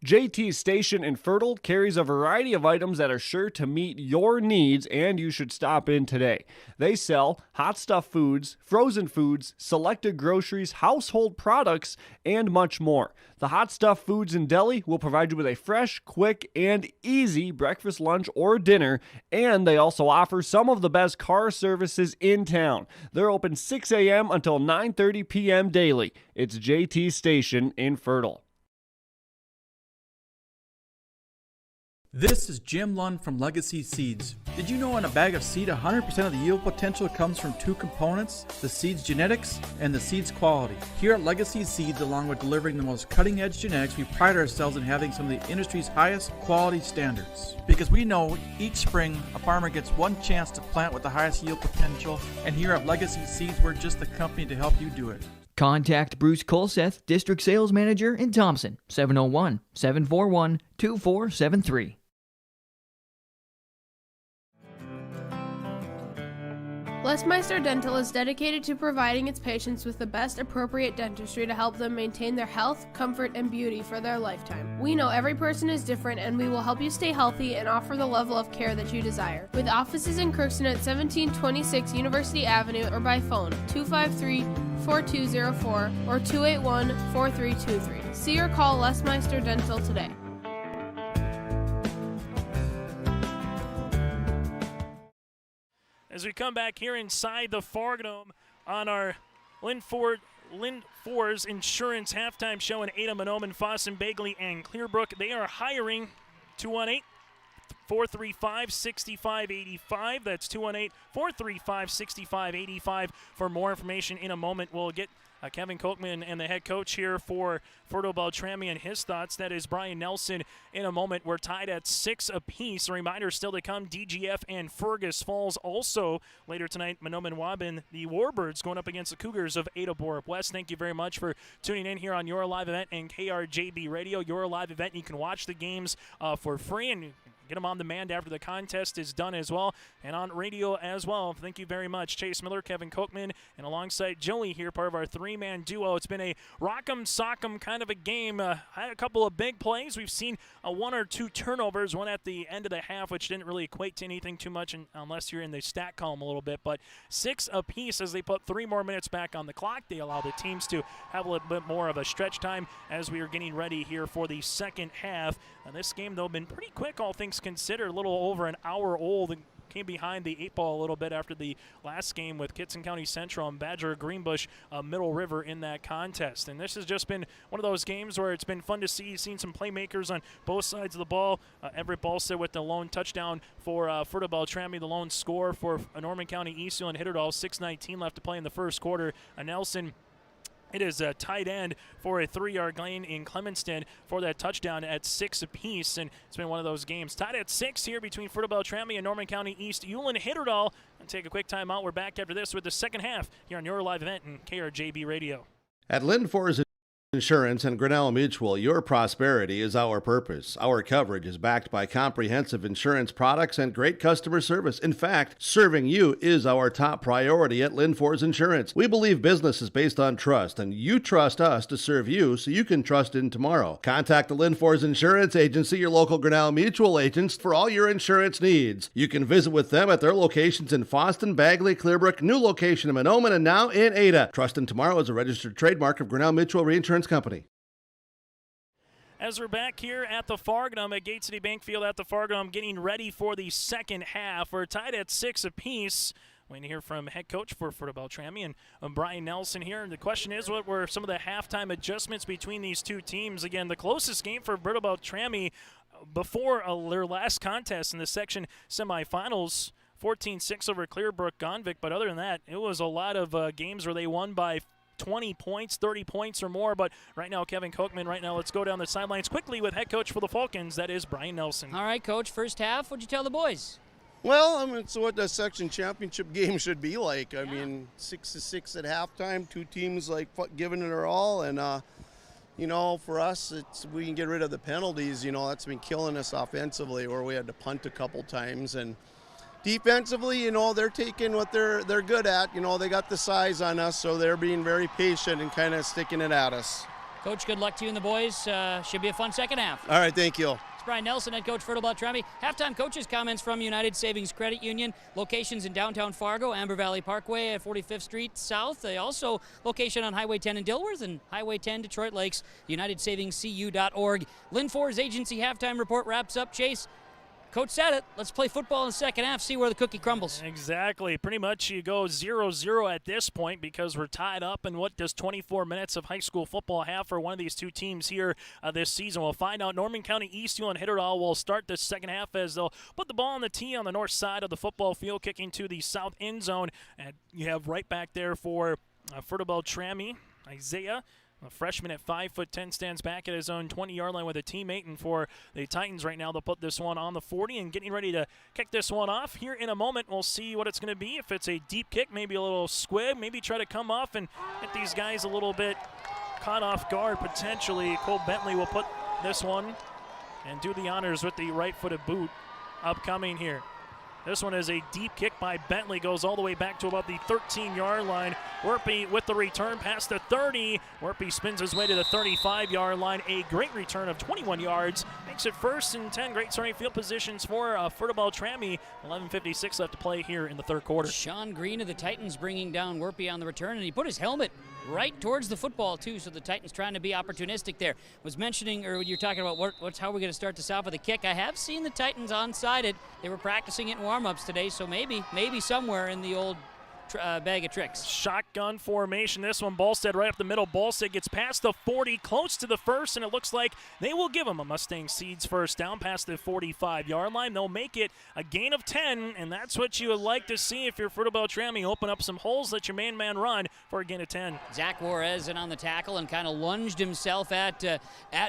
JT Station in Fertile carries a variety of items that are sure to meet your needs, and you should stop in today. They sell hot stuff foods, frozen foods, selected groceries, household products, and much more. The Hot Stuff Foods and Deli will provide you with a fresh, quick, and easy breakfast, lunch, or dinner, and they also offer some of the best car services in town. They're open 6 a.m. until 9:30 p.m. daily. It's JT Station in Fertile. This is Jim Lund from Legacy Seeds. Did you know in a bag of seed, 100% of the yield potential comes from two components, the seed's genetics and the seed's quality? Here at Legacy Seeds, along with delivering the most cutting-edge genetics, we pride ourselves in having some of the industry's highest quality standards. Because we know each spring, a farmer gets one chance to plant with the highest yield potential, and here at Legacy Seeds, we're just the company to help you do it. Contact Bruce Colseth, District Sales Manager in Thompson, 701-741-2473. Lesmeister Dental is dedicated to providing its patients with the best appropriate dentistry to help them maintain their health, comfort, and beauty for their lifetime. We know every person is different, and we will help you stay healthy and offer the level of care that you desire. With offices in Crookston at 1726 University Avenue or by phone 253-4204 or 281-4323. See or call Lesmeister Dental today. As we come back here inside the Fargodome on our Lynn Ford's Insurance halftime show in Ada, Monoman, Fossen, Bagley, and Clearbrook. They are hiring 218-435-6585. That's 218-435-6585 for more information in a moment. We'll get Kevin Kochman and the head coach here for Fertile-Beltrami and his thoughts. That is Brian Nelson in a moment. We're tied at 6 apiece. A reminder still to come, DGF and Fergus Falls. Also later tonight, Monoman Waban, the Warbirds going up against the Cougars of Ada Borup West. Thank you very much for tuning in here on Your Live Event and KRJB Radio. Your Live Event, you can watch the games for free and get them on demand after the contest is done as well, and on radio as well. Thank you very much. Chase Miller, Kevin Kochman, and alongside Joey here, part of our three-man duo. It's been a rock'em sock'em kind of a game. Had a couple of big plays. We've seen one or two turnovers, one at the end of the half, which didn't really equate to anything too much unless you're in the stat column a little bit, but 6 apiece as they put 3 more minutes back on the clock. They allow the teams to have a little bit more of a stretch time as we are getting ready here for the second half. And this game, though, been pretty quick, all things considered, a little over an hour old. Came behind the 8 ball a little bit after the last game with Kitson County Central and Badger Greenbush Middle River in that contest. And this has just been one of those games where it's been fun to see. Seen some playmakers on both sides of the ball. Everett Balsa with the lone touchdown for Fertile-Beltrami, the lone score for Norman County Eastfield, and hit it all. 6:19 left to play in the first quarter. Nelson, it is a tight end for a 3-yard gain in Clemenston for that touchdown at 6 apiece, and it's been one of those games. Tied at 6 here between Fertile-Beltrami and Norman County East. Ulen hit it all. And take a quick time out. We're back after this with the second half here on Your Live Event and KRJB Radio. At Lynn Ford's Insurance and Grinnell Mutual, your prosperity is our purpose. Our coverage is backed by comprehensive insurance products and great customer service. In fact, serving you is our top priority at Lynn Ford's Insurance. We believe business is based on trust, and you trust us to serve you so you can trust in tomorrow. Contact the Lynn Ford's Insurance Agency, your local Grinnell Mutual agents, for all your insurance needs. You can visit with them at their locations in Fosston, Bagley, Clearbrook, new location in Monoman, and now in Ada. Trust in tomorrow is a registered trademark of Grinnell Mutual Reinsurance Company. As we're back here at the Fargodome at Gate City Bank Field at the Fargodome, getting ready for the second half. We're tied at 6 apiece. Waiting to hear from head coach for Fertile-Beltrami and Brian Nelson here. And the question is, what were some of the halftime adjustments between these two teams? Again, the closest game for Fertile-Beltrami before their last contest in the section semifinals, 14-6 over Clearbrook Gonvick. But other than that, it was a lot of games where they won by 20 points, 30 points or more. But right now, Kevin Kochman, let's go down the sidelines quickly with head coach for the Falcons. That is Brian Nelson. All right, Coach, first half, what'd you tell the boys? Well, it's what the section championship game should be like. I mean, 6-6 at halftime, two teams giving it their all. And, for us, we can get rid of the penalties. That's been killing us offensively, where we had to punt a couple times. And defensively, they're taking what they're good at. They got the size on us, so they're being very patient and kind of sticking it at us. Coach, good luck to you and the boys. Should be a fun second half. All right, thank you. It's Brian Nelson, head coach, Fertile-Beltrami. Halftime coaches' comments from United Savings Credit Union. Locations in downtown Fargo, Amber Valley Parkway at 45th Street South. They also location on Highway 10 in Dilworth and Highway 10 Detroit Lakes. UnitedSavingsCU.org. Lynn Ford's agency halftime report wraps up. Chase, Coach said it. Let's play football in the second half, see where the cookie crumbles. Exactly. Pretty much you go 0-0 at this point because we're tied up. And what does 24 minutes of high school football have for one of these two teams here this season? We'll find out. Norman County East and Hit It All will start the second half as they'll put the ball on the tee on the north side of the football field, kicking to the south end zone. And you have right back there for Fertile-Beltrami, Isaiah. A freshman at 5'10" stands back at his own 20-yard line with a teammate. And for the Titans right now, they'll put this one on the 40 and getting ready to kick this one off. Here in a moment, we'll see what it's going to be. If it's a deep kick, maybe a little squib, maybe try to come off and get these guys a little bit caught off guard potentially. Cole Bentley will put this one and do the honors with the right-footed boot upcoming here. This one is a deep kick by Bentley, goes all the way back to about the 13-yard line. Werpy with the return past the 30. Werpy spins his way to the 35-yard line. A great return of 21 yards. Makes it 1st and 10. Great starting field positions for Fertile-Beltrami. 11:56 left to play here in the third quarter. Sean Green of the Titans bringing down Werpy on the return, and he put his helmet right towards the football too, so the Titans trying to be opportunistic there. Was mentioning, or you're talking about how we're going to start this off with a kick. I have seen the Titans onside it. They were practicing it in warm-ups today, so maybe somewhere in the old bag of tricks. Shotgun formation. This one, Ballstead right up the middle. Ballstead gets past the 40, close to the first, and it looks like they will give him a Mustang Seeds first down past the 45-yard line. They'll make it a gain of 10, and that's what you would like to see if you're Fertile-Beltrami. Open up some holes, let your man run for a gain of 10. Zach Juarez in on the tackle and kind of lunged himself at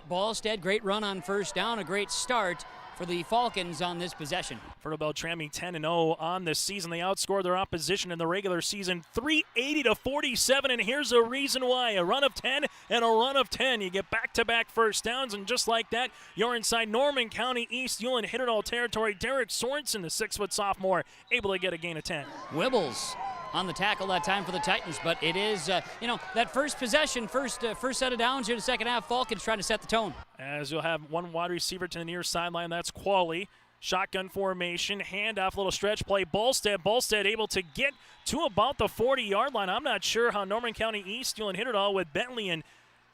Ballstead. Great run on first down, a great start for the Falcons on this possession. Fertile-Beltrami 10-0 on this season. They outscored their opposition in the regular season 380-47, and here's a reason why. A run of 10 and a run of 10. You get back-to-back first downs, and just like that, you're inside Norman County East Hit It All territory. Derek Sorensen, the 6-foot sophomore, able to get a gain of 10. Wibbles on the tackle that time for the Titans, but it is, that first possession, first set of downs here in the second half, Falcons trying to set the tone. As you'll have one wide receiver to the near sideline, that's Qualley. Shotgun formation, handoff, little stretch play. Ballstead able to get to about the 40-yard line. I'm not sure how Norman County East Hit It All with Bentley and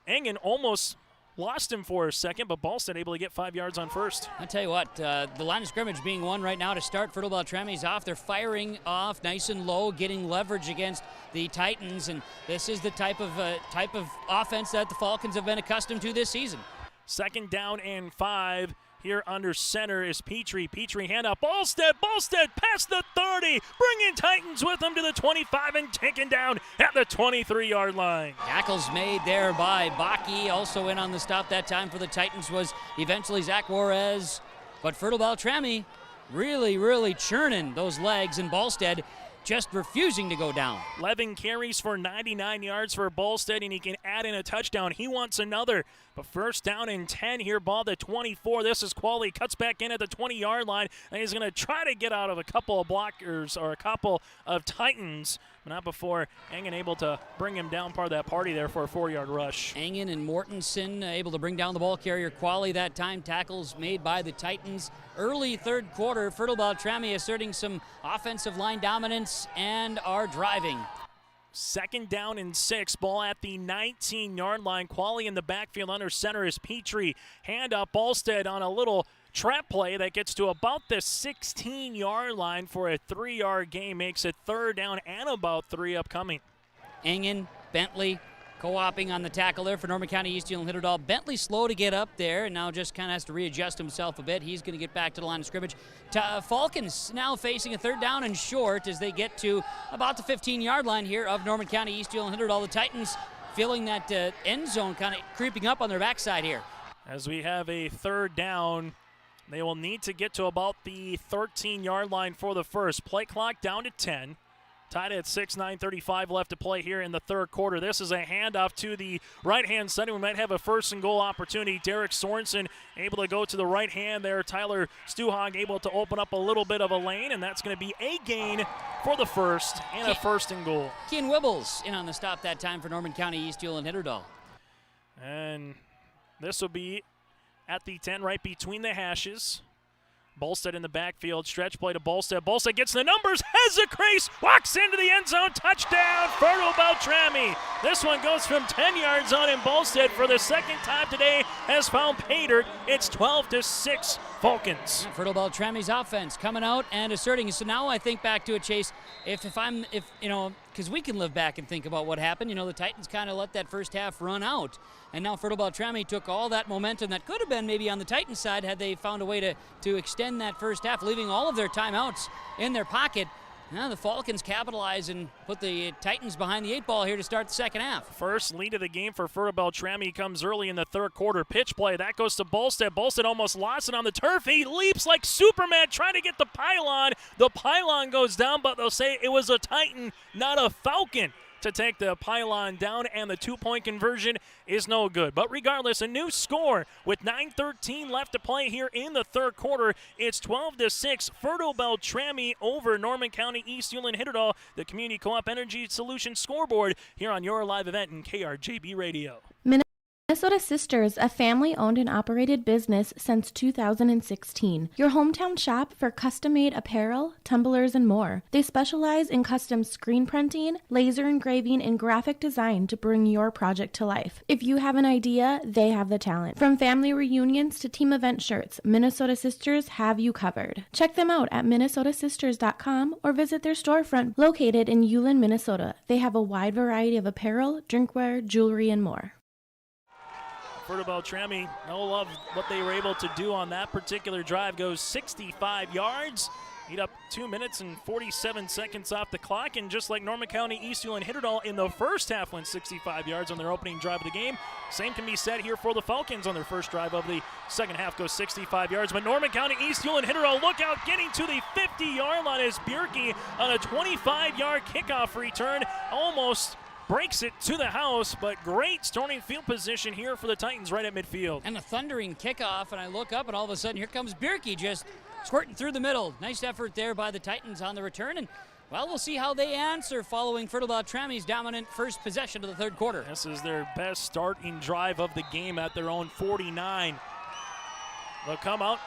Engen almost lost him for a second, but Ballstead able to get 5 yards on first. I tell you what, the line of scrimmage being won right now to start. Fertile-Beltrami's off. They're firing off nice and low, getting leverage against the Titans, and this is the type of offense that the Falcons have been accustomed to this season. 2nd down and 5. Here under center is Petrie. Petrie handoff. Ballstead past the 30. Bringing Titans with them to the 25 and taken down at the 23-yard line. Tackles made there by Baki. Also in on the stop that time for the Titans was eventually Zach Juarez. But Fertile-Beltrami really churning those legs, and Ballstead just refusing to go down. 11 carries for 99 yards for Ballstead, and he can add in a touchdown. He wants another. But 1st down and 10 here, ball to 24. This is Qualley, cuts back in at the 20-yard line, and he's going to try to get out of a couple of blockers or a couple of Titans, but not before Engen able to bring him down part of that party there for a 4-yard rush. Engen and Mortensen able to bring down the ball carrier. Qualley that time. Tackles made by the Titans. Early third quarter, Fertile-Beltrami asserting some offensive line dominance and are driving. 2nd down and 6, ball at the 19-yard line. Qualley in the backfield under center is Petrie. Handoff, Ballstead on a little trap play that gets to about the 16-yard line for a 3-yard gain. Makes it 3rd down and about 3 upcoming. Engen, Bentley co-oping on the tackle there for Norman County East Hit It All. Bentley slow to get up there and now just kind of has to readjust himself a bit. He's going to get back to the line of scrimmage. Falcons now facing a 3rd down and short as they get to about the 15-yard line here of Norman County East Hit It All. The Titans feeling that end zone kind of creeping up on their backside here. As we have a 3rd down, they will need to get to about the 13-yard line for the first. Play clock down to 10. Tied at 6, 9:35 left to play here in the third quarter. This is a handoff to the right-hand side. We might have a 1st and goal opportunity. Derek Sorensen able to go to the right hand there. Tyler Stuhog able to open up a little bit of a lane, and that's going to be a gain for the first and a 1st and goal. Ken Wibbles in on the stop that time for Norman County East Hit It All. And this will be at the 10, right between the hashes. Bolstead in the backfield, stretch play to Bolstead. Bolstead gets the numbers, has a crease, walks into the end zone, touchdown, Fertile-Beltrami. This one goes from 10 yards on, and Bolstead for the second time today has found pay dirt. It's 12-6 Falcons. Fertile-Beltrami's offense coming out and asserting. So now I think back to it, Chase, if because we can live back and think about what happened. The Titans kind of let that first half run out. And now Fertile-Beltrami took all that momentum that could have been maybe on the Titans side had they found a way to extend that first half, leaving all of their timeouts in their pocket. Now the Falcons capitalize and put the Titans behind the 8 ball here to start the second half. First lead of the game for Fertile-Beltrami comes early in the third quarter. Pitch play, that goes to Bolstead. Bolstead almost lost it on the turf. He leaps like Superman trying to get the pylon. The pylon goes down, but they'll say it was a Titan, not a Falcon, to take the pylon down, and the 2-point conversion is no good. But regardless, a new score with 9:13 left to play here in the third quarter. It's 12-6, Fertile-Beltrami over Norman County East Hewlin Hitterdal, the Community Co-op Energy Solutions scoreboard here on your live event in KRJB Radio. Minnesota Sisters, a family-owned and operated business since 2016. Your hometown shop for custom-made apparel, tumblers, and more. They specialize in custom screen printing, laser engraving, and graphic design to bring your project to life. If you have an idea, they have the talent. From family reunions to team event shirts, Minnesota Sisters have you covered. Check them out at minnesotasisters.com or visit their storefront located in Hewlin, Minnesota. They have a wide variety of apparel, drinkware, jewelry, and more. Fertile-Beltrami, no love what they were able to do on that particular drive. Goes 65 yards. Eat up 2 minutes and 47 seconds off the clock. And just like Norman County East Hewlin Hitterdal in the first half went 65 yards on their opening drive of the game, same can be said here for the Falcons on their first drive of the second half. Goes 65 yards. But Norman County East Hewlin Hitterdal, look out, getting to the 50-yard line as Bierke on a 25-yard kickoff return almost breaks it to the house, but great starting field position here for the Titans right at midfield. And a thundering kickoff, and I look up, and all of a sudden here comes Bierke just squirting through the middle. Nice effort there by the Titans on the return, and well, we'll see how they answer following Fertile-Beltrami's dominant first possession of the third quarter. This is their best starting drive of the game at their own 49. They'll come out.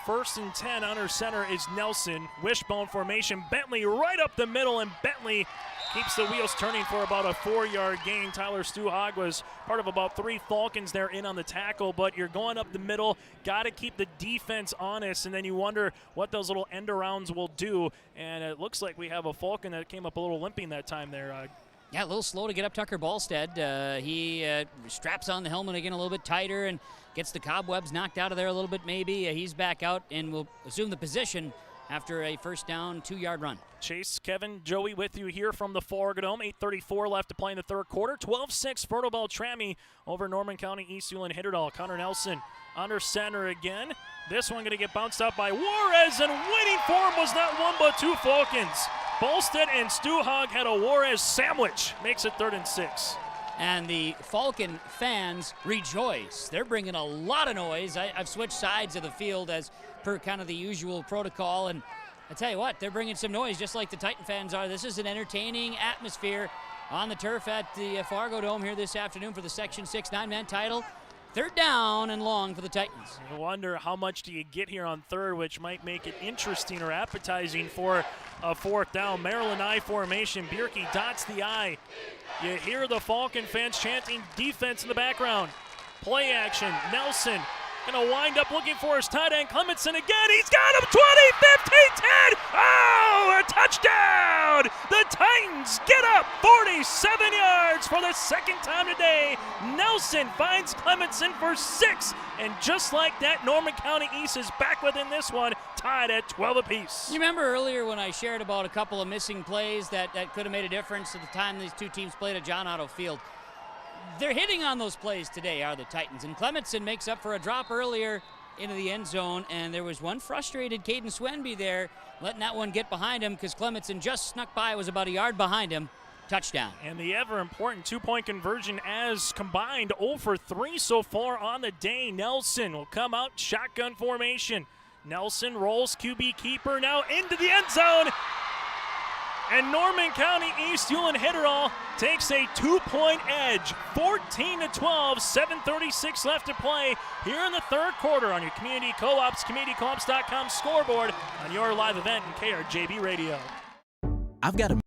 1st and 10 under center is Nelson. Wishbone formation. Bentley right up the middle, and Bentley keeps the wheels turning for about a 4-yard gain. Tyler Stuhag was part of about 3 Falcons there in on the tackle, but you're going up the middle. Got to keep the defense honest, and then you wonder what those little end arounds will do. And it looks like we have a Falcon that came up a little limping that time there. Yeah, a little slow to get up Tucker Bolstead. He straps on the helmet again a little bit tighter and gets the cobwebs knocked out of there a little bit maybe. He's back out and will assume the position after a first down 2-yard run. Chase, Kevin, Joey with you here from the Fargo 8:34 left to play in the third quarter. 12-6 Fertile-Beltrami over Norman County East Hewlin Hitterdal. Connor Nelson under center again. This one going to get bounced out by Juarez, and waiting for him was not one but 2 Falcons. Bolstead and Stuhag had a Juarez sandwich. Makes it 3rd and 6. And the Falcon fans rejoice. They're bringing a lot of noise. I've switched sides of the field as per kind of the usual protocol, and I tell you what, they're bringing some noise just like the Titan fans are. This is an entertaining atmosphere on the turf at the Fargo Dome here this afternoon for the Section 6 9-man title. 3rd down and long for the Titans. I wonder how much do you get here on 3rd, which might make it interesting or appetizing for a 4th down. Maryland I formation. Bierke dots the I. You hear the Falcon fans chanting defense in the background. Play action. Nelson going to wind up looking for his tight end. Clementson again. He's got him. 20, 15, 10. Oh, a touchdown. The Titans get up 47 yards for the second time today. Nelson finds Clementson for 6. And just like that, Norman County East is back within this one, tied at 12 apiece. You remember earlier when I shared about a couple of missing plays that could have made a difference at the time these two teams played at John Otto Field? They're hitting on those plays today, are the Titans. And Clementson makes up for a drop earlier into the end zone, and there was one frustrated Caden Swenby there, letting that one get behind him because Clementson just snuck by, was about a yard behind him. Touchdown. And the ever-important 2-point conversion as combined 0 for 3 so far on the day. Nelson will come out, shotgun formation. Nelson rolls, QB keeper now into the end zone. And Norman County East Hewlin Hidderall takes a 2-point edge, 14-12, 7:36 left to play here in the third quarter on your Community Co-ops, communitycoops.com scoreboard on your live event in KRJB Radio. I've got a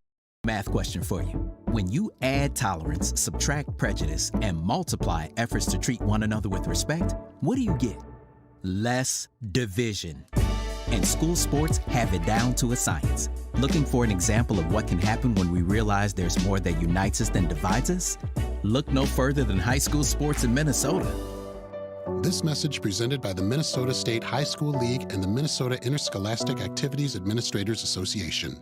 math question for you. When you add tolerance, subtract prejudice, and multiply efforts to treat one another with respect, what do you get? Less division. And school sports have it down to a science. Looking for an example of what can happen when we realize there's more that unites us than divides us? Look no further than high school sports in Minnesota. This message presented by the Minnesota State High School League and the Minnesota Interscholastic Activities Administrators Association.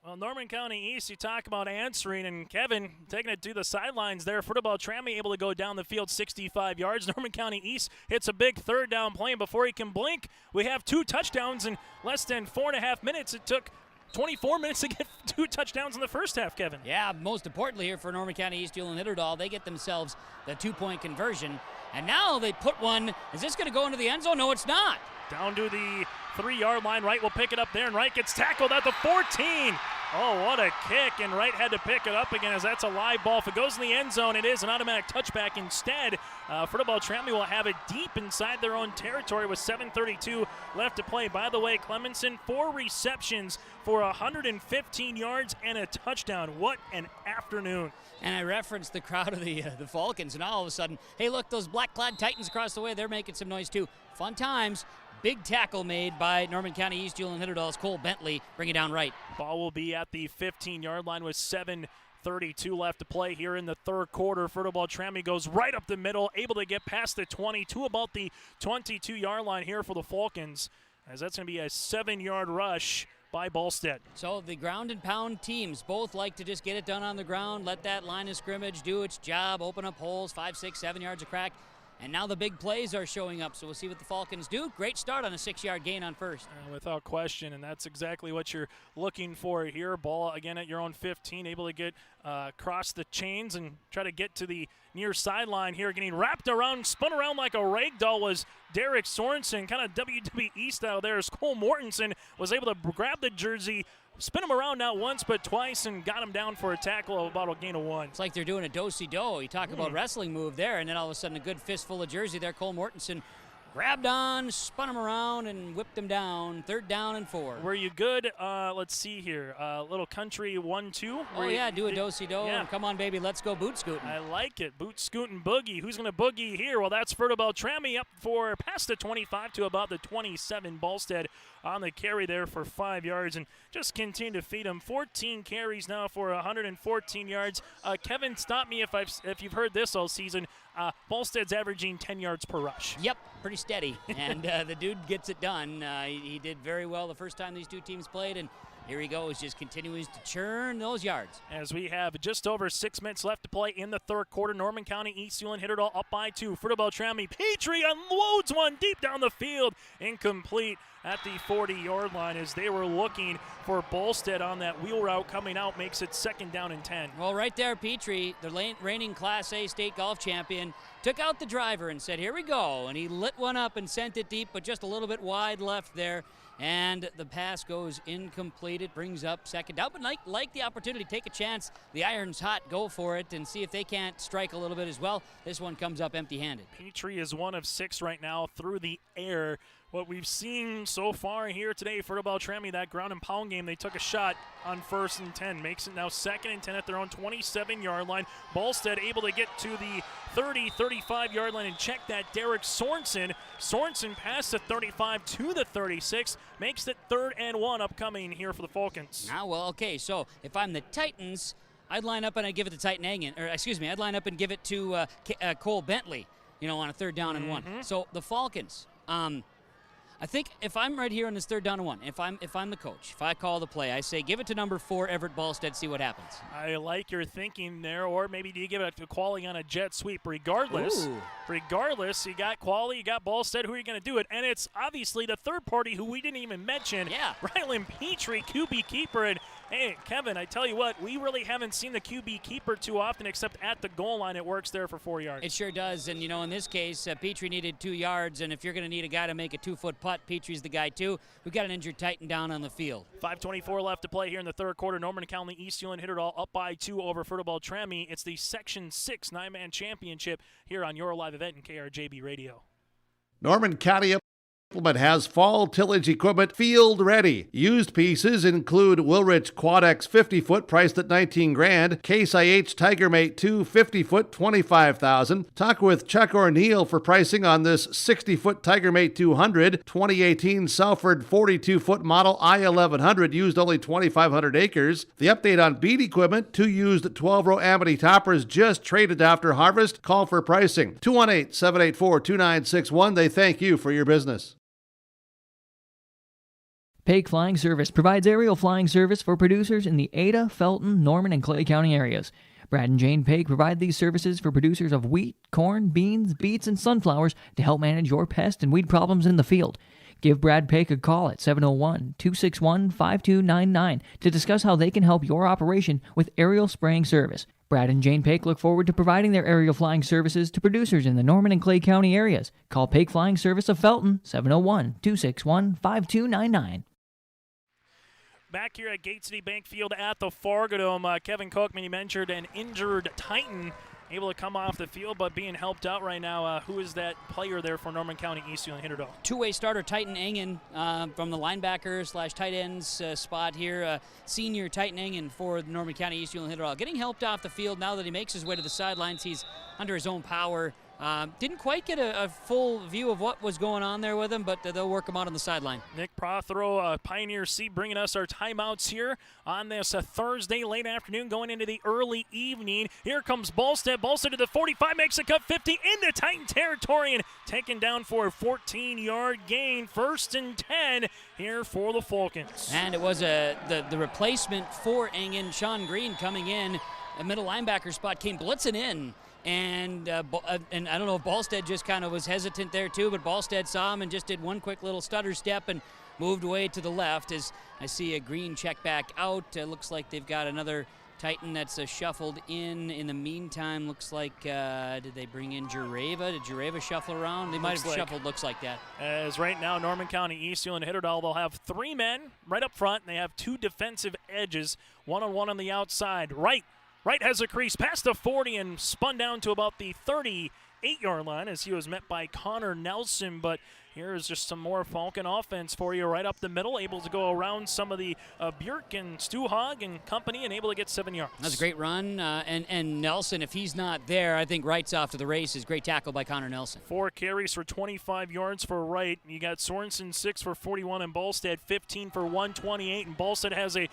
Well, Norman County East, you talk about answering, and Kevin taking it to the sidelines there. Fertile-Beltrami able to go down the field 65 yards. Norman County East hits a big third down play, and before he can blink, we have 2 touchdowns in less than 4.5 minutes. It took 24 minutes to get 2 touchdowns in the first half, Kevin. Yeah, most importantly here for Norman County East Hewlin Hidderall, they get themselves the 2-point conversion, and now they put one. Is this going to go into the end zone? No, it's not. Down to the 3-yard line. Wright will pick it up there, and Wright gets tackled at the 14. Oh, what a kick, and Wright had to pick it up again as that's a live ball. If it goes in the end zone, it is an automatic touchback instead. Fertile-Beltrami will have it deep inside their own territory with 7:32 left to play. By the way, Clemenson, 4 receptions for 115 yards and a touchdown. What an afternoon. And I referenced the crowd of the Falcons, and all of a sudden, hey, look, those black-clad Titans across the way, they're making some noise too. Fun times. Big tackle made by Norman County East Hewlin Hidderall's Cole Bentley. Bring it down right. Ball will be at the 15-yard line with 7:32 left to play here in the third quarter. Fertile-Beltrami goes right up the middle, able to get past the 22, about the 22-yard line here for the Falcons, as that's going to be a 7-yard rush by Ballstead. So the ground and pound teams both like to just get it done on the ground, let that line of scrimmage do its job, open up holes, 5, 6, 7 yards of crack. And now the big plays are showing up, so we'll see what the Falcons do. Great start on a 6-yard gain on first. Without question, and that's exactly what you're looking for here. Ball again at your own 15, able to get across the chains and try to get to the near sideline here. Getting wrapped around, spun around like a rag doll was Derek Sorensen, kind of WWE style there, as Cole Mortensen was able to grab the jersey, spin him around not once but twice, and got him down for a tackle of about a gain of 1. It's like they're doing a do-si-do. You talk about wrestling move there, and then all of a sudden a good fistful of jersey there. Cole Mortensen grabbed on, spun him around, and whipped him down. 3rd down and 4. Were you good? Let's see here. Little country 1-2. Oh, yeah, do a do-si-do. Yeah. Come on, baby, let's go boot scooting. I like it. Boot scooting boogie. Who's going to boogie here? Well, that's Fertile-Beltrami up for past the 25 to about the 27. Ballstead on the carry there for 5 yards and just continue to feed him. 14 carries now for 114 yards. Kevin, stop me if you've heard this all season. Ballstead's averaging 10 yards per rush. Yep, pretty steady. And the dude gets it done. He did very well the first time these two teams played, and here he goes, just continues to churn those yards. As we have just over 6 minutes left to play in the third quarter, Norman County East Hewlin Hidderall up by 2. Fertile-Beltrami, Petrie unloads one deep down the field, incomplete at the 40-yard line as they were looking for Ballstead on that wheel route coming out, makes it 2nd down and 10. Well, right there, Petrie, the reigning Class A state golf champion, took out the driver and said, here we go, and he lit one up and sent it deep, but just a little bit wide left there. And the pass goes incomplete. It brings up 2nd down, but like the opportunity, take a chance. The iron's hot, go for it, and see if they can't strike a little bit as well. This one comes up empty-handed. Petrie is 1 of 6 right now through the air. What we've seen so far here today, Fertile-Beltrami, that ground and pound game, they took a shot on 1st and 10. Makes it now 2nd and 10 at their own 27-yard line. Ballstead able to get to the 30, 35-yard line and check that. Derek Sorensen. Sorensen past the 35 to the 36. Makes it 3rd and 1 upcoming here for the Falcons. Now, well, okay, so if I'm the Titans, I'd line up and I'd give it to I'd line up and give it to Cole Bentley, on a 3rd down and 1. So the Falcons, I think if I'm right here on this 3rd down and 1, if I'm the coach, if I call the play, I say give it to number 4, Everett Ballstead, see what happens. I like your thinking there, or maybe do you give it to Qualley on a jet sweep? Regardless, you got Qualley, you got Ballstead, who are you going to do it? And it's obviously the third party who we didn't even mention, Rylan Petrie, QB keeper, and Hey, Kevin, I tell you what, we really haven't seen the QB keeper too often, except at the goal line. It works there for 4 yards. It sure does. And, in this case, Petrie needed 2 yards. And if you're going to need a guy to make a 2-foot putt, Petrie's the guy, too. We've got an injured Titan down on the field. 5:24 left to play here in the third quarter. Norman County East Hit it all up by 2 over Fertile-Beltrami. It's the Section 6 9-man championship here on your live event in KRJB Radio. Norman County Implement has fall tillage equipment field ready. Used pieces include Wilrich Quadex 50-foot priced at $19,000, Case IH Tigermate 2 50-foot $25,000. Talk with Chuck O'Neill for pricing on this 60-foot Tigermate 200, 2018 Salford 42-foot model I-1100 used only 2,500 acres. The update on beet equipment, 2 used 12-row Amity toppers just traded after harvest. Call for pricing. 218-784-2961. They thank you for your business. Paik Flying Service provides aerial flying service for producers in the Ada, Felton, Norman, and Clay County areas. Brad and Jane Paik provide these services for producers of wheat, corn, beans, beets, and sunflowers to help manage your pest and weed problems in the field. Give Brad Paik a call at 701-261-5299 to discuss how they can help your operation with aerial spraying service. Brad and Jane Paik look forward to providing their aerial flying services to producers in the Norman and Clay County areas. Call Paik Flying Service of Felton, 701-261-5299. Back here at Gate City Bank Field at the Fargo Dome, Kevin Kochman, you mentioned an injured Titan able to come off the field, but being helped out right now. Who is that player there for Norman County East Hit it all? Two-way starter Titan Engen from the linebacker/tight ends spot here. Senior Titan Engen for the Norman County East Hit it all. Getting helped off the field now that he makes his way to the sidelines. He's under his own power. Didn't quite get a full view of what was going on there with him, but they'll work him out on the sideline. Nick Prothero, Pioneer C, bringing us our timeouts here on this Thursday late afternoon going into the early evening. Here comes Ballstead. Ballstead to the 45, makes a cut 50 into Titan territory and taken down for a 14-yard gain. 1st and 10 here for the Falcons. And it was the replacement for Engen, Sean Green, coming in. A middle linebacker spot came blitzing in. And I don't know if Ballstead just kind of was hesitant there too, but Ballstead saw him and just did one quick little stutter step and moved away to the left. As I see a Green check back out. Looks like they've got another Titan that's shuffled in. In the meantime, looks like, did they bring in Jareva? Did Jareva shuffle around? They might have shuffled, looks like that. As right now, Norman County East Hit it all. They'll have 3 men right up front, and they have 2 defensive edges, one-on-one on the outside. Right has a crease past the 40 and spun down to about the 38-yard line as he was met by Connor Nelson. But here is just some more Falcon offense for you right up the middle, able to go around some of the Bjork and Stu Hogg and company and able to get 7 yards. That's a great run. And Nelson, if he's not there, I think Wright's off to the races. Great tackle by Connor Nelson. 4 carries for 25 yards for Wright. You got Sorensen 6 for 41 and Ballstead 15 for 128. And Ballstead has a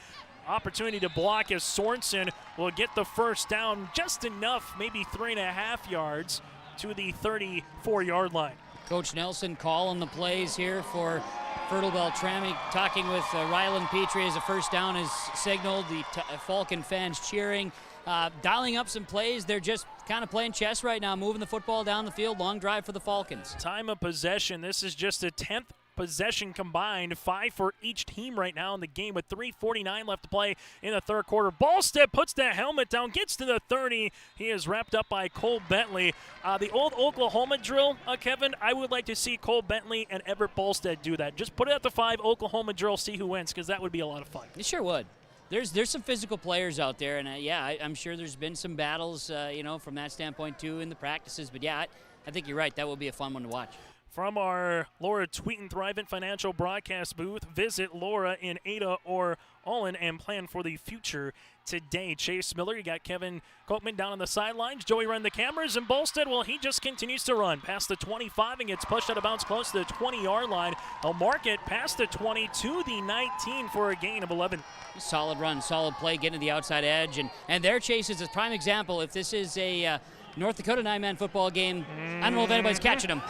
opportunity to block as Sorensen will get the first down just enough, maybe 3.5 yards to the 34-yard line. Coach Nelson calling the plays here for Fertile-Beltrami, talking with Rylan Petrie as a first down is signaled. The Falcon fans cheering, dialing up some plays. They're just kind of playing chess right now, moving the football down the field. Long drive for the Falcons. Time of possession. This is just a 10th possession combined, 5 for each team right now in the game with 3:49 left to play in the third quarter. Ballstead puts the helmet down, gets to the 30. He is wrapped up by Cole Bentley. The old Oklahoma drill, Kevin, I would like to see Cole Bentley and Everett Ballstead do that. Just put it at the 5 Oklahoma drill, see who wins, because that would be a lot of fun. It sure would. There's some physical players out there, and I'm sure there's been some battles, from that standpoint too in the practices. But I think you're right. That will be a fun one to watch. From our Laura Tweeten Thrivent Financial Broadcast booth, visit Laura in Ada or Olin and plan for the future today. Chase Miller, you got Kevin Kochman down on the sidelines. Joey run the cameras, and Ballstead, well, he just continues to run past the 25 and gets pushed out of bounds close to the 20-yard line. He'll mark it past the 20 to the 19 for a gain of 11. Solid run, solid play, getting to the outside edge. And their Chase is a prime example. If this is a North Dakota 9-man football game, I don't know if anybody's catching them.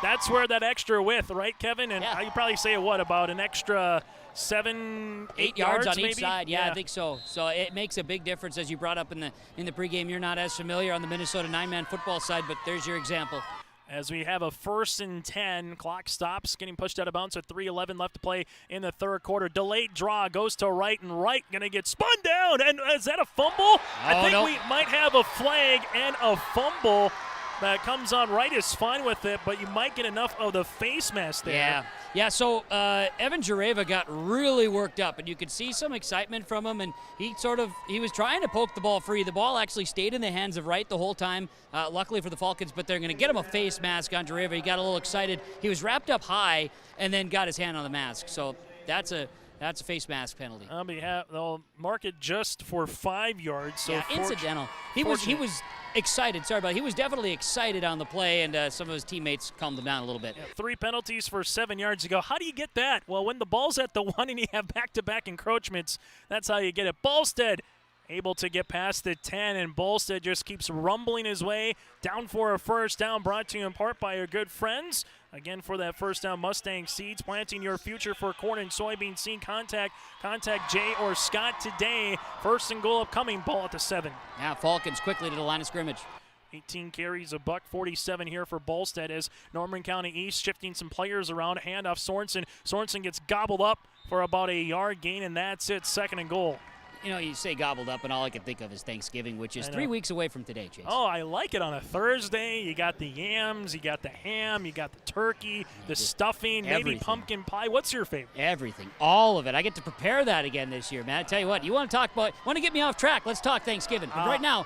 That's where that extra width, right, Kevin? And you probably say about an extra 7, 8 yards on maybe? each side. Yeah, I think so. So it makes a big difference, as you brought up in the pregame. You're not as familiar on the Minnesota 9-man football side, but there's your example. As we have a 1st and 10, clock stops, getting pushed out of bounds with 3:11 left to play in the third quarter. Delayed draw goes to Wright, and Wright going to get spun down. And is that a fumble? I think we might have a flag and a fumble that comes on. Wright is fine with it, but you might get enough of the face mask there. Yeah, so Evan Jareva got really worked up, and you could see some excitement from him, and he was trying to poke the ball free. The ball actually stayed in the hands of Wright the whole time, luckily for the Falcons, but they're going to get him a face mask on Jareva. He got a little excited. He was wrapped up high and then got his hand on the mask, so that's a face mask penalty. They'll mark it just for 5 yards. So incidental. He was excited. Sorry about it. He was definitely excited on the play, and some of his teammates calmed him down a little bit. 3 penalties for 7 yards. You go, how do you get that? Well, when the ball's at the 1 and you have back-to-back encroachments, that's how you get it. Ballstead able to get past the 10, and Ballstead just keeps rumbling his way down for a first down, brought to you in part by our good friends. Again, for that first down, Mustang Seeds, planting your future for corn and soybean seed. Contact Jay or Scott today. 1st and goal upcoming, ball at the 7. Now Falcons quickly to the line of scrimmage. 18 carries, $147 here for Ballstead as Norman County East shifting some players around. Handoff Sorensen. Sorensen gets gobbled up for about a yard gain, and that's it. 2nd and goal. You know, you say gobbled up, and all I can think of is Thanksgiving, which is 3 weeks away from today, Chase. Oh, I like it on a Thursday. You got the yams, you got the ham, you got the turkey, the stuffing, maybe pumpkin pie. What's your favorite? Everything. All of it. I get to prepare that again this year, man. I tell you what, you want to get me off track, let's talk Thanksgiving. But right now,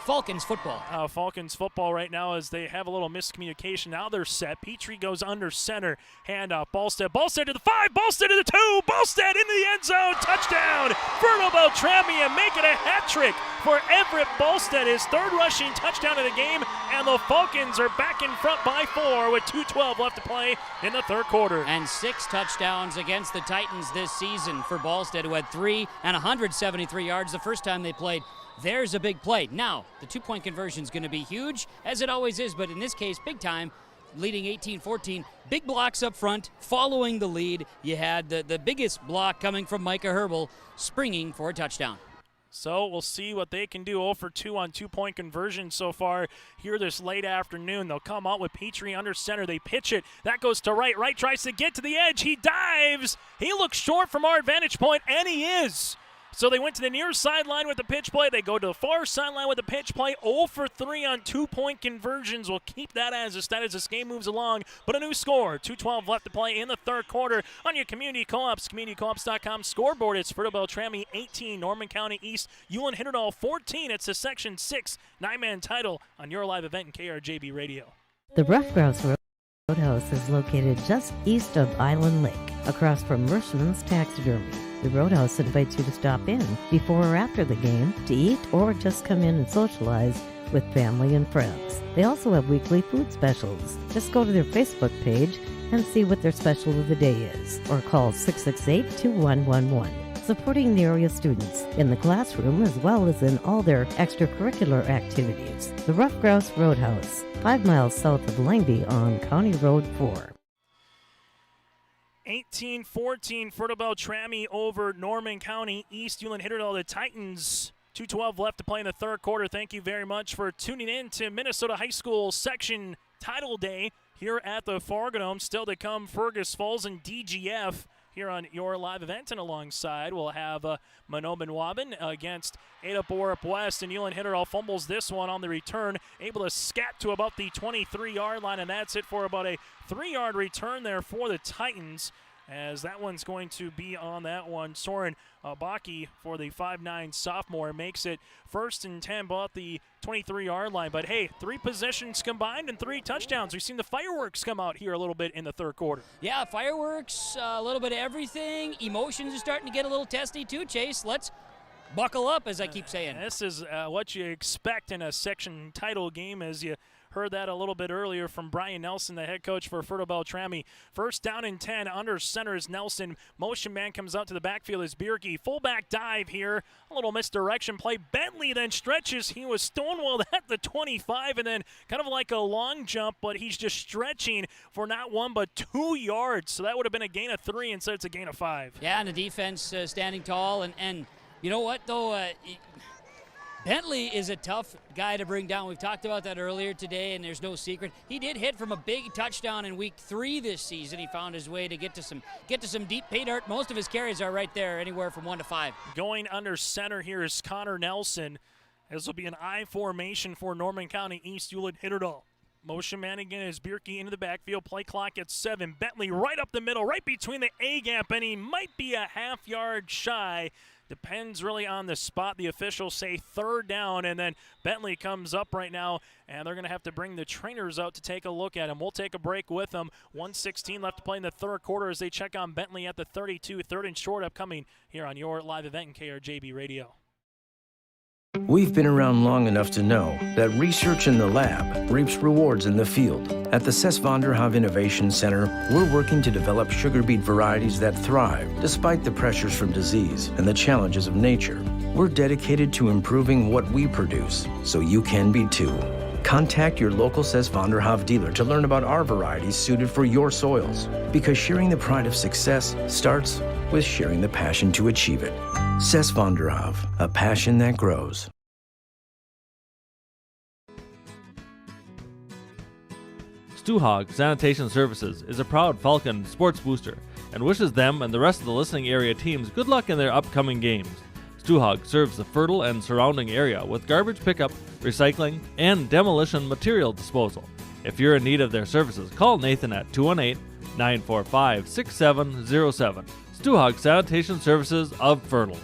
Falcons football. Falcons football right now as they have a little miscommunication. Now they're set. Petrie goes under center. Handoff. Ballstead to the 5. Ballstead to the 2. Ballstead into the end zone. Touchdown. Fertile-Beltrami, and make it a hat trick for Everett Ballstead. His 3rd rushing touchdown of the game. And the Falcons are back in front by 4 with 2:12 left to play in the third quarter. And 6 touchdowns against the Titans this season for Ballstead, who had 3 and 173 yards the first time they played. There's a big play. Now, the 2-point conversion is going to be huge, as it always is, but in this case, big time, leading 18-14. Big blocks up front, following the lead. You had the biggest block coming from Micah Herbal, springing for a touchdown. So we'll see what they can do. 0 for 2 on 2-point conversion so far here this late afternoon. They'll come out with Petrie under center. They pitch it. That goes to Wright. Wright tries to get to the edge. He dives. He looks short from our vantage point, and he is. So they went to the near sideline with the pitch play. They go to the far sideline with the pitch play. 0 for 3 on 2-point conversions. We'll keep that as a stat as this game moves along. But a new score. 2:12 left to play in the third quarter on your Community Co-ops. CommunityCoOps.com scoreboard. It's Fertile-Beltrami 18, Norman County East, Ulan Hitterdall 14. It's the Section 6 9-man title on your live event in KRJB Radio. The Rough Grouse Roadhouse is located just east of Island Lake, across from Mershman's Taxidermy. The Roadhouse invites you to stop in before or after the game to eat or just come in and socialize with family and friends. They also have weekly food specials. Just go to their Facebook page and see what their special of the day is, or call 668-2111. Supporting the area students in the classroom as well as in all their extracurricular activities. The Rough Grouse Roadhouse, 5 miles south of Langby on County Road 4. 18-14, Fertile-Beltrami over Norman County East. Ulan Hitterdall, the Titans. 2:12 left to play in the third quarter. Thank you very much for tuning in to Minnesota High School Section Title Day here at the Fargodome. Still to come, Fergus Falls and DGF here on your live event, and alongside we'll have Manobin Wabin against Ada Borup West, and Ulan Hitterdall fumbles this one on the return, able to scat to about the 23-yard line, and that's it for about a 3-yard return there for the Titans, as that one's going to be on that one. Soren Baki for the 5'9 sophomore makes it 1st and 10 about the 23-yard line. But hey, 3 possessions combined and 3 touchdowns. We've seen the fireworks come out here a little bit in the third quarter. Yeah, fireworks, a little bit of everything. Emotions are starting to get a little testy too, Chase. Let's buckle up, as I keep saying. This is what you expect in a section title game, as you heard that a little bit earlier from Brian Nelson, the head coach for Fertile-Beltrami. 1st down and 10, under center is Nelson. Motion man comes out to the backfield is Bierke. Fullback dive here, a little misdirection play. Bentley then stretches. He was stonewalled at the 25, and then kind of like a long jump, but he's just stretching for not 1 but 2 yards. So that would have been a gain of 3, instead it's a gain of 5. Yeah, and the defense standing tall, and you know what, though? Bentley is a tough guy to bring down. We've talked about that earlier today, and there's no secret. He did hit from a big touchdown in week 3 this season. He found his way to get to some deep pay dirt. Most of his carries are right there, anywhere from 1 to 5. Going under center here is Connor Nelson. This will be an I formation for Norman County East Hewlett Hitterdall. Motion man again is Bierke into the backfield. Play clock at 7. Bentley right up the middle, right between the A gap, and he might be a half yard shy. Depends really on the spot. The officials say 3rd down, and then Bentley comes up right now, and they're going to have to bring the trainers out to take a look at him. We'll take a break with them. 1:16 left to play in the 3rd quarter as they check on Bentley at the 32. 3rd and short upcoming here on your live event in KRJB Radio. We've been around long enough to know that research in the lab reaps rewards in the field. At the Cess van der Haaf Innovation Center, we're working to develop sugar beet varieties that thrive despite the pressures from disease and the challenges of nature. We're dedicated to improving what we produce, so you can be too. Contact your local Cess van der Haaf dealer to learn about our varieties suited for your soils. Because sharing the pride of success starts with sharing the passion to achieve it. Cess van der Haaf, a passion that grows. Stu-Hog Sanitation Services is a proud Falcon sports booster and wishes them and the rest of the listening area teams good luck in their upcoming games. Stu-Hog serves the Fertile and surrounding area with garbage pickup, recycling, and demolition material disposal. If you're in need of their services, call Nathan at 218-945-6707. Stu-Hog Sanitation Services of Fertile.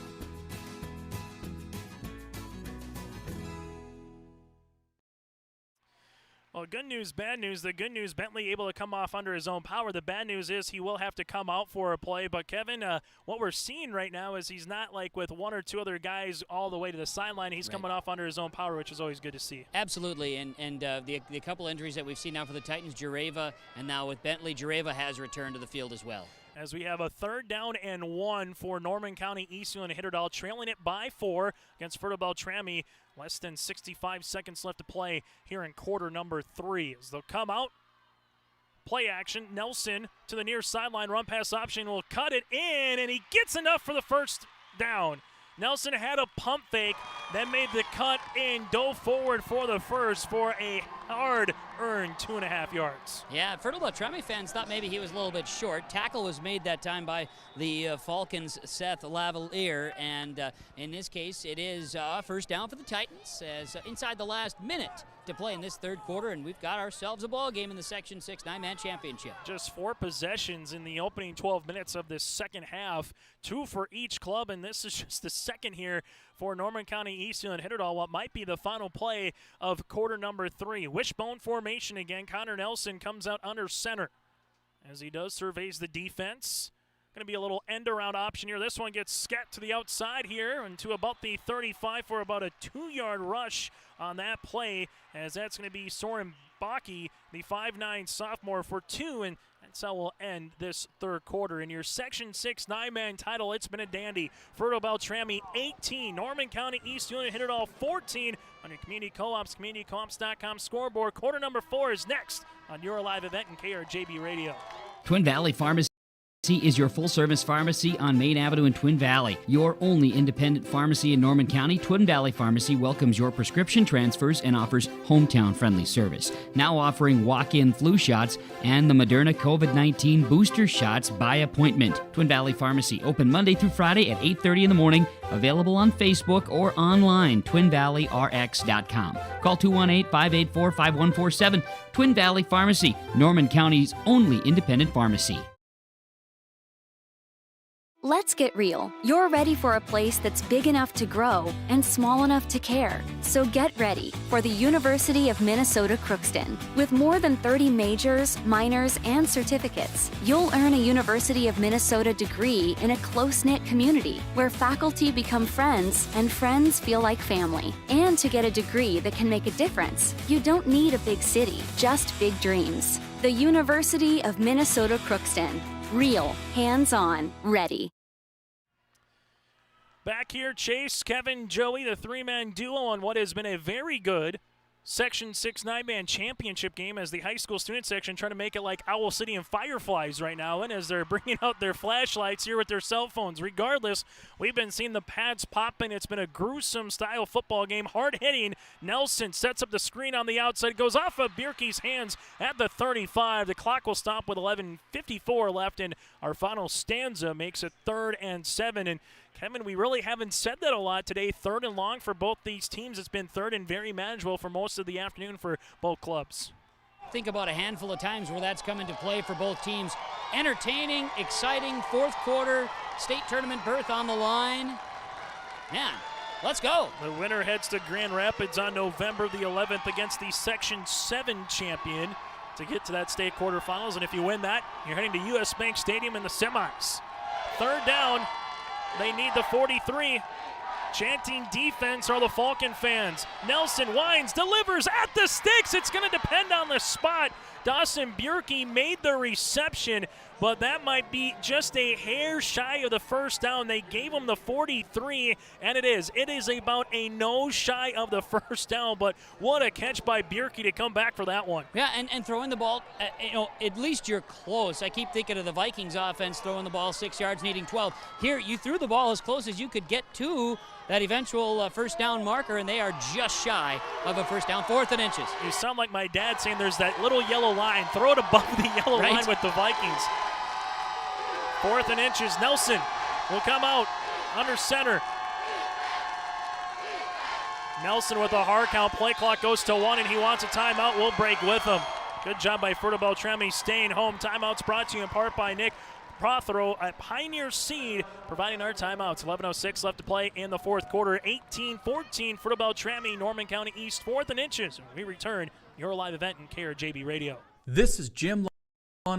Well, good news, bad news. The good news, Bentley able to come off under his own power. The bad news is he will have to come out for a play. But, Kevin, what we're seeing right now is he's not like with 1 or 2 other guys all the way to the sideline. He's coming off under his own power, which is always good to see. Absolutely, and the couple injuries that we've seen now for the Titans, Jareva, and now with Bentley, Jareva has returned to the field as well. As we have a 3rd down and 1 for Norman County East Hewlett Hitterdall, trailing it by 4 against Fertile-Beltrami. Less than 65 seconds left to play here in quarter number 3. As they'll come out, play action. Nelson to the near sideline, run pass option will cut it in, and he gets enough for the 1st down. Nelson had a pump fake, then made the cut in, dove forward for the 1st for a hard-earned 2.5 yards. Yeah, Fertile-Beltrami fans thought maybe he was a little bit short. Tackle was made that time by the Falcons' Seth Lavalier, and in this case, it is 1st down for the Titans as inside the last minute to play in this 3rd quarter, and we've got ourselves a ball game in the Section 6 9-man championship. Just 4 possessions in the opening 12 minutes of this second half, 2 for each club, and this is just the second here for Norman County East Hewlett Hitterdall, what might be the final play of quarter number 3. Wishbone formation again. Connor Nelson comes out under center. As he does, surveys the defense. Going to be a little end-around option here. This one gets scat to the outside here and to about the 35 for about a 2-yard rush on that play, as that's going to be Soren Baki, the 5'9 sophomore, for 2, and that's how we'll end this 3rd quarter. In your Section 6 9-man title, it's been a dandy. Fertile-Beltrami 18, Norman County East Hewlett Hitterdall 14 on your Community Co-ops, communitycoops.com scoreboard. Quarter number 4 is next on your live event in KRJB Radio. Twin Valley Pharmacy is your full-service pharmacy on Main Avenue in Twin Valley. Your only independent pharmacy in Norman County, Twin Valley Pharmacy welcomes your prescription transfers and offers hometown-friendly service. Now offering walk-in flu shots and the Moderna COVID-19 booster shots by appointment. Twin Valley Pharmacy, open Monday through Friday at 8:30 in the morning. Available on Facebook or online, twinvalleyrx.com. Call 218-584-5147. Twin Valley Pharmacy, Norman County's only independent pharmacy. Let's get real. You're ready for a place that's big enough to grow and small enough to care. So get ready for the University of Minnesota Crookston. With more than 30 majors, minors, and certificates, you'll earn a University of Minnesota degree in a close-knit community where faculty become friends and friends feel like family. And to get a degree that can make a difference, you don't need a big city, just big dreams. The University of Minnesota Crookston. Real, hands-on, ready. Back here, Chase, Kevin, Joey, the 3-man duo on what has been a very good Section 6 9-man championship game as the high school student section trying to make it like Owl City and Fireflies right now, and as they're bringing out their flashlights here with their cell phones. Regardless, we've been seeing the pads popping. It's been a gruesome style football game, hard-hitting. Nelson sets up the screen on the outside, goes off of Bierke's hands at the 35. The clock will stop with 11:54 left, and our final stanza makes it 3rd and 7. And Kevin, we really haven't said that a lot today. 3rd and long for both these teams. It's been 3rd and very manageable for most of the afternoon for both clubs. Think about a handful of times where that's come into play for both teams. Entertaining, exciting, 4th quarter, state tournament berth on the line. Man, let's go. The winner heads to Grand Rapids on November the 11th against the Section 7 champion to get to that state quarterfinals. And if you win that, you're heading to U.S. Bank Stadium in the semis. 3rd down. They need the 43. Chanting defense are the Falcon fans. Nelson winds, delivers at the sticks. It's going to depend on the spot. Dawson Bierke made the reception, but that might be just a hair shy of the first down. They gave him the 43, and it is. It is about a nose shy of the first down, but what a catch by Bierke to come back for that one. Yeah, and throwing the ball, at least you're close. I keep thinking of the Vikings offense throwing the ball 6 yards, needing 12. Here, you threw the ball as close as you could get to that eventual first down marker, and they are just shy of a first down, 4th and inches. You sound like my dad saying there's that little yellow line. Throw it above the yellow line with the Vikings. 4th and inches. Nelson will come out under center. Nelson with a hard count. Play clock goes to 1, and he wants a timeout. We'll break with him. Good job by Fertile-Beltrami staying home. Timeouts brought to you in part by Nick Prothero at Pioneer Seed, providing our timeouts. 11:06 left to play in the 4th quarter. 18-14, Fertile-Beltrami, Norman County East, 4th and inches. When we return, your live event in KRJB Radio. This is Jim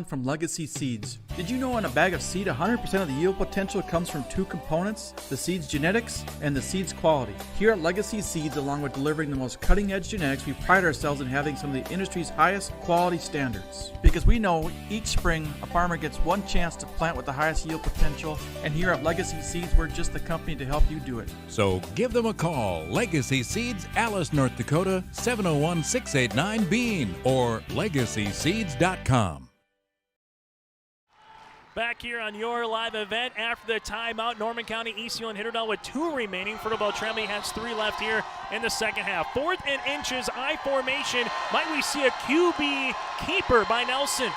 from Legacy Seeds. Did you know in a bag of seed, 100% of the yield potential comes from 2 components, the seed's genetics and the seed's quality? Here at Legacy Seeds, along with delivering the most cutting-edge genetics, we pride ourselves in having some of the industry's highest quality standards. Because we know each spring, a farmer gets one chance to plant with the highest yield potential, and here at Legacy Seeds, we're just the company to help you do it. So give them a call. Legacy Seeds, Alice, North Dakota, 701-689-BEAN or legacyseeds.com. Back here on your live event after the timeout. Norman County, East and Hitterdale with 2 remaining. Fertile-Beltrami has 3 left here in the second half. 4th and inches, I formation. Might we see a QB keeper by Nelson?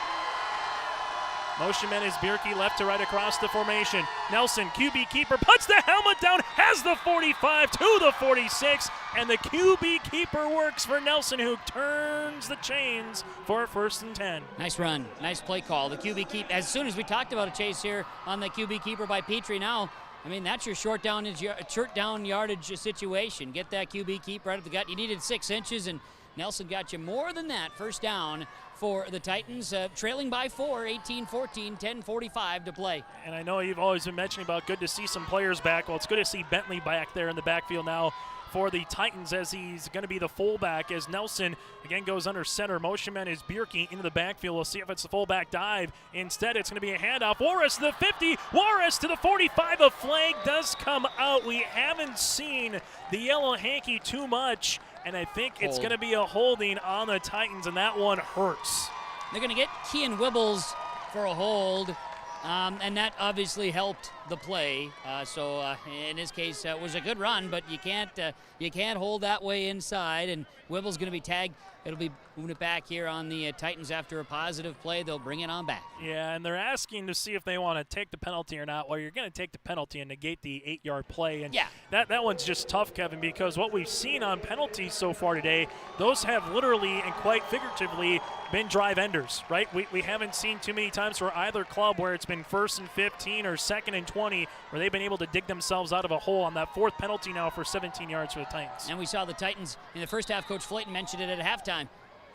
Motion man is Bierke left to right across the formation. Nelson, QB keeper, puts the helmet down, has the 45 to the 46, and the QB keeper works for Nelson, who turns the chains for 1st and 10. Nice run, nice play call. The QB keep, as soon as we talked about a chase here on the QB keeper by Petrie now, I mean, that's your short down yardage situation. Get that QB keep right at the gut. You needed 6 inches, and Nelson got you more than that. First down for the Titans, trailing by 4, 18-14, 10:45 to play. And I know you've always been mentioning about good to see some players back. Well, it's good to see Bentley back there in the backfield now for the Titans, as he's going to be the fullback, as Nelson again goes under center. Motion man is Bierke into the backfield. We'll see if it's the fullback dive. Instead, it's going to be a handoff. Juarez to the 50, Juarez to the 45. A flag does come out. We haven't seen the yellow hanky too much, and I think it's going to be a holding on the Titans, and that one hurts. They're going to get Kean Wibbles for a hold, and that obviously helped the play. So in this case, it was a good run, but you can't hold that way inside, and Wibbles going to be tagged. It'll be moving it back here on the Titans after a positive play. They'll bring it on back. Yeah, and they're asking to see if they want to take the penalty or not. Well, you're going to take the penalty and negate the 8-yard play. And yeah, that one's just tough, Kevin, because what we've seen on penalties so far today, those have literally and quite figuratively been drive enders, right? We haven't seen too many times for either club where it's been 1st and 15 or 2nd and 20 where they've been able to dig themselves out of a hole on that 4th penalty now for 17 yards for the Titans. And we saw the Titans in the first half. Coach Flayton mentioned it at halftime.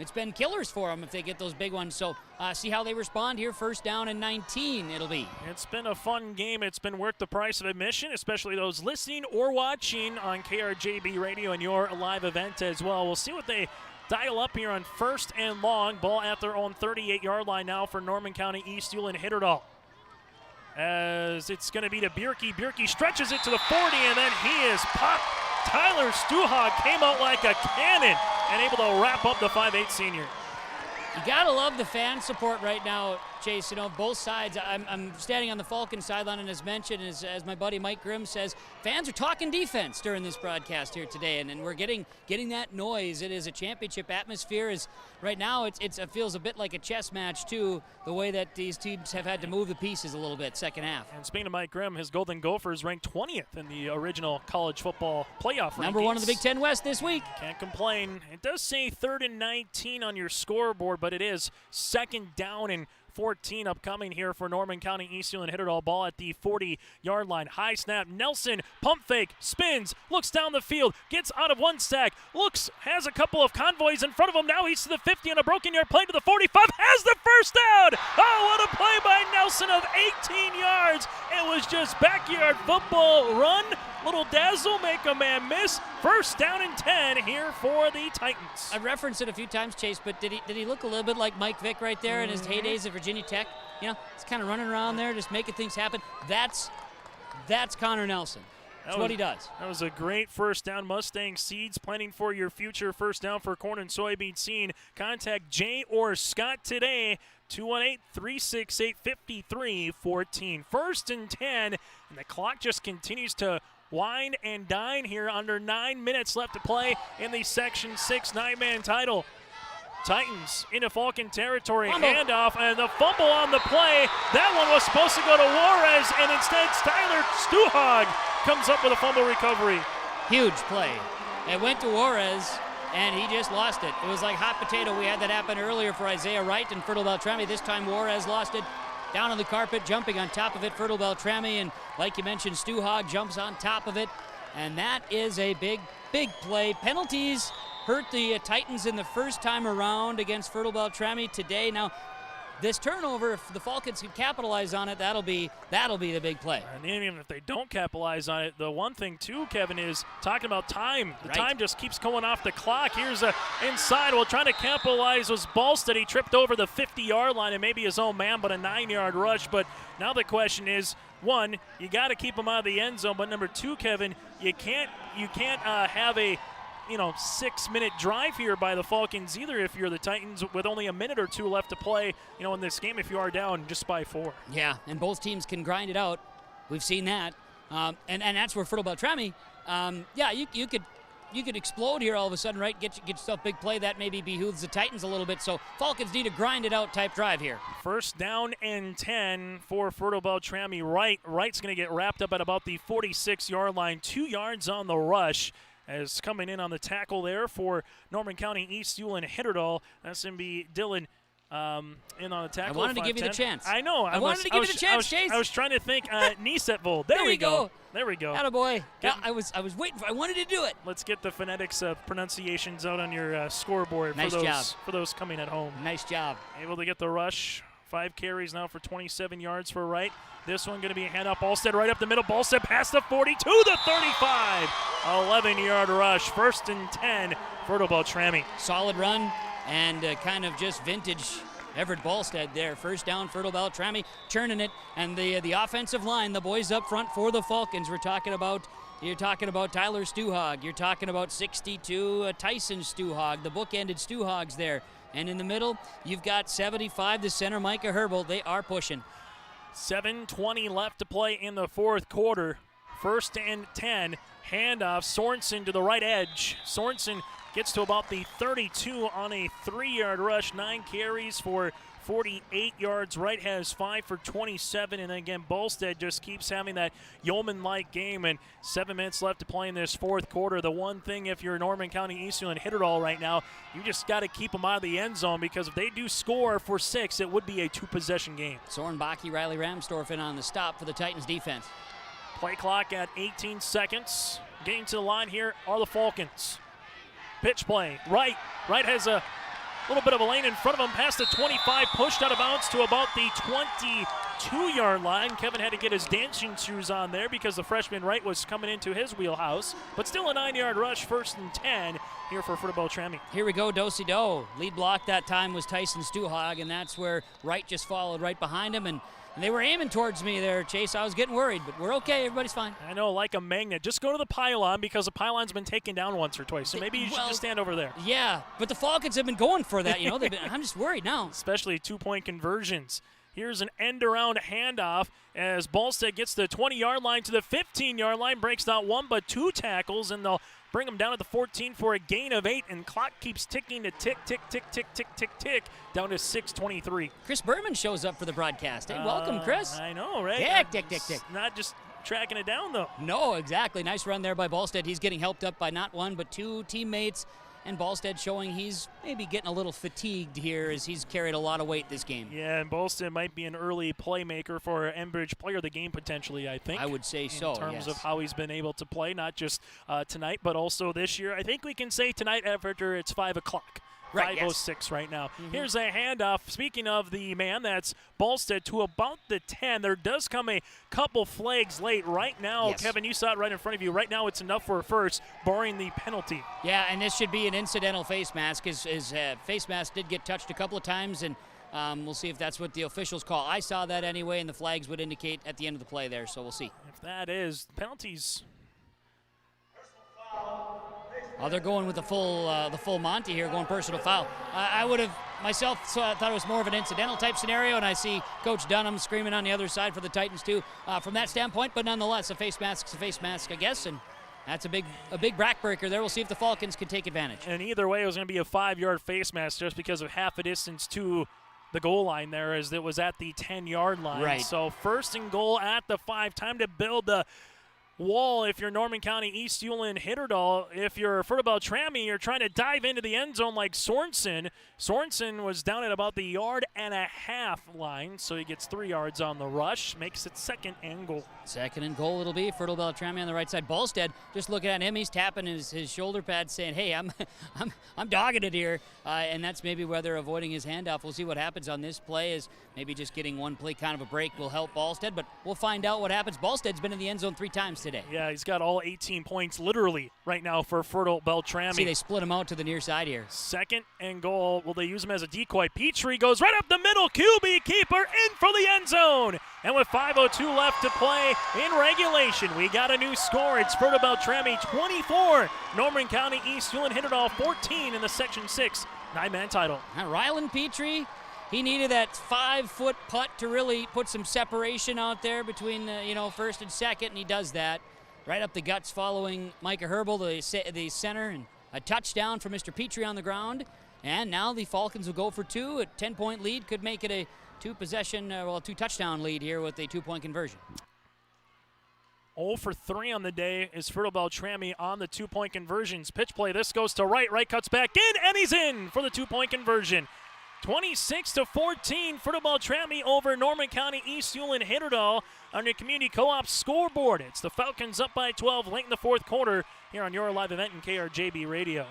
It's been killers for them if they get those big ones. So see how they respond here. 1st down and 19 it'll be. It's been a fun game. It's been worth the price of admission, especially those listening or watching on KRJB Radio and your live event as well. We'll see what they dial up here on 1st and long. Ball at their own 38-yard line now for Norman County East and Hitterdale. As it's going to be to Bierke. Bierke stretches it to the 40, and then he is popped Tyler Stuhog came out like a cannon and able to wrap up the 5'8 senior. You gotta love the fan support right now, Chase. You know, both sides. I'm standing on the Falcon sideline, and as mentioned, as my buddy Mike Grimm says, fans are talking defense during this broadcast here today, and we're getting that noise. It is a championship atmosphere. Right now it feels a bit like a chess match too, the way that these teams have had to move the pieces a little bit second half. And speaking of Mike Grimm, his Golden Gophers ranked 20th in the original college football playoff rankings. Number 1 in the Big Ten West this week. Can't complain. It does say 3rd and 19 on your scoreboard, but it is 2nd down and 14 upcoming here for Norman County. East Hit it all ball at the 40-yard line. High snap. Nelson, pump fake, spins, looks down the field, gets out of one sack, has a couple of convoys in front of him. Now he's to the 50 on a broken yard play to the 45, has the first down. Oh, what a play by Nelson of 18 yards. It was just backyard football run. Little dazzle, make a man miss. 1st down and 10 here for the Titans. I've referenced it a few times, Chase, but did he look a little bit like Mike Vick right there in his heydays at Virginia Tech? You know, he's kind of running around there, just making things happen. That's Connor Nelson. That's what he does. That was a great 1st down. Mustang Seeds planning for your future 1st down for corn and soybean seed. Contact Jay or Scott today. 218-368-5314. 1st and 10, and the clock just continues to wine and dine here. Under 9 minutes left to play in the Section 6 9-man title. Titans into Falcon territory. Handoff and the fumble on the play. That one was supposed to go to Juarez, and instead Tyler Stuhog comes up with a fumble recovery. Huge play. It went to Juarez, and he just lost it. It was like hot potato. We had that happen earlier for Isaiah Wright and Fertile-Beltrami. This time Juarez lost it. Down on the carpet, jumping on top of it, Fertile-Beltrami, and like you mentioned, Stuhog jumps on top of it, and that is a big play. Penalties hurt the Titans in the first time around against Fertile-Beltrami today. Now, this turnover, if the Falcons can capitalize on it, that'll be the big play. And even if they don't capitalize on it, the one thing too, Kevin, is talking about time. The time just keeps going off the clock. Here's a inside. Well, trying to capitalize was Ballstead. He tripped over the 50-yard line and maybe his own man, but a 9-yard rush. But now the question is, 1, you got to keep him out of the end zone. But number 2, Kevin, you can't have a 6-minute drive here by the Falcons either if you're the Titans with only a minute or 2 left to play, in this game if you are down just by 4. Yeah, and both teams can grind it out. We've seen that. And that's where Fertile-Beltrami, you could explode here all of a sudden, right? Get yourself big play. That maybe behooves the Titans a little bit. So Falcons need a grind it out type drive here. 1st down and 10 for Fertile-Beltrami. Wright's going to get wrapped up at about the 46-yard line. 2 yards on the rush. As coming in on the tackle there for Norman County East Hewlin Hitterdall. That's going to be Dylan in on the tackle. I wanted to give you the chance. I know. I wanted to give you the chance, Chase. I was trying to think Niesetvold. There we go. There we go. Attaboy. I was waiting I wanted to do it. Let's get the phonetics of pronunciations out on your scoreboard for those coming at home. Nice job. Able to get the rush. 5 carries now for 27 yards for Wright. This one going to be a handoff. Ballstead right up the middle. Ballstead past the 40 to the 35. 11-yard rush. 1st and 10. Fertile-Beltrami. Solid run and kind of just vintage Everett Ballstead there. 1st down, Fertile-Beltrami churning it. And the offensive line, the boys up front for the Falcons. You're talking about Tyler Stuhog. You're talking about 62 Tyson Stuhog. The book-ended Stuhogs there. And in the middle, you've got 75, the center, Micah Herbal. They are pushing. 7:20 left to play in the 4th quarter. 1st and 10. Handoff. Sorensen to the right edge. Sorensen gets to about the 32 on a 3-yard rush. 9 carries for 48 yards. Wright has 5 for 27. And then again, Ballstead just keeps having that yeoman-like game. And 7 minutes left to play in this 4th quarter. The one thing, if you're Norman County Eastern and hit it all right now, you just got to keep them out of the end zone, because if they do score for 6, it would be a 2-possession game. Soren Baki, Riley Ramsdorff in on the stop for the Titans defense. Play clock at 18 seconds. Getting to the line here are the Falcons. Pitch play. Wright has a little bit of a lane in front of him, past the 25, pushed out of bounds to about the 22-yard line. Kevin had to get his dancing shoes on there because the freshman Wright was coming into his wheelhouse. But still a 9-yard rush, 1st and 10 here for Fertile-Beltrami. Here we go, do-si-do. Lead block that time was Tyson Stuhog, and that's where Wright just followed right behind him. And And they were aiming towards me there, Chase. I was getting worried, but we're okay. Everybody's fine. I know, like a magnet. Just go to the pylon because the pylon's been taken down once or twice. So maybe you should just stand over there. Yeah, but the Falcons have been going for that. I'm just worried now. Especially 2-point conversions. Here's an end-around handoff as Ballstead gets the 20-yard line to the 15-yard line, breaks not one but two tackles, and they'll bring him down at the 14 for a gain of 8, and clock keeps ticking to tick, tick, tick, tick, tick, tick, tick, down to 6:23. Chris Berman shows up for the broadcast. Hey, welcome, Chris. I know, right? Tick, tick, tick, tick. Not just tracking it down, though. No, exactly. Nice run there by Ballstead. He's getting helped up by not one but two teammates, and Ballstead showing he's maybe getting a little fatigued here as he's carried a lot of weight this game. Yeah, and Ballstead might be an early playmaker for Enbridge player of the game potentially, I think. I would say so, in terms yes. of how he's been able to play, not just tonight, but also this year. I think we can say tonight after it's 5 o'clock. Right, 5:06 right now. Here's a handoff. Speaking of the man, that's Ballstead to about the 10. There does come a couple flags late right now. Yes. Kevin, you saw it right in front of you. Right now it's enough for a first, barring the penalty. Yeah, and this should be an incidental face mask. His face mask did get touched a couple of times, and we'll see if that's what the officials call. I saw that anyway, and the flags would indicate at the end of the play there, so we'll see. If that is, penalties. Oh, they're going with the full Monty here, going personal foul. I would have myself thought it was more of an incidental type scenario, and I see Coach Dunham screaming on the other side for the Titans too, from that standpoint. But nonetheless, a face mask's a face mask, I guess, and that's a big backbreaker there. We'll see if the Falcons can take advantage. And either way, it was going to be a 5-yard face mask just because of half a distance to the goal line there, as it was at the 10-yard line. Right. So 1st and goal at the 5. Time to build the wall if you're Norman County, East Hewlin, Hitterdal. If you're Fertile-Beltrami, you're trying to dive into the end zone like Sorensen. Sorensen was down at about the 1.5-yard line, so he gets 3 yards on the rush, makes it 2nd and goal. 2nd and goal it'll be. Fertile-Beltrami on the right side. Ballstead, just looking at him, he's tapping his shoulder pad saying, hey, I'm dogging it here, and that's maybe where they're avoiding his handoff. We'll see what happens on this play, is maybe just getting one play kind of a break will help Ballstead, but we'll find out what happens. Ballstead's been in the end zone 3 times today. Yeah, he's got all 18 points literally right now for Fertile-Beltrami. See, they split him out to the near side here. 2nd and goal. Will they use him as a decoy? Petrie goes right up the middle. QB keeper in for the end zone. And with 5:02 left to play in regulation, we got a new score. It's Fertile-Beltrami 24, Norman County East Hewlin Hitterdal 14 in the Section 6 9-man title. Rylan Petrie, he needed that 5-foot putt to really put some separation out there between first and second, and he does that. Right up the guts following Micah Herbal, the center, and a touchdown for Mr. Petrie on the ground. And now the Falcons will go for 2. A 10-point lead could make it a 2-touchdown lead here with a 2-point conversion. 0 for 3 on the day is Fertile-Beltrami on the 2-point conversions. Pitch play, this goes to right. Right cuts back in, and he's in for the 2-point conversion. 26-14, Fertile-Beltrami over Norman County East Hewlin Hitterdal on your Community Co-op scoreboard. It's the Falcons up by 12 late in the 4th quarter here on your live event in KRJB Radio.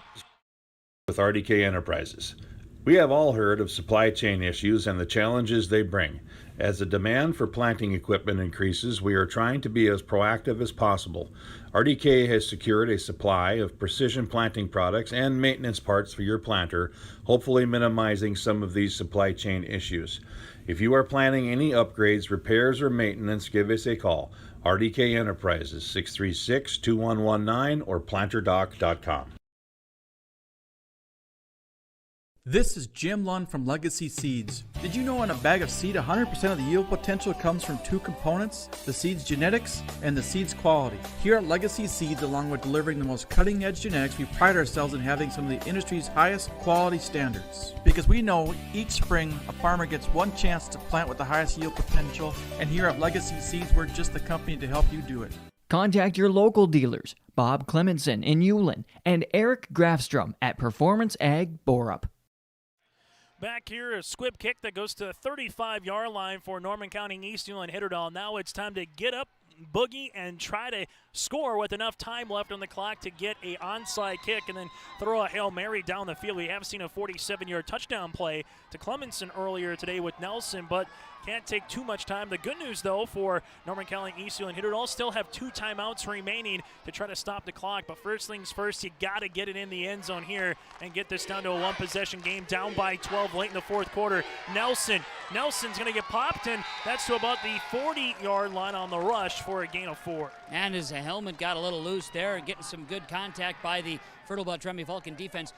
With RDK Enterprises. We have all heard of supply chain issues and the challenges they bring. As the demand for planting equipment increases, we are trying to be as proactive as possible. RDK has secured a supply of precision planting products and maintenance parts for your planter, hopefully minimizing some of these supply chain issues. If you are planning any upgrades, repairs, or maintenance, give us a call. RDK Enterprises, 636-2119 or planterdoc.com. This is Jim Lund from Legacy Seeds. Did you know in a bag of seed, 100% of the yield potential comes from 2 components, the seed's genetics and the seed's quality? Here at Legacy Seeds, along with delivering the most cutting-edge genetics, we pride ourselves in having some of the industry's highest quality standards. Because we know each spring, a farmer gets one chance to plant with the highest yield potential, and here at Legacy Seeds, we're just the company to help you do it. Contact your local dealers, Bob Clemenson in Hewlin and Eric Grafstrom at Performance Ag Borup. Back here, a squib kick that goes to the 35-yard line for Norman County East Hewlin Hitterdal. Now it's time to get up, boogie, and try to score with enough time left on the clock to get a onside kick and then throw a Hail Mary down the field. We have seen a 47-yard touchdown play to Clemenson earlier today with Nelson, but can't take too much time. The good news, though, for Norman County East and Hitterdall still have 2 timeouts remaining to try to stop the clock. But first things first, you got to get it in the end zone here and get this down to a 1-possession game, down by 12 late in the fourth quarter. Nelson's going to get popped, and that's to about the 40-yard line on the rush for a gain of 4. And his helmet got a little loose there, getting some good contact by the Fertile-Beltrami Vulcan defense.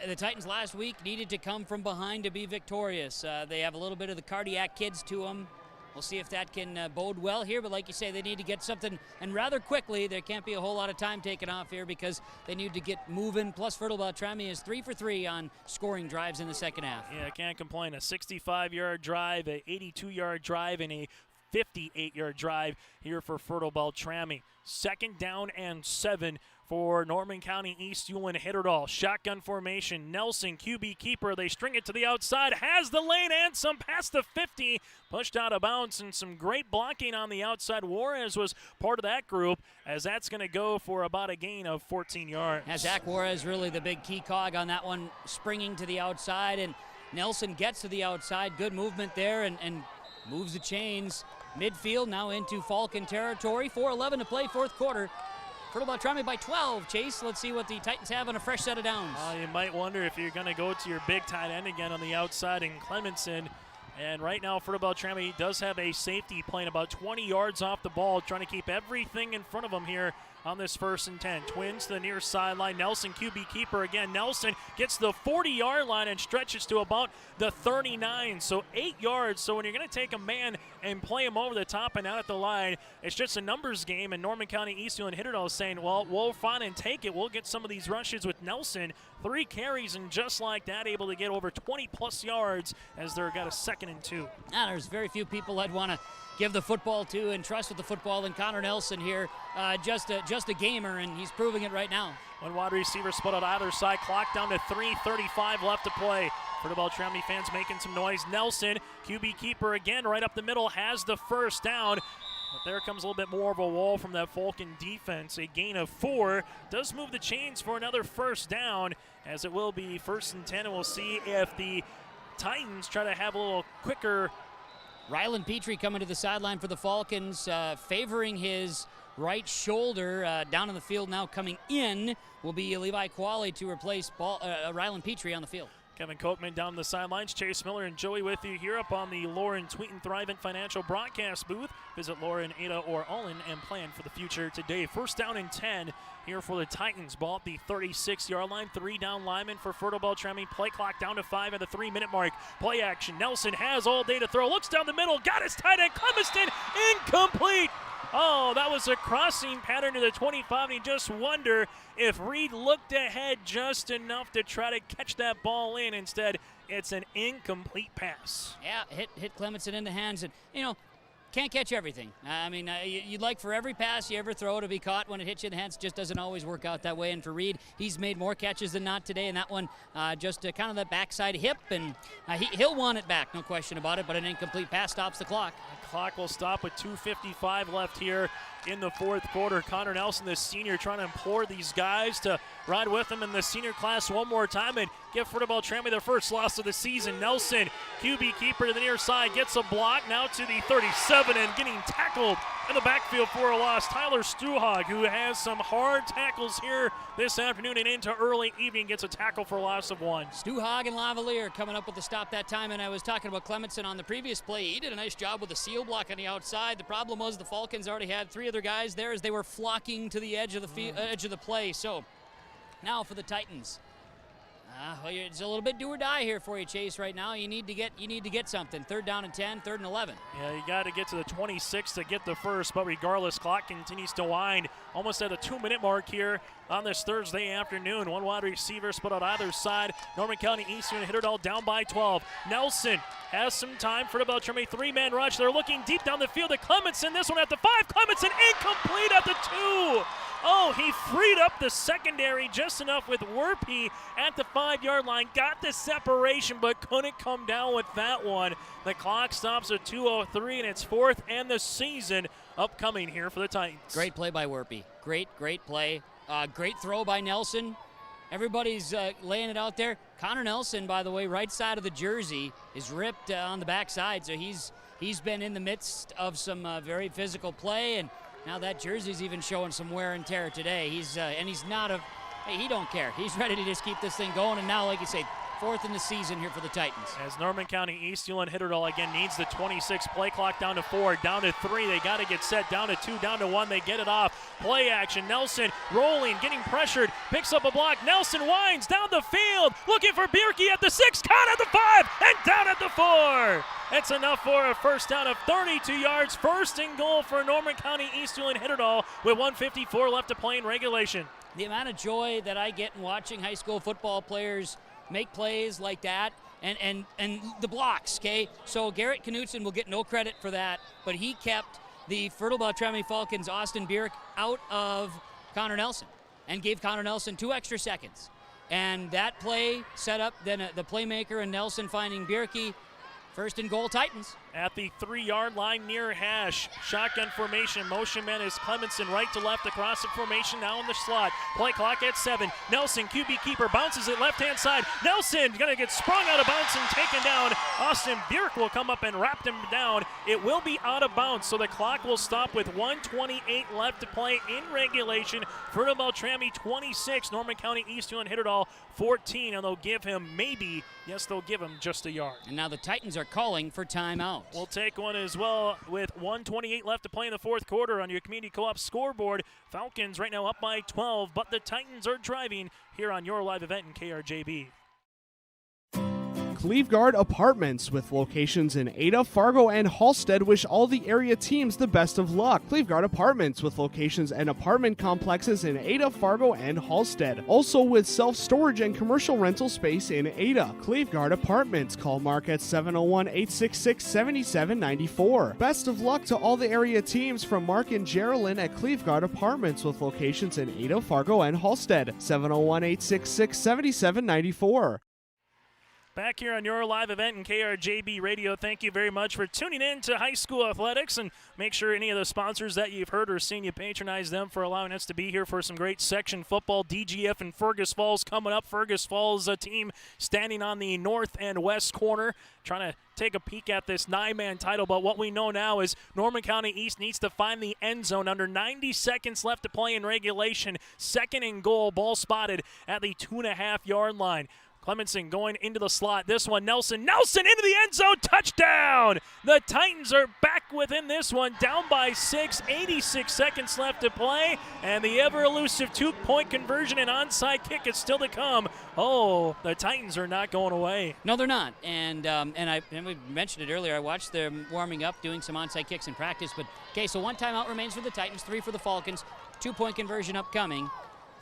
The Titans last week needed to come from behind to be victorious. They have a little bit of the cardiac kids to them. We'll see if that can bode well here, but like you say, they need to get something, and rather quickly. There can't be a whole lot of time taken off here because they need to get moving. Plus, Fertile-Beltrami is 3 for 3 on scoring drives in the second half. Yeah, can't complain. A 65-yard drive, a 82-yard drive, and a 58-yard drive here for Fertile-Beltrami. 2nd down and 7 for Norman County East Ulen Hitterdall. Shotgun formation. Nelson, QB keeper. They string it to the outside. Has the lane and some past the 50. Pushed out of bounds, and some great blocking on the outside. Juarez was part of that group, as that's going to go for about a gain of 14 yards. Yeah, Zach Juarez really the big key cog on that one, springing to the outside, and Nelson gets to the outside. Good movement there and moves the chains. Midfield now into Falcon territory. 4:11 to play, fourth quarter. Fertile-Beltrami by 12. Chase, let's see what the Titans have on a fresh set of downs. You might wonder if you're going to go to your big tight end again on the outside in Clemenson. And right now, Fertile-Beltrami does have a safety playing about 20 yards off the ball, trying to keep everything in front of them here on this 1st and 10. Twins to the near sideline. Nelson, QB keeper again. Nelson gets the 40-yard line and stretches to about the 39, so 8 yards. So when you're going to take a man and play him over the top and out at the line, it's just a numbers game, and Norman County Eastern Hitterdall is saying, well, we'll find and take it. We'll get some of these rushes with Nelson. 3 carries, and just like that, able to get over 20-plus yards as they've got a 2nd and 2. There's very few people I'd want to give the football to and trust with the football than Connor Nelson here. Just a gamer, and he's proving it right now. One wide receiver split on either side. Clock down to 3:35 left to play. Fertile-Beltrami fans making some noise. Nelson, QB keeper again, right up the middle, has the 1st down. But there comes a little bit more of a wall from that Falcon defense. A gain of 4 does move the chains for another 1st down, as it will be 1st and 10, and we'll see if the Titans try to have a little quicker. Rylan Petrie coming to the sideline for the Falcons, favoring his right shoulder. Down in the field now, coming in will be Levi Qualley to replace Rylan Petrie on the field. Kevin Kochman down the sidelines. Chase Miller and Joey with you here up on the Lauren Tweeten Thrivent Financial Broadcast booth. Visit Lauren, Ada, or Ullen and plan for the future today. 1st down and 10 here for the Titans. Ball at the 36-yard line. 3 down linemen for Fertile-Beltrami. Play clock down to 5 at the 3-minute mark. Play action. Nelson has all day to throw. Looks down the middle. Got his tight end. Clemenston incomplete. Oh, that was a crossing pattern to the 25, and you just wonder if Reed looked ahead just enough to try to catch that ball in. Instead, it's an incomplete pass. Yeah, hit Clemenson in the hands, and, can't catch everything. You'd like for every pass you ever throw to be caught when it hits you in the hands. Just doesn't always work out that way. And for Reed, he's made more catches than not today. And that one, just kind of that backside hip, and he'll want it back, no question about it. But an incomplete pass stops the clock. The clock will stop with 2:55 left here in the fourth quarter. Connor Nelson, the senior, trying to implore these guys to ride with him in the senior class one more time and give Fertile-Beltrami their first loss of the season. Nelson, QB keeper to the near side, gets a block now to the 37 and getting tackled in the backfield for a loss. Tyler Stuhog, who has some hard tackles here this afternoon and into early evening, gets a tackle for a loss of 1. Stuhog and Lavalier coming up with the stop that time, and I was talking about Clemenson on the previous play. He did a nice job with the seal block on the outside. The problem was the Falcons already had 3 other guys there as they were flocking to the edge of the edge of the play. So now for the Titans. It's a little bit do or die here for you, Chase. Right now, you need to get something. 3rd down and 10, 3rd and 11. Yeah, you got to get to the 26 to get the first. But regardless, clock continues to wind. Almost at the 2-minute mark here on this Thursday afternoon. One wide receiver split on either side. Norman County Eastern Hitterdall down by 12. Nelson has some time for the Beltrami 3-man rush. They're looking deep down the field to Clemenson. This one at the 5. Clemenson incomplete at the 2. Oh, he freed up the secondary just enough with Werpy at the 5-yard line. Got the separation, but couldn't come down with that one. The clock stops at 2:03, and it's 4th and the season upcoming here for the Titans. Great play by Werpy. Great play. Great throw by Nelson. Everybody's laying it out there. Connor Nelson, by the way, right side of the jersey is ripped on the backside, so he's He's been in the midst of some very physical play, and now that jersey's even showing some wear and tear today. He's not a, hey, he don't care. He's ready to just keep this thing going, and now, like you say, 4th in the season here for the Titans. As Norman County East, Ulan Hitterdal again needs the 26 play clock down to 4, down to 3. They got to get set, down to 2, down to 1. They get it off. Play action. Nelson rolling, getting pressured, picks up a block. Nelson winds down the field, looking for Bierke at the 6, caught at the 5, and down at the 4. That's enough for a first down of 32 yards. First and goal for Norman County East Ulan Hitterdal with 1:54 left to play in regulation. The amount of joy that I get in watching high school football players make plays like that, and the blocks, okay? So Garrett Knutson will get no credit for that, but he kept the Fertile-Beltrami Falcons' Austin Bierk out of Connor Nelson and gave Connor Nelson 2 extra seconds. And that play set up then the playmaker and Nelson finding Bierke. First and goal, Titans. At the 3-yard line near hash. Shotgun formation. Motion man is Clemenson right to left across the formation now in the slot. Play clock at 7. Nelson, QB keeper, bounces it left-hand side. Nelson going to get sprung out of bounds and taken down. Austin Bierk will come up and wrap him down. It will be out of bounds, so the clock will stop with 1:28 left to play in regulation. Fertile-Beltrami 26, Norman County East Ulan Hitterdal 14, and they'll give him they'll give him just a yard. And now the Titans are calling for timeout. We'll take one as well with 1:28 left to play in the 4th quarter on your Community Co-op scoreboard. Falcons right now up by 12, but the Titans are driving here on your live event in KRJB. Cleveguard Apartments, with locations in Ada, Fargo, and Halstead, wish all the area teams the best of luck. Cleveguard Apartments, with locations and apartment complexes in Ada, Fargo, and Halstead. Also with self-storage and commercial rental space in Ada. Cleveguard Apartments. Call Mark at 701-866-7794. Best of luck to all the area teams from Mark and Geraldine at Cleveguard Apartments, with locations in Ada, Fargo, and Halstead. 701-866-7794. Back here on your live event in KRJB Radio, thank you very much for tuning in to high school athletics, and make sure any of the sponsors that you've heard or seen, you patronize them for allowing us to be here for some great section football. DGF and Fergus Falls coming up. Fergus Falls, a team standing on the north and west corner, trying to take a peek at this 9-man title, but what we know now is Norman County East needs to find the end zone. Under 90 seconds left to play in regulation. 2nd and goal, ball spotted at the 2.5-yard line. Clemenson going into the slot. This one, Nelson into the end zone, touchdown! The Titans are back within this one, down by 6, 86 seconds left to play, and the ever-elusive 2-point conversion and onside kick is still to come. Oh, the Titans are not going away. No, they're not, and we mentioned it earlier. I watched them warming up, doing some onside kicks in practice, but okay, so 1 timeout remains for the Titans, 3 for the Falcons, 2-point conversion upcoming.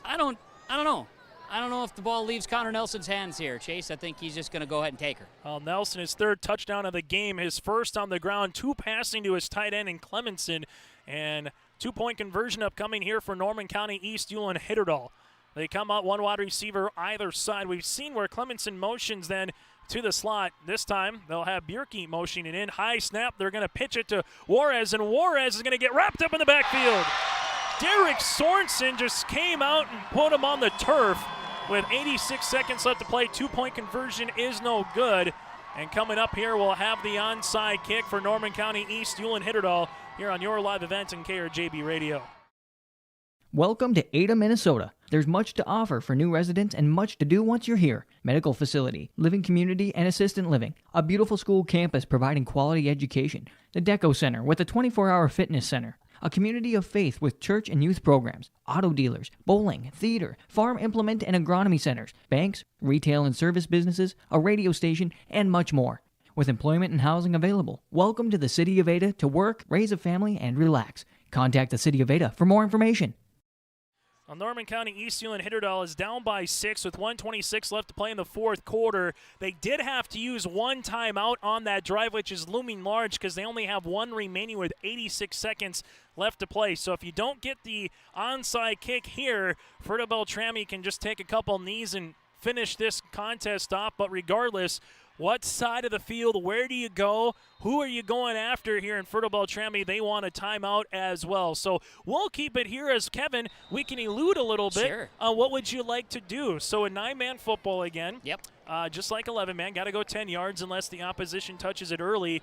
I don't know. I don't know if the ball leaves Connor Nelson's hands here, Chase. I think he's just going to go ahead and take her. Well, Nelson, his 3rd touchdown of the game, his 1st on the ground, 2 passing to his tight end in Clemenson, and 2-point conversion upcoming here for Norman County East Ulan Hitterdal. They come out 1 wide receiver either side. We've seen where Clemenson motions then to the slot. This time they'll have Bierke motioning in. High snap. They're going to pitch it to Juarez, and Juarez is going to get wrapped up in the backfield. Derek Sorensen just came out and put him on the turf. With 86 seconds left to play, 2-point conversion is no good. And coming up here, we'll have the onside kick for Norman County East Ulan Hitterdal here on your live event in KRJB Radio. Welcome to Ada, Minnesota. There's much to offer for new residents and much to do once you're here. Medical facility, living community, and assistant living. A beautiful school campus providing quality education. The Deco Center with a 24-hour fitness center. A community of faith with church and youth programs, auto dealers, bowling, theater, farm implement and agronomy centers, banks, retail and service businesses, a radio station, and much more. With employment and housing available, welcome to the City of Ada to work, raise a family, and relax. Contact the City of Ada for more information. Well, Norman County East Ulan Hitterdal is down by 6 with 1:26 left to play in the 4th quarter. They did have to use 1 timeout on that drive, which is looming large because they only have 1 remaining with 86 seconds left to play. So if you don't get the onside kick here, Fertile-Beltrami can just take a couple knees and finish this contest off. But regardless, what side of the field, where do you go? Who are you going after here in Fertile-Beltrami? They want a timeout as well. So we'll keep it here as Kevin. We can elude a little bit. Sure. What would you like to do? So a 9-man football again. Yep. just like 11-man, got to go 10 yards unless the opposition touches it early.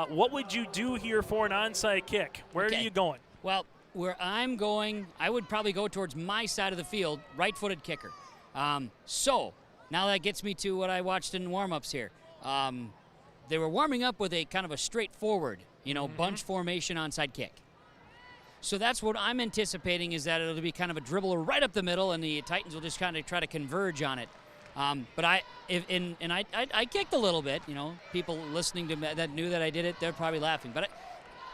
What would you do here for an onside kick? Where are you going? Well, where I'm going, I would probably go towards my side of the field, right-footed kicker. So now that gets me to what I watched in warm-ups here. They were warming up with a kind of a straightforward, bunch formation onside kick. So that's what I'm anticipating, is that it'll be kind of a dribble right up the middle, and the Titans will just kind of try to converge on it. But I kicked a little bit. People listening to me that knew that I did it, they're probably laughing. But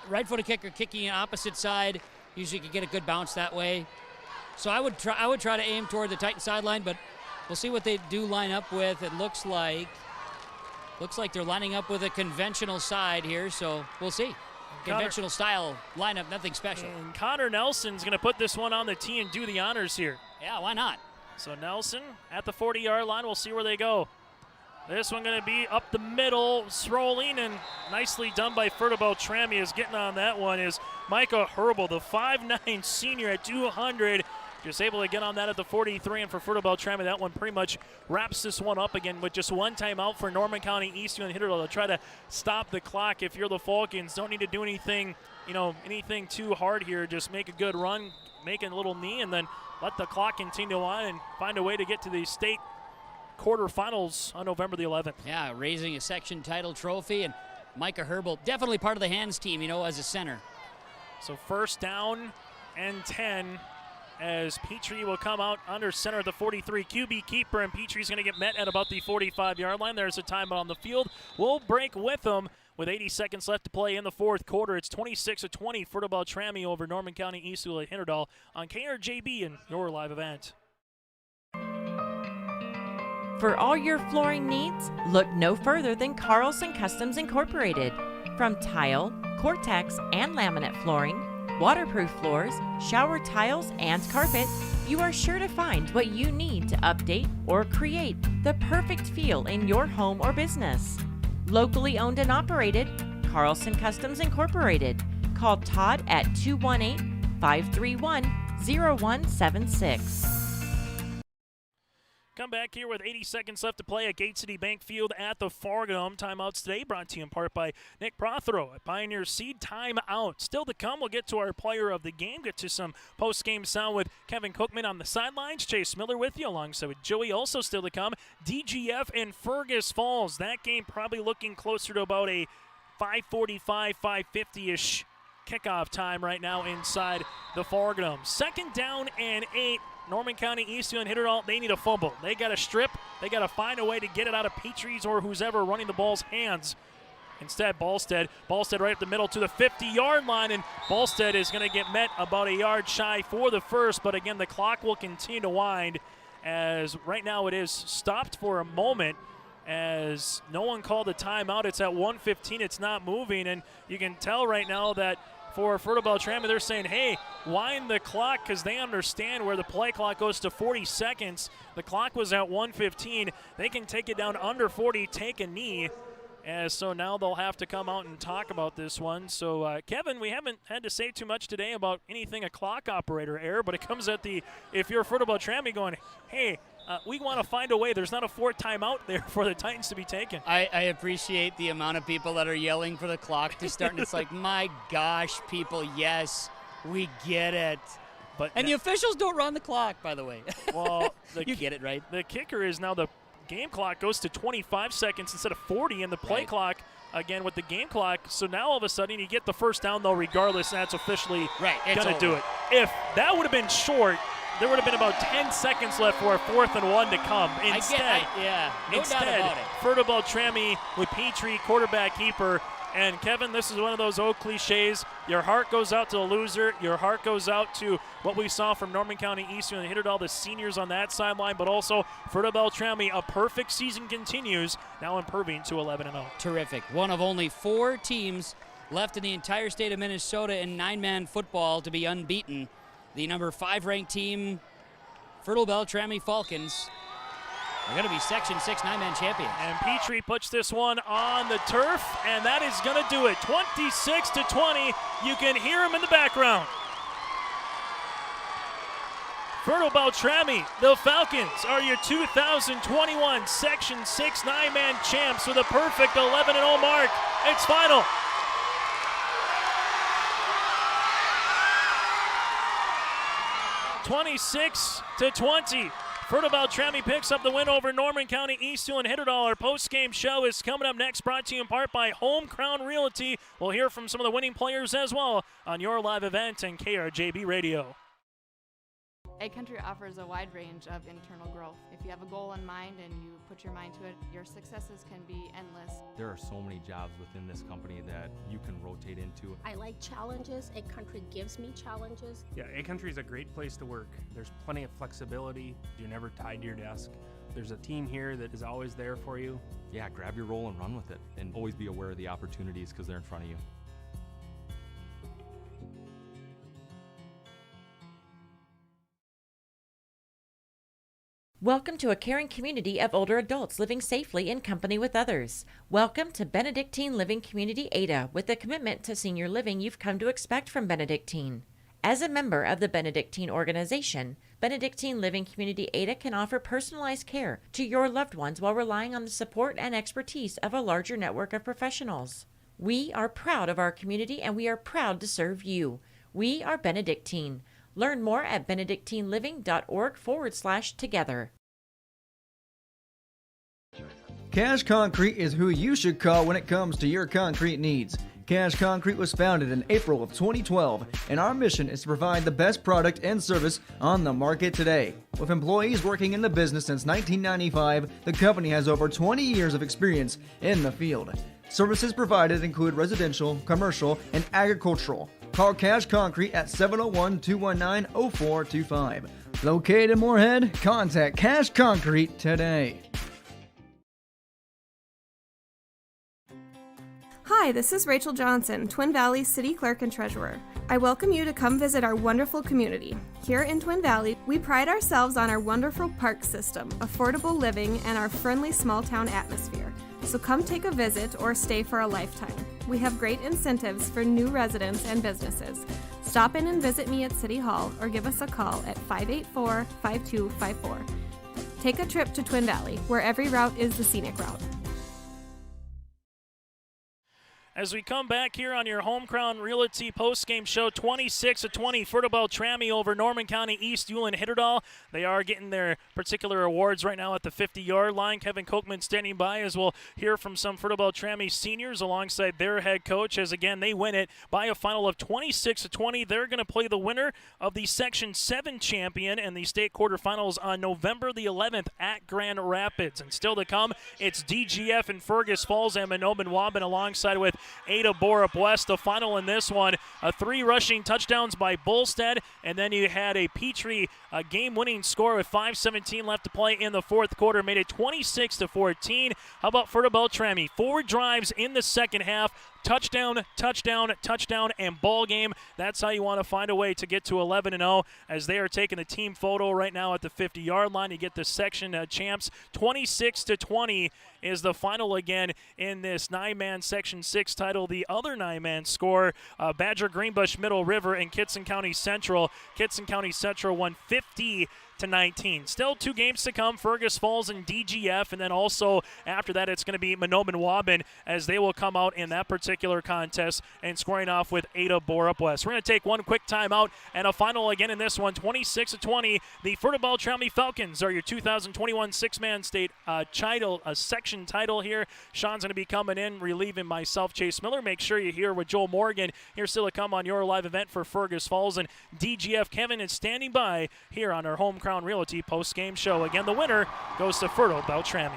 right-footed kicker kicking opposite side, usually you can get a good bounce that way. So I would try to aim toward the Titan sideline, but we'll see what they do line up with. It looks like they're lining up with a conventional side here, so we'll see. Conventional style lineup, nothing special. And Connor Nelson's going to put this one on the tee and do the honors here. Yeah, why not? So Nelson at the 40-yard line. We'll see where they go. This one going to be up the middle, strolling, and nicely done by Fertile-Beltrami. Is getting on that one is Micah Herbal, the 5'9" senior at 200. Just able to get on that at the 43, and for Fertile-Beltrami, that one pretty much wraps this one up again with just one timeout for Norman County Eastern and Hitterdale to try to stop the clock. If you're the Falcons, don't need to do anything, anything too hard here. Just make a good run, make a little knee, and then let the clock continue on and find a way to get to the state quarterfinals on November the 11th. Yeah, raising a section title trophy, and Micah Herbal, definitely part of the hands team, as a center. So first down and 10 as Petrie will come out under center at the 43. QB keeper, and Petrie's going to get met at about the 45-yard line. There's a timeout on the field. We'll break with them with 80 seconds left to play in the fourth quarter. It's 26-20 Fertile-Beltrami over Norman County Eastern at Hitterdale on KRJB and your live event. For all your flooring needs, look no further than Carlson Customs Incorporated. From tile, Cortex, and laminate flooring, waterproof floors, shower tiles, and carpet, you are sure to find what you need to update or create the perfect feel in your home or business. Locally owned and operated, Carlson Customs Incorporated. Call Todd at 218-531-0176. Come back here with 80 seconds left to play at Gate City Bank Field at the Fargo. Timeouts today brought to you in part by Nick Prothero at Pioneer Seed. Timeout. Still to come, we'll get to our player of the game, get to some post-game sound with Kevin Cookman on the sidelines. Chase Miller with you alongside with Joey. Also still to come, DGF and Fergus Falls. That game probably looking closer to about a 5:45, 5:50-ish kickoff time right now inside the Fargo. Second down and 8. Norman County Eastern and Hitterdale, they need a fumble. They got to strip. They got to find a way to get it out of Petrie's or who's ever running the ball's hands. Instead, Ballstead right up the middle to the 50-yard line, and Ballstead is going to get met about a yard shy for the first, but again, the clock will continue to wind as right now it is stopped for a moment as no one called a timeout. It's at 1:15. It's not moving, and you can tell right now that for Fertile-Beltrami, they're saying, hey, wind the clock because they understand where the play clock goes to 40 seconds. The clock was at 1:15. They can take it down under 40, take a knee. So now they'll have to come out and talk about this one. So, Kevin, we haven't had to say too much today about anything a clock operator error, but it comes at if you're Fertile-Beltrami going, hey, we want to find a way. There's not a fourth timeout there for the Titans to be taken. I appreciate the amount of people that are yelling for the clock to start, and it's like, my gosh, people, yes, we get it. And the officials don't run the clock, by the way. Well, you get it, right? The kicker is now the game clock goes to 25 seconds instead of 40, and the play clock, again, with the game clock. So now all of a sudden you get the first down, though, regardless, and that's officially going to do it. If that would have been short, there would have been about 10 seconds left for a 4th and 1 to come. Instead, no doubt about it. Fertile-Beltrami with Petrie, quarterback keeper. And, Kevin, this is one of those old cliches. Your heart goes out to the loser. Your heart goes out to what we saw from Norman County Eastern and Hitterdale, the seniors on that sideline, but also Fertile-Beltrami. A perfect season continues, now improving to 11-0. Terrific. One of only 4 teams left in the entire state of Minnesota in 9-man football to be unbeaten. The number 5 ranked team, Fertile-Beltrami Falcons, are going to be Section 6 9-man champions. And Petrie puts this one on the turf, and that is going to do it. 26-20. You can hear him in the background. Fertile-Beltrami, the Falcons, are your 2021 Section 6 9-man champs with a perfect 11-0 mark. It's final. (26-20). Fertile-Beltrami picks up the win over Norman County East Hewlett Hitterdall. Our post-game show is coming up next, brought to you in part by Home Crown Realty. We'll hear from some of the winning players as well on your live event and KRJB Radio. Egg Country offers a wide range of internal growth. If you have a goal in mind and you put your mind to it, your successes can be endless. There are so many jobs within this company that you can rotate into. I like challenges. Egg Country gives me challenges. Yeah, Egg Country is a great place to work. There's plenty of flexibility. You're never tied to your desk. There's a team here that is always there for you. Yeah, grab your role and run with it, and always be aware of the opportunities because they're in front of you. Welcome to a caring community of older adults living safely in company with others. Welcome to Benedictine Living Community Ada, with the commitment to senior living you've come to expect from Benedictine. As a member of the Benedictine organization, Benedictine Living Community Ada can offer personalized care to your loved ones while relying on the support and expertise of a larger network of professionals. We are proud of our community and we are proud to serve you. We are Benedictine. Learn more at benedictineliving.org/together. Cash Concrete is who you should call when it comes to your concrete needs. Cash Concrete was founded in April of 2012, and our mission is to provide the best product and service on the market today. With employees working in the business since 1995, the company has over 20 years of experience in the field. Services provided include residential, commercial, and agricultural. Call Cash Concrete at 701-219-0425. Located in Moorhead, contact Cash Concrete today. Hi, this is Rachel Johnson, Twin Valley City Clerk and Treasurer. I welcome you to come visit our wonderful community. Here in Twin Valley, we pride ourselves on our wonderful park system, affordable living, and our friendly small-town atmosphere. So come take a visit or stay for a lifetime. We have great incentives for new residents and businesses. Stop in and visit me at City Hall or give us a call at 584-5254. Take a trip to Twin Valley, where every route is the scenic route. As we come back here on your Home Crown Realty postgame show, 26-20, Fertile-Beltrami over Norman County East Hewlett Hitterdall. They are getting their particular awards right now at the 50-yard line. Kevin Kochman standing by as we'll hear from some Fertile-Beltrami seniors alongside their head coach as, again, they win it by a final of 26-20. They're going to play the winner of the Section 7 champion and the state quarterfinals on November the 11th at Grand Rapids. And still to come, it's DGF in Fergus Falls and Manobin-Waban alongside with Ada Borup West. The final in this one, 3 rushing touchdowns by Bolstead, and then you had a Petrie game-winning score with 5:17 left to play in the fourth quarter, made it 26-14. How about Fertile-Beltrami? 4 drives in the second half. Touchdown, touchdown, touchdown, and ball game. That's how you want to find a way to get to 11-0 as they are taking the team photo right now at the 50-yard line. You get the section champs. 26-20 is the final again in this 9-man Section 6 title. The other 9-man score, Badger, Greenbush, Middle River, and Kitson County Central. Kitson County Central won 50-19. Still 2 games to come, Fergus Falls and DGF, and then also after that it's going to be Manobin-Waban as they will come out in that particular contest and scoring off with Ada Borup West. We're going to take one quick timeout and a final again in this one, 26-20. The Fertile-Beltrami Falcons are your 2021 6-man state section title here. Sean's going to be coming in, relieving myself, Chase Miller. Make sure you hear with Joel Morgan here still to come on your live event for Fergus Falls, and DGF Kevin is standing by here on our Home Crown Realty post-game show. Again, the winner goes to Fertile-Beltrami.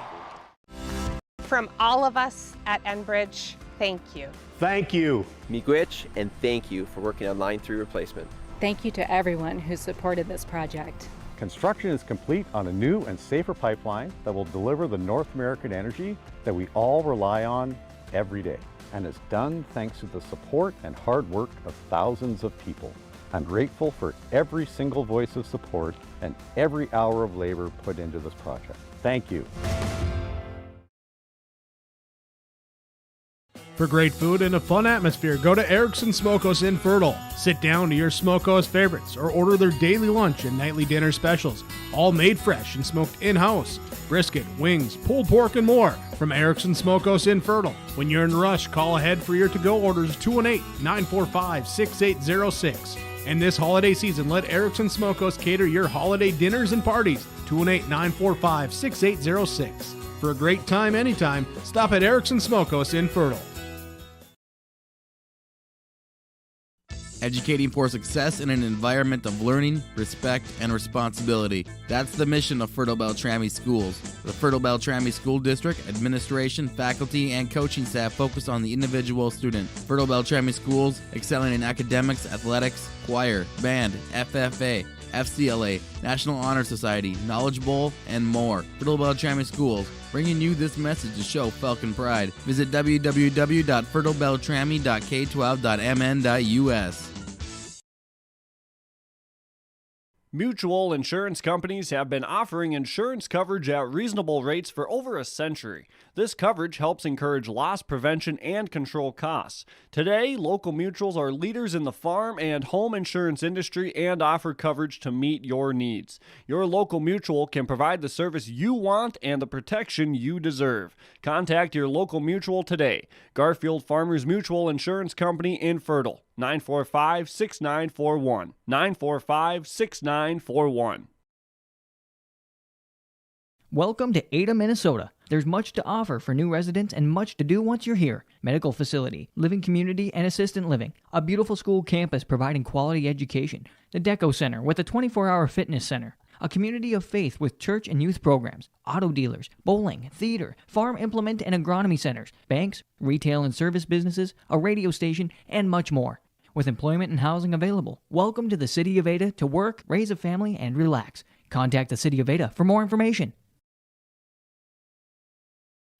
From all of us at Enbridge, thank you. Thank you. Miigwech, and thank you for working on Line 3 replacement. Thank you to everyone who supported this project. Construction is complete on a new and safer pipeline that will deliver the North American energy that we all rely on every day. And it's done thanks to the support and hard work of thousands of people. I'm grateful for every single voice of support and every hour of labor put into this project. Thank you. For great food and a fun atmosphere, go to Erickson Smokehouse in Fertile. Sit down to your Smokehouse favorites or order their daily lunch and nightly dinner specials, all made fresh and smoked in-house. Brisket, wings, pulled pork, and more from Erickson Smokehouse in Fertile. When you're in a rush, call ahead for your to-go orders 218-945-6806. And this holiday season, let Erickson Smokehouse cater your holiday dinners and parties. 218-945-6806. For a great time anytime, stop at Erickson Smokehouse in Fertile. Educating for success in an environment of learning, respect, and responsibility. That's the mission of Fertile-Beltrami Schools. The Fertile-Beltrami School District, administration, faculty, and coaching staff focus on the individual student. Fertile-Beltrami Schools excelling in academics, athletics, choir, band, FFA, FCLA, National Honor Society, Knowledge Bowl, and more. Fertile-Beltrami Schools, bringing you this message to show Falcon Pride. Visit www.fertilebeltrami.k12.mn.us. Mutual insurance companies have been offering insurance coverage at reasonable rates for over a century. This coverage helps encourage loss prevention and control costs. Today, local mutuals are leaders in the farm and home insurance industry and offer coverage to meet your needs. Your local mutual can provide the service you want and the protection you deserve. Contact your local mutual today. Garfield Farmers Mutual Insurance Company in Fertile. 945-6941. 945-6941. Welcome to Ada, Minnesota. There's much to offer for new residents and much to do once you're here. Medical facility, living community, and assistant living. A beautiful school campus providing quality education. The Deco Center with a 24-hour fitness center. A community of faith with church and youth programs. Auto dealers, bowling, theater, farm implement and agronomy centers. Banks, retail and service businesses, a radio station, and much more. With employment and housing available, welcome to the City of Ada to work, raise a family, and relax. Contact the City of Ada for more information.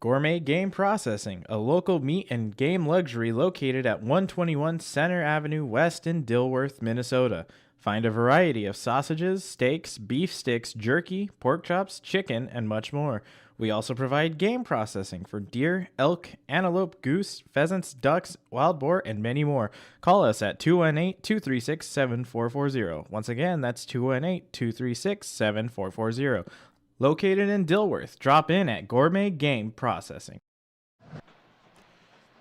Gourmet Game Processing, a local meat and game luxury located at 121 Center Avenue West in Dilworth, Minnesota. Find a variety of sausages, steaks, beef sticks, jerky, pork chops, chicken, and much more. We also provide game processing for deer, elk, antelope, goose, pheasants, ducks, wild boar, and many more. Call us at 218-236-7440. Once again, that's 218-236-7440. Located in Dilworth, drop in at Gourmet Game Processing.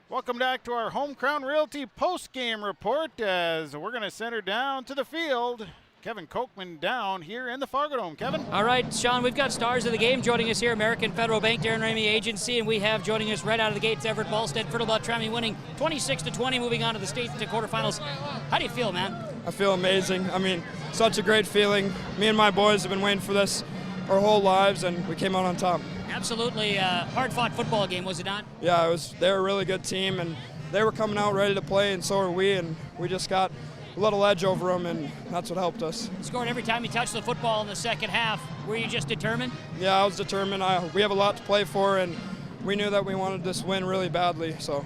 Welcome back to our Home Crown Realty post-game report as we're going to send her down to the field. Kevin Kochman down here in the Fargo Dome. Kevin? All right, Sean, we've got stars of the game joining us here, American Federal Bank, Darren Ramey Agency, and we have joining us right out of the gates, Everett Ballstead, Fertile-Beltrami winning 26-20, moving on to the state to quarterfinals. How do you feel, man? I feel amazing. I mean, such a great feeling. Me and my boys have been waiting for this our whole lives, and we came out on top. Absolutely hard-fought football game, was it not? Yeah, it was. They're a really good team, and they were coming out ready to play, and so are we, and we just got a little edge over them, and that's what helped us. You scored every time you touched the football in the second half. Were you just determined? Yeah, I was determined. We have a lot to play for, and we knew that we wanted this win really badly. So.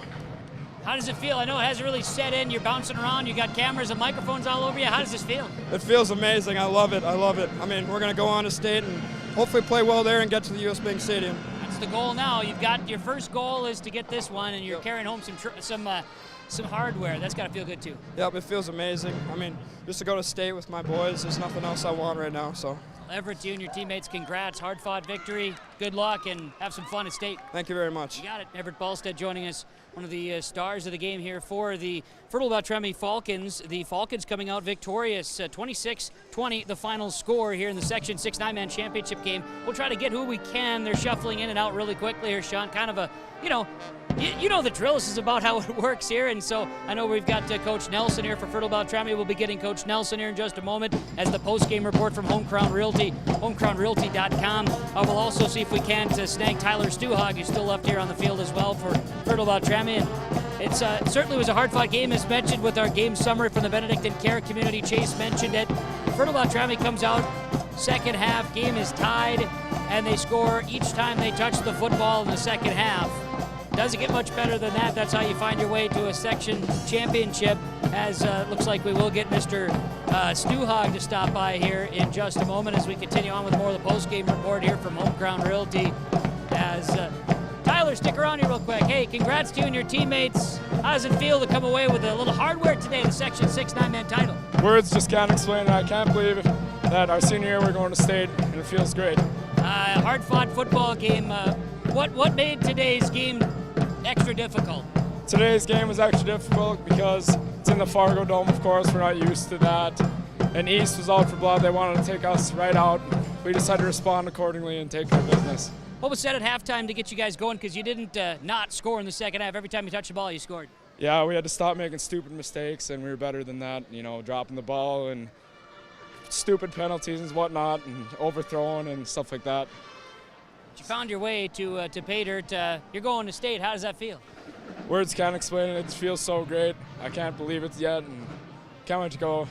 How does it feel? I know it hasn't really set in. You're bouncing around. You got cameras and microphones all over you. How does this feel? It feels amazing. I love it. I love it. I mean, we're going to go on to state and hopefully play well there and get to the U.S. Bank Stadium. That's the goal now. You've got your first goal is to get this one, and you're carrying home some hardware. That's got to feel good too. Yep, it feels amazing. I mean, just to go to state with my boys, there's nothing else I want right now. So. Everett, you and your teammates, congrats. Hard-fought victory. Good luck, and have some fun at state. Thank you very much. You got it. Everett Ballstead joining us, one of the stars of the game here for the Fertile-Beltrami Falcons. The Falcons coming out victorious, 26-20, the final score here in the Section 6 9-man championship game. We'll try to get who we can. They're shuffling in and out really quickly here, Sean. Kind of a, you know the drill. This is about how it works here, and so I know we've got Coach Nelson here for Fertile-Beltrami. We'll be getting Coach Nelson here in just a moment as the post-game report from Home Crown Realty, homecrownrealty.com. We'll also see if we can to snag Tyler Stuhog, who's still left here on the field as well for Fertile-Beltrami. It certainly was a hard-fought game, as mentioned with our game summary from the Benedictine Care Community. Chase mentioned it. Fertile-Beltrami comes out, second half, game is tied, and they score each time they touch the football in the second half. Doesn't get much better than that. That's how you find your way to a section championship, as looks like we will get Mr. Stuhog to stop by here in just a moment as we continue on with more of the post-game report here from Home Crown Realty, as Tyler Tyler, stick around here real quick. Hey, congrats to you and your teammates. How does it feel to come away with a little hardware today, the Section 6 9-man title? Words just can't explain it. I can't believe that our senior year we're going to state, and it feels great. Hard-fought football game. What made today's game extra difficult? Today's game was extra difficult because it's in the Fargo Dome, of course. We're not used to that. And East was out for blood. They wanted to take us right out. We just had to respond accordingly and take care of business. What was said at halftime to get you guys going? Because you didn't not score in the second half. Every time you touched the ball, you scored. Yeah, we had to stop making stupid mistakes, and we were better than that. You know, dropping the ball and stupid penalties and whatnot, and overthrowing and stuff like that. You found your way to pay dirt. You're going to state. How does that feel? Words can't explain it. It feels so great. I can't believe it yet, and can't wait to go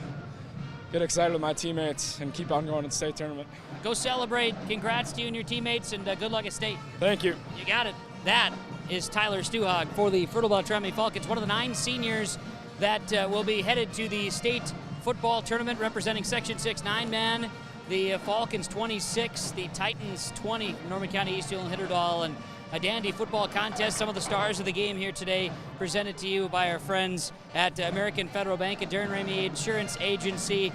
get excited with my teammates and keep on going to the state tournament. Go celebrate. Congrats to you and your teammates, and good luck at state. Thank you. You got it. That is Tyler Stuhag for the Fertile-Beltrami Falcons, one of the 9 seniors that will be headed to the state football tournament representing Section 6 9-man. The Falcons 26, the Titans 20 from Norman County, Eastfield and Hitterdal, and a dandy football contest. Some of the stars of the game here today presented to you by our friends at American Federal Bank and Darren Ramey Insurance Agency.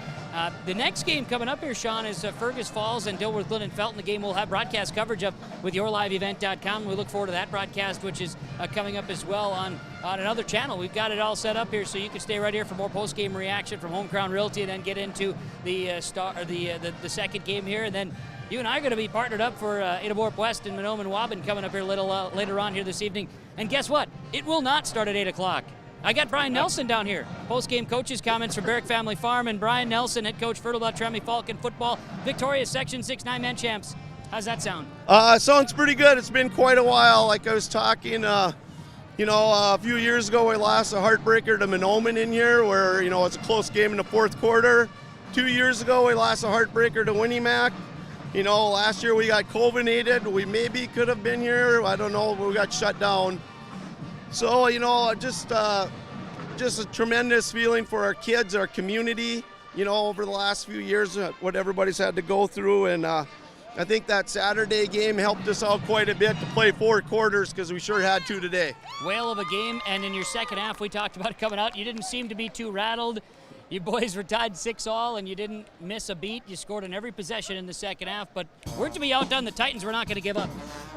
The next game coming up here, Sean, is Fergus Falls and Dilworth Glen and Felton. The game we'll have broadcast coverage of with yourliveevent.com. We look forward to that broadcast, which is coming up as well on another channel. We've got it all set up here, so you can stay right here for more post-game reaction from Home Crown Realty, and then get into the the second game here, and then you and I are going to be partnered up for Adaborp West and Mahnomen Waban coming up here later on here this evening. And guess what? It will not start at 8 o'clock. I got Brian Nelson down here. Post-game coaches comments from Barrick Family Farm, and Brian Nelson, head coach, Fertile-Beltrami Falcon football, victorious Section 6 9-man champs. How's that sound? Sounds pretty good. It's been quite a while. Like I was talking, a few years ago we lost a heartbreaker to Mahnomen in here where, it's a close game in the fourth quarter. 2 years ago we lost a heartbreaker to Winnie-Mac. Last year we got COVID-ated. We maybe could have been here. I don't know. We got shut down. So, just a tremendous feeling for our kids, our community, over the last few years, what everybody's had to go through. And I think that Saturday game helped us out quite a bit to play 4 quarters because we sure had to today. Whale of a game. And in your second half, we talked about coming out. You didn't seem to be too rattled. You boys were tied 6-all, and you didn't miss a beat. You scored on every possession in the second half, but we're to be outdone. The Titans were not going to give up.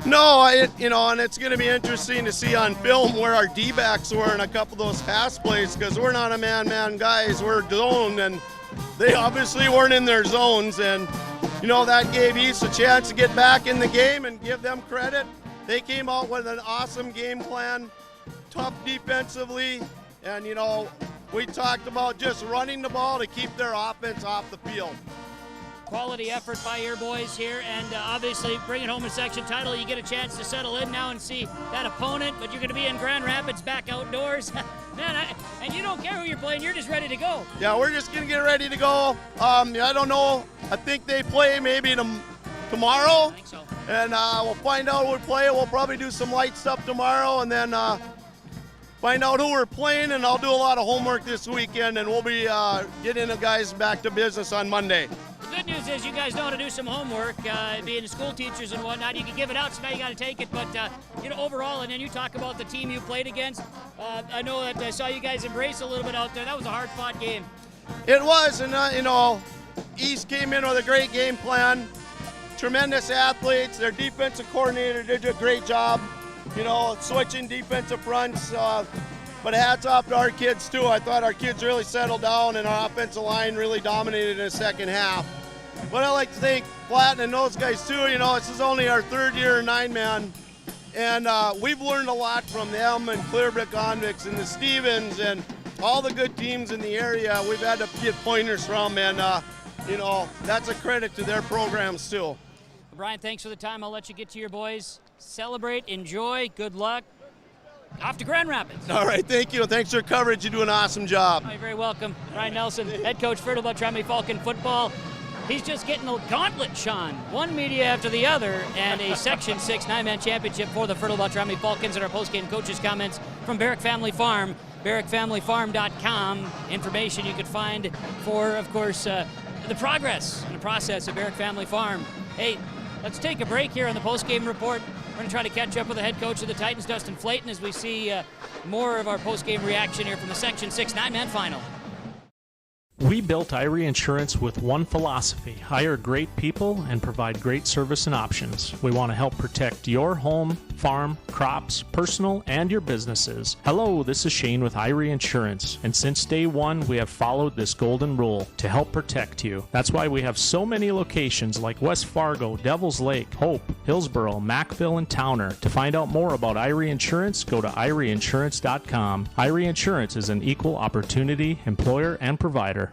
No, and it's going to be interesting to see on film where our D-backs were in a couple of those pass plays because we're not a man-man guys. We're zoned, and they obviously weren't in their zones, and, that gave East a chance to get back in the game and give them credit. They came out with an awesome game plan, tough defensively, and, we talked about just running the ball to keep their offense off the field. Quality effort by your boys here, and obviously bringing home a section title. You get a chance to settle in now and see that opponent, but you're going to be in Grand Rapids back outdoors. Man, and you don't care who you're playing. You're just ready to go. Yeah, we're just going to get ready to go. I don't know. I think they play maybe tomorrow. I think so. And we'll find out who we play. We'll probably do some light stuff tomorrow, and then find out who we're playing, and I'll do a lot of homework this weekend, and we'll be getting the guys back to business on Monday. The good news is you guys know how to do some homework, being school teachers and whatnot. You can give it out, so now you got to take it. But, overall, and then you talk about the team you played against. I know that I saw you guys embrace a little bit out there. That was a hard-fought game. It was, and, East came in with a great game plan. Tremendous athletes. Their defensive coordinator did a great job. Switching defensive fronts, but hats off to our kids too. I thought our kids really settled down and our offensive line really dominated in the second half. But I like to thank Flatten and those guys too. This is only our 3rd year 9-man, and we've learned a lot from them and Clearbrook Convicts and the Stevens and all the good teams in the area. We've had to get pointers from, and that's a credit to their programs too. Brian, thanks for the time. I'll let you get to your boys. Celebrate, enjoy, good luck. Off to Grand Rapids. All right, thank you. Thanks for your coverage. You do an awesome job. You're very welcome. Brian Nelson, head coach, Fertile-Beltrami Falcon football. He's just getting a gauntlet, Sean. One media after the other, and a Section 6 9-man championship for the Fertile-Beltrami Falcons. And our postgame coaches' comments from Barrick Family Farm, barrickfamilyfarm.com. Information you could find for, of course, the progress and the process of Barrick Family Farm. Hey, let's take a break here on the postgame report. going to try to catch up with the head coach of the Titans, Dustin Flayton, as we see more of our post-game reaction here from the Section 6 9-man final. We built Irie Insurance with one philosophy: hire great people and provide great service and options. We want to help protect your home, farm, crops, personal, and your businesses. Hello, this is Shane with Irie Insurance, and since day one, we have followed this golden rule to help protect you. That's why we have so many locations like West Fargo, Devils Lake, Hope, Hillsboro, Mackville, and Towner. To find out more about Irie Insurance, go to IrieInsurance.com. Irie Insurance is an equal opportunity employer and provider.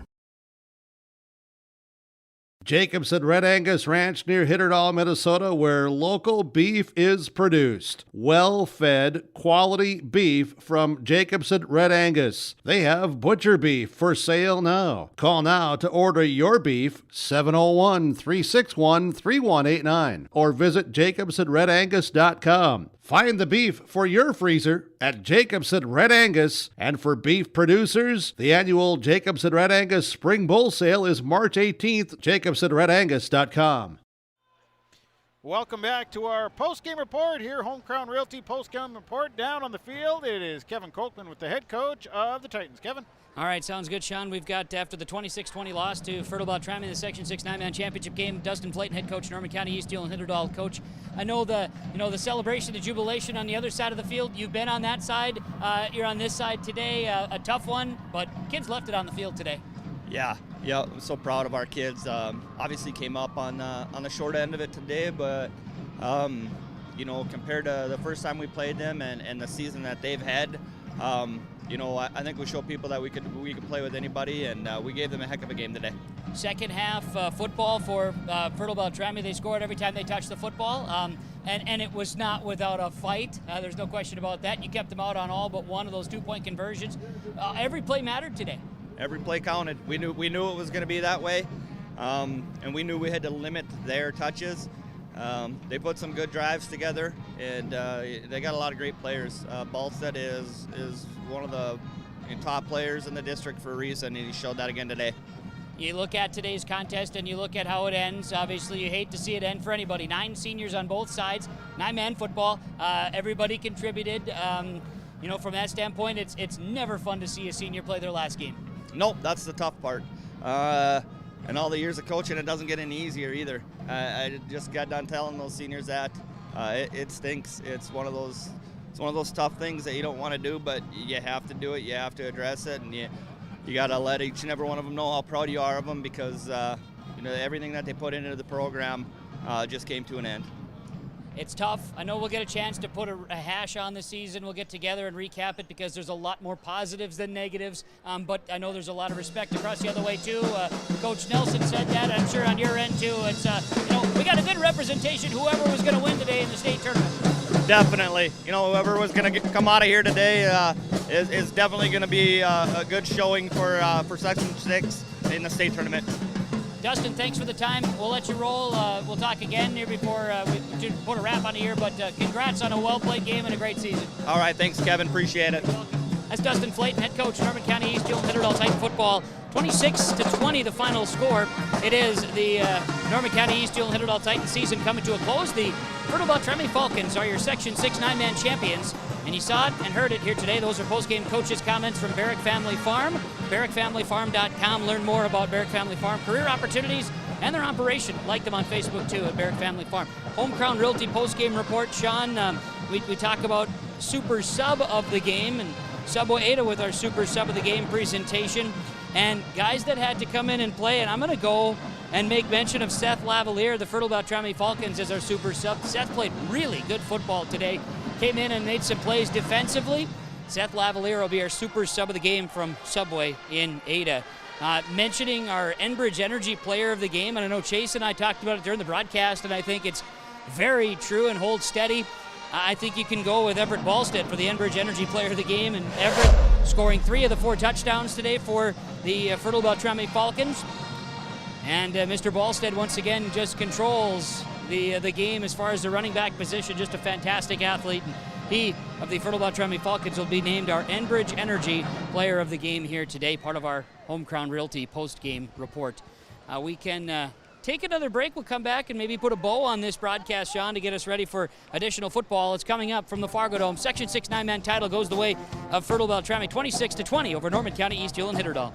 Jacobson Red Angus Ranch near Hitterdall, Minnesota, where local beef is produced. Well-fed, quality beef from Jacobson Red Angus. They have butcher beef for sale now. Call now to order your beef, 701-361-3189, or visit jacobsonredangus.com. Find the beef for your freezer at Jacobson Red Angus. And for beef producers, the annual Jacobson Red Angus Spring Bull Sale is March 18th, jacobsonredangus.com. Welcome back to our post-game report here, Home Crown Realty post-game report. Down on the field, it is Kevin Kochman with the head coach of the Titans. Kevin? All right, sounds good, Sean. We've got, after the 26-20 loss to Fertile-Beltrami in the Section 6 9-man championship game, Dustin Flayton, head coach, Norman County East Deal and Hitterdall coach. I know the celebration, the jubilation on the other side of the field. You've been on that side. You're on this side today. A tough one, but kids left it on the field today. Yeah, I'm so proud of our kids. Obviously came up on the short end of it today, but compared to the first time we played them and the season that they've had, I think we showed people that we could play with anybody, and we gave them a heck of a game today. Second half football for Fertile-Beltrami. They scored every time they touched the football, and it was not without a fight. There's no question about that. You kept them out on all but one of those two-point conversions. Every play mattered today. Every play counted. We knew it was going to be that way, and we knew we had to limit their touches. They put some good drives together, and they got a lot of great players. Ballstead is one of the top players in the district for a reason, and he showed that again today. You look at today's contest and you look at how it ends. Obviously, you hate to see it end for anybody. 9 seniors on both sides, 9-man football. Everybody contributed. From that standpoint, it's never fun to see a senior play their last game. Nope, that's the tough part. And all the years of coaching, it doesn't get any easier either. I just got done telling those seniors that it stinks. It's one of those tough things that you don't want to do, but you have to do it. You have to address it, and you got to let each and every one of them know how proud you are of them, because everything that they put into the program just came to an end. It's tough. I know we'll get a chance to put a hash on the season. We'll get together and recap it, because there's a lot more positives than negatives. But I know there's a lot of respect across the other way too. Coach Nelson said that. I'm sure on your end too. It's we got a good representation. Whoever was going to win today in the state tournament. Definitely. Whoever was going to come out of here today is definitely going to be a good showing for Section 6 in the state tournament. Dustin, thanks for the time. We'll let you roll. We'll talk again here before we put a wrap on here, but congrats on a well-played game and a great season. All right, thanks, Kevin. Appreciate it. That's Dustin Flayton, head coach, Norman County East Deal and Hitterdall Titan football. 26-20, the final score. It is the Norman County East Deal and Hitterdall Titan season coming to a close. The Fertile-Beltrami Falcons are your Section 6 9-man champions, and you saw it and heard it here today. Those are post-game coaches' comments from Barrick Family Farm. BarrickFamilyFarm.com. Learn more about Barrick Family Farm, career opportunities, and their operation. Like them on Facebook, too, at Barrick Family Farm. Home Crown Realty post-game report. Sean, we talk about super sub of the game, and Subway Ada with our super sub of the game presentation. And guys that had to come in and play, and I'm going to go and make mention of Seth Lavalier, the Fertile-Beltrami Falcons, as our super sub. Seth played really good football today. Came in and made some plays defensively. Seth Lavalier will be our super sub of the game from Subway in Ada. Mentioning our Enbridge Energy player of the game, and I know Chase and I talked about it during the broadcast, and I think it's very true and holds steady. I think you can go with Everett Ballstead for the Enbridge Energy player of the game, and Everett scoring 3 of the 4 touchdowns today for the Fertile-Beltrami Falcons. And Mr. Ballstead once again just controls the game as far as the running back position. Just a fantastic athlete. And he of the Fertile-Beltrami Falcons will be named our Enbridge Energy player of the game here today, part of our Home Crown Realty post-game report. We can take another break. We'll come back and maybe put a bow on this broadcast, Sean, to get us ready for additional football. It's coming up from the Fargo Dome. Section 6 9-man title goes the way of Fertile-Beltrami, 26-20 over Norman County, East Hill, and Hitterdal.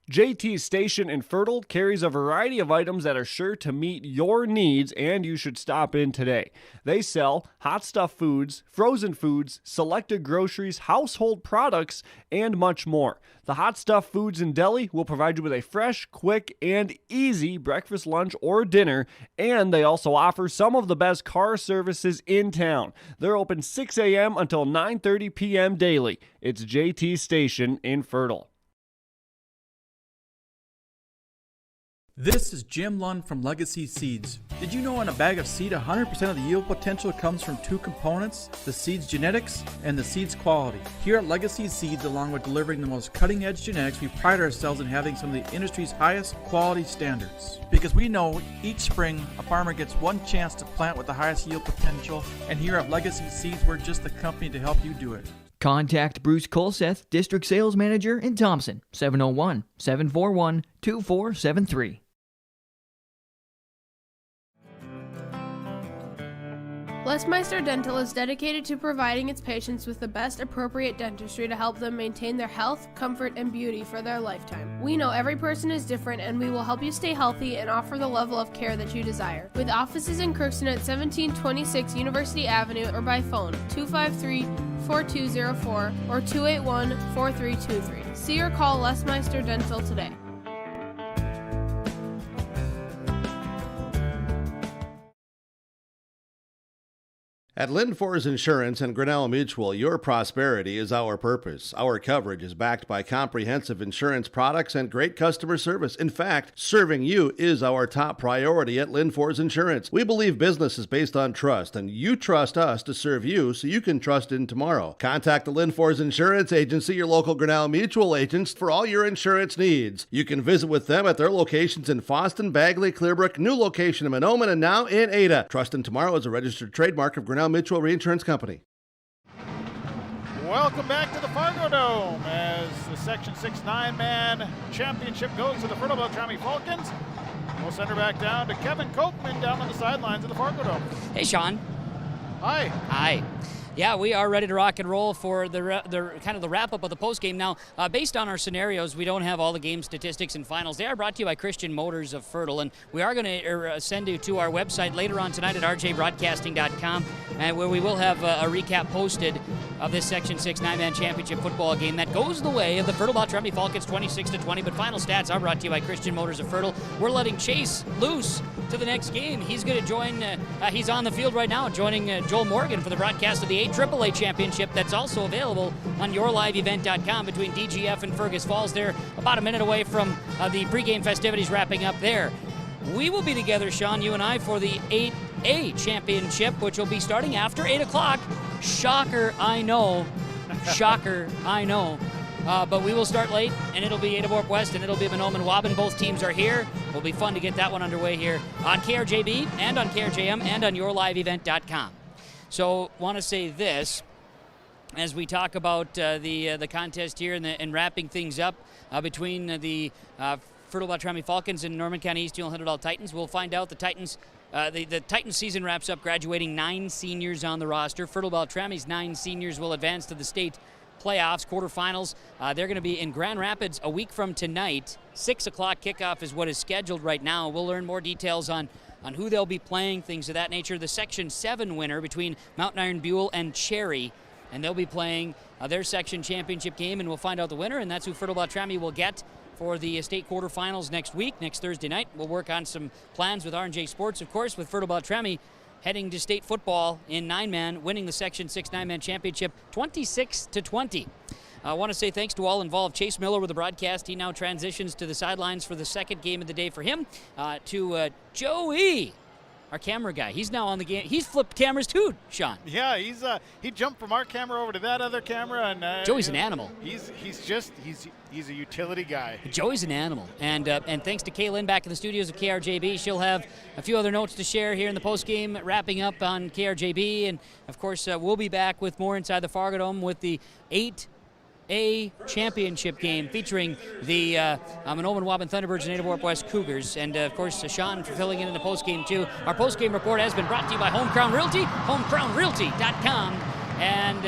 JT's Station in Fertile carries a variety of items that are sure to meet your needs, and you should stop in today. They sell hot stuff foods, frozen foods, selected groceries, household products, and much more. The Hot Stuff Foods and Deli will provide you with a fresh, quick, and easy breakfast, lunch, or dinner, and they also offer some of the best car services in town. They're open 6 a.m. until 9:30 p.m. daily. It's JT's Station in Fertile. This is Jim Lund from Legacy Seeds. Did you know in a bag of seed, 100% of the yield potential comes from two components, the seed's genetics and the seed's quality? Here at Legacy Seeds, along with delivering the most cutting-edge genetics, we pride ourselves in having some of the industry's highest quality standards. Because we know each spring, a farmer gets one chance to plant with the highest yield potential, and here at Legacy Seeds, we're just the company to help you do it. Contact Bruce Colseth, District Sales Manager in Thompson, 701-741-2473. Lesmeister Dental is dedicated to providing its patients with the best appropriate dentistry to help them maintain their health, comfort, and beauty for their lifetime. We know every person is different, and we will help you stay healthy and offer the level of care that you desire. With offices in Crookston at 1726 University Avenue or by phone 253-4204 or 281-4323. See or call Lesmeister Dental today. At Lindfors Insurance and Grinnell Mutual, your prosperity is our purpose. Our coverage is backed by comprehensive insurance products and great customer service. In fact, serving you is our top priority at Lindfors Insurance. We believe business is based on trust, and you trust us to serve you so you can trust in tomorrow. Contact the Lindfors Insurance Agency, your local Grinnell Mutual agents, for all your insurance needs. You can visit with them at their locations in Fosston, Bagley, Clearbrook, new location in Mahnomen, and now in Ada. Trust in Tomorrow is a registered trademark of Grinnell Mutual Reinsurance Company. Welcome back to the Fargo Dome as the Section 6 9-man championship goes to the Fertile-Beltrami Falcons. We'll send her back down to Kevin Kochman down on the sidelines of the Fargo Dome. Hey, Sean. Hi. Hi. Yeah, we are ready to rock and roll for the kind of the wrap-up of the postgame. Now, based on our scenarios, we don't have all the game statistics and finals. They are brought to you by Christian Motors of Fertile, and we are going to send you to our website later on tonight at rjbroadcasting.com, where we will have a recap posted of this Section 6 9-man championship football game that goes the way of the Fertile-Beltrami Falcons 26-20, but final stats are brought to you by Christian Motors of Fertile. We're letting Chase loose to the next game. He's going to join, he's on the field right now, joining Joel Morgan for the broadcast of the AAA Championship that's also available on yourliveevent.com between DGF and Fergus Falls. They're about a minute away from the pregame festivities wrapping up there. We will be together, Sean, you and I, for the 8A Championship, which will be starting after 8 o'clock. Shocker, I know. Shocker, I know. But we will start late, and it'll be Ada Warp West, and it'll be Mahnomen Waban. Both teams are here. It'll be fun to get that one underway here on KRJB and on KRJM and on yourliveevent.com. So, want to say this as we talk about the contest here and wrapping things up between the Fertile-Beltrami Falcons and Norman County East Hill Hitterdal Titans. We'll find out the Titans. The Titans season wraps up graduating 9 seniors on the roster. Fertile-Beltrami's 9 seniors will advance to the state playoffs, quarterfinals. They're going to be in Grand Rapids a week from tonight. 6 o'clock kickoff is what is scheduled right now. We'll learn more details on who they'll be playing, things of that nature. The Section 7 winner between Mountain Iron Buell and Cherry, and they'll be playing their section championship game, and we'll find out the winner, and that's who Fertile-Beltrami will get for the state quarterfinals next week, next Thursday night. We'll work on some plans with R&J Sports, of course, with Fertile-Beltrami heading to state football in 9-man, winning the Section 6 9-man championship 26-20. I want to say thanks to all involved. Chase Miller with the broadcast. He now transitions to the sidelines for the second game of the day for him. To Joey, our camera guy. He's now on the game. He's flipped cameras too, Sean. Yeah, he jumped from our camera over to that other camera, and Joey's an animal. He's a utility guy. Joey's an animal, and thanks to Kaylin back in the studios of KRJB. She'll have a few other notes to share here in the post game, wrapping up on KRJB, and of course we'll be back with more inside the Fargo Dome with the 8 A championship game featuring the Manoman Waban Thunderbirds and Ada West Cougars. And, of course, Sean for filling in the postgame, too. Our postgame report has been brought to you by Home Crown Realty, homecrownrealty.com. And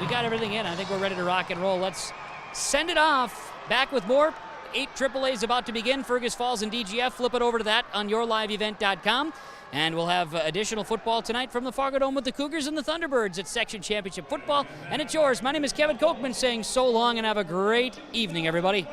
we got everything in. I think we're ready to rock and roll. Let's send it off. Back with more. 8 AAA's about to begin. Fergus Falls and DGF. Flip it over to that on yourliveevent.com. And we'll have additional football tonight from the Fargo Dome with the Cougars and the Thunderbirds at Section Championship Football. And it's yours. My name is Kevin Kochman saying so long and have a great evening, everybody.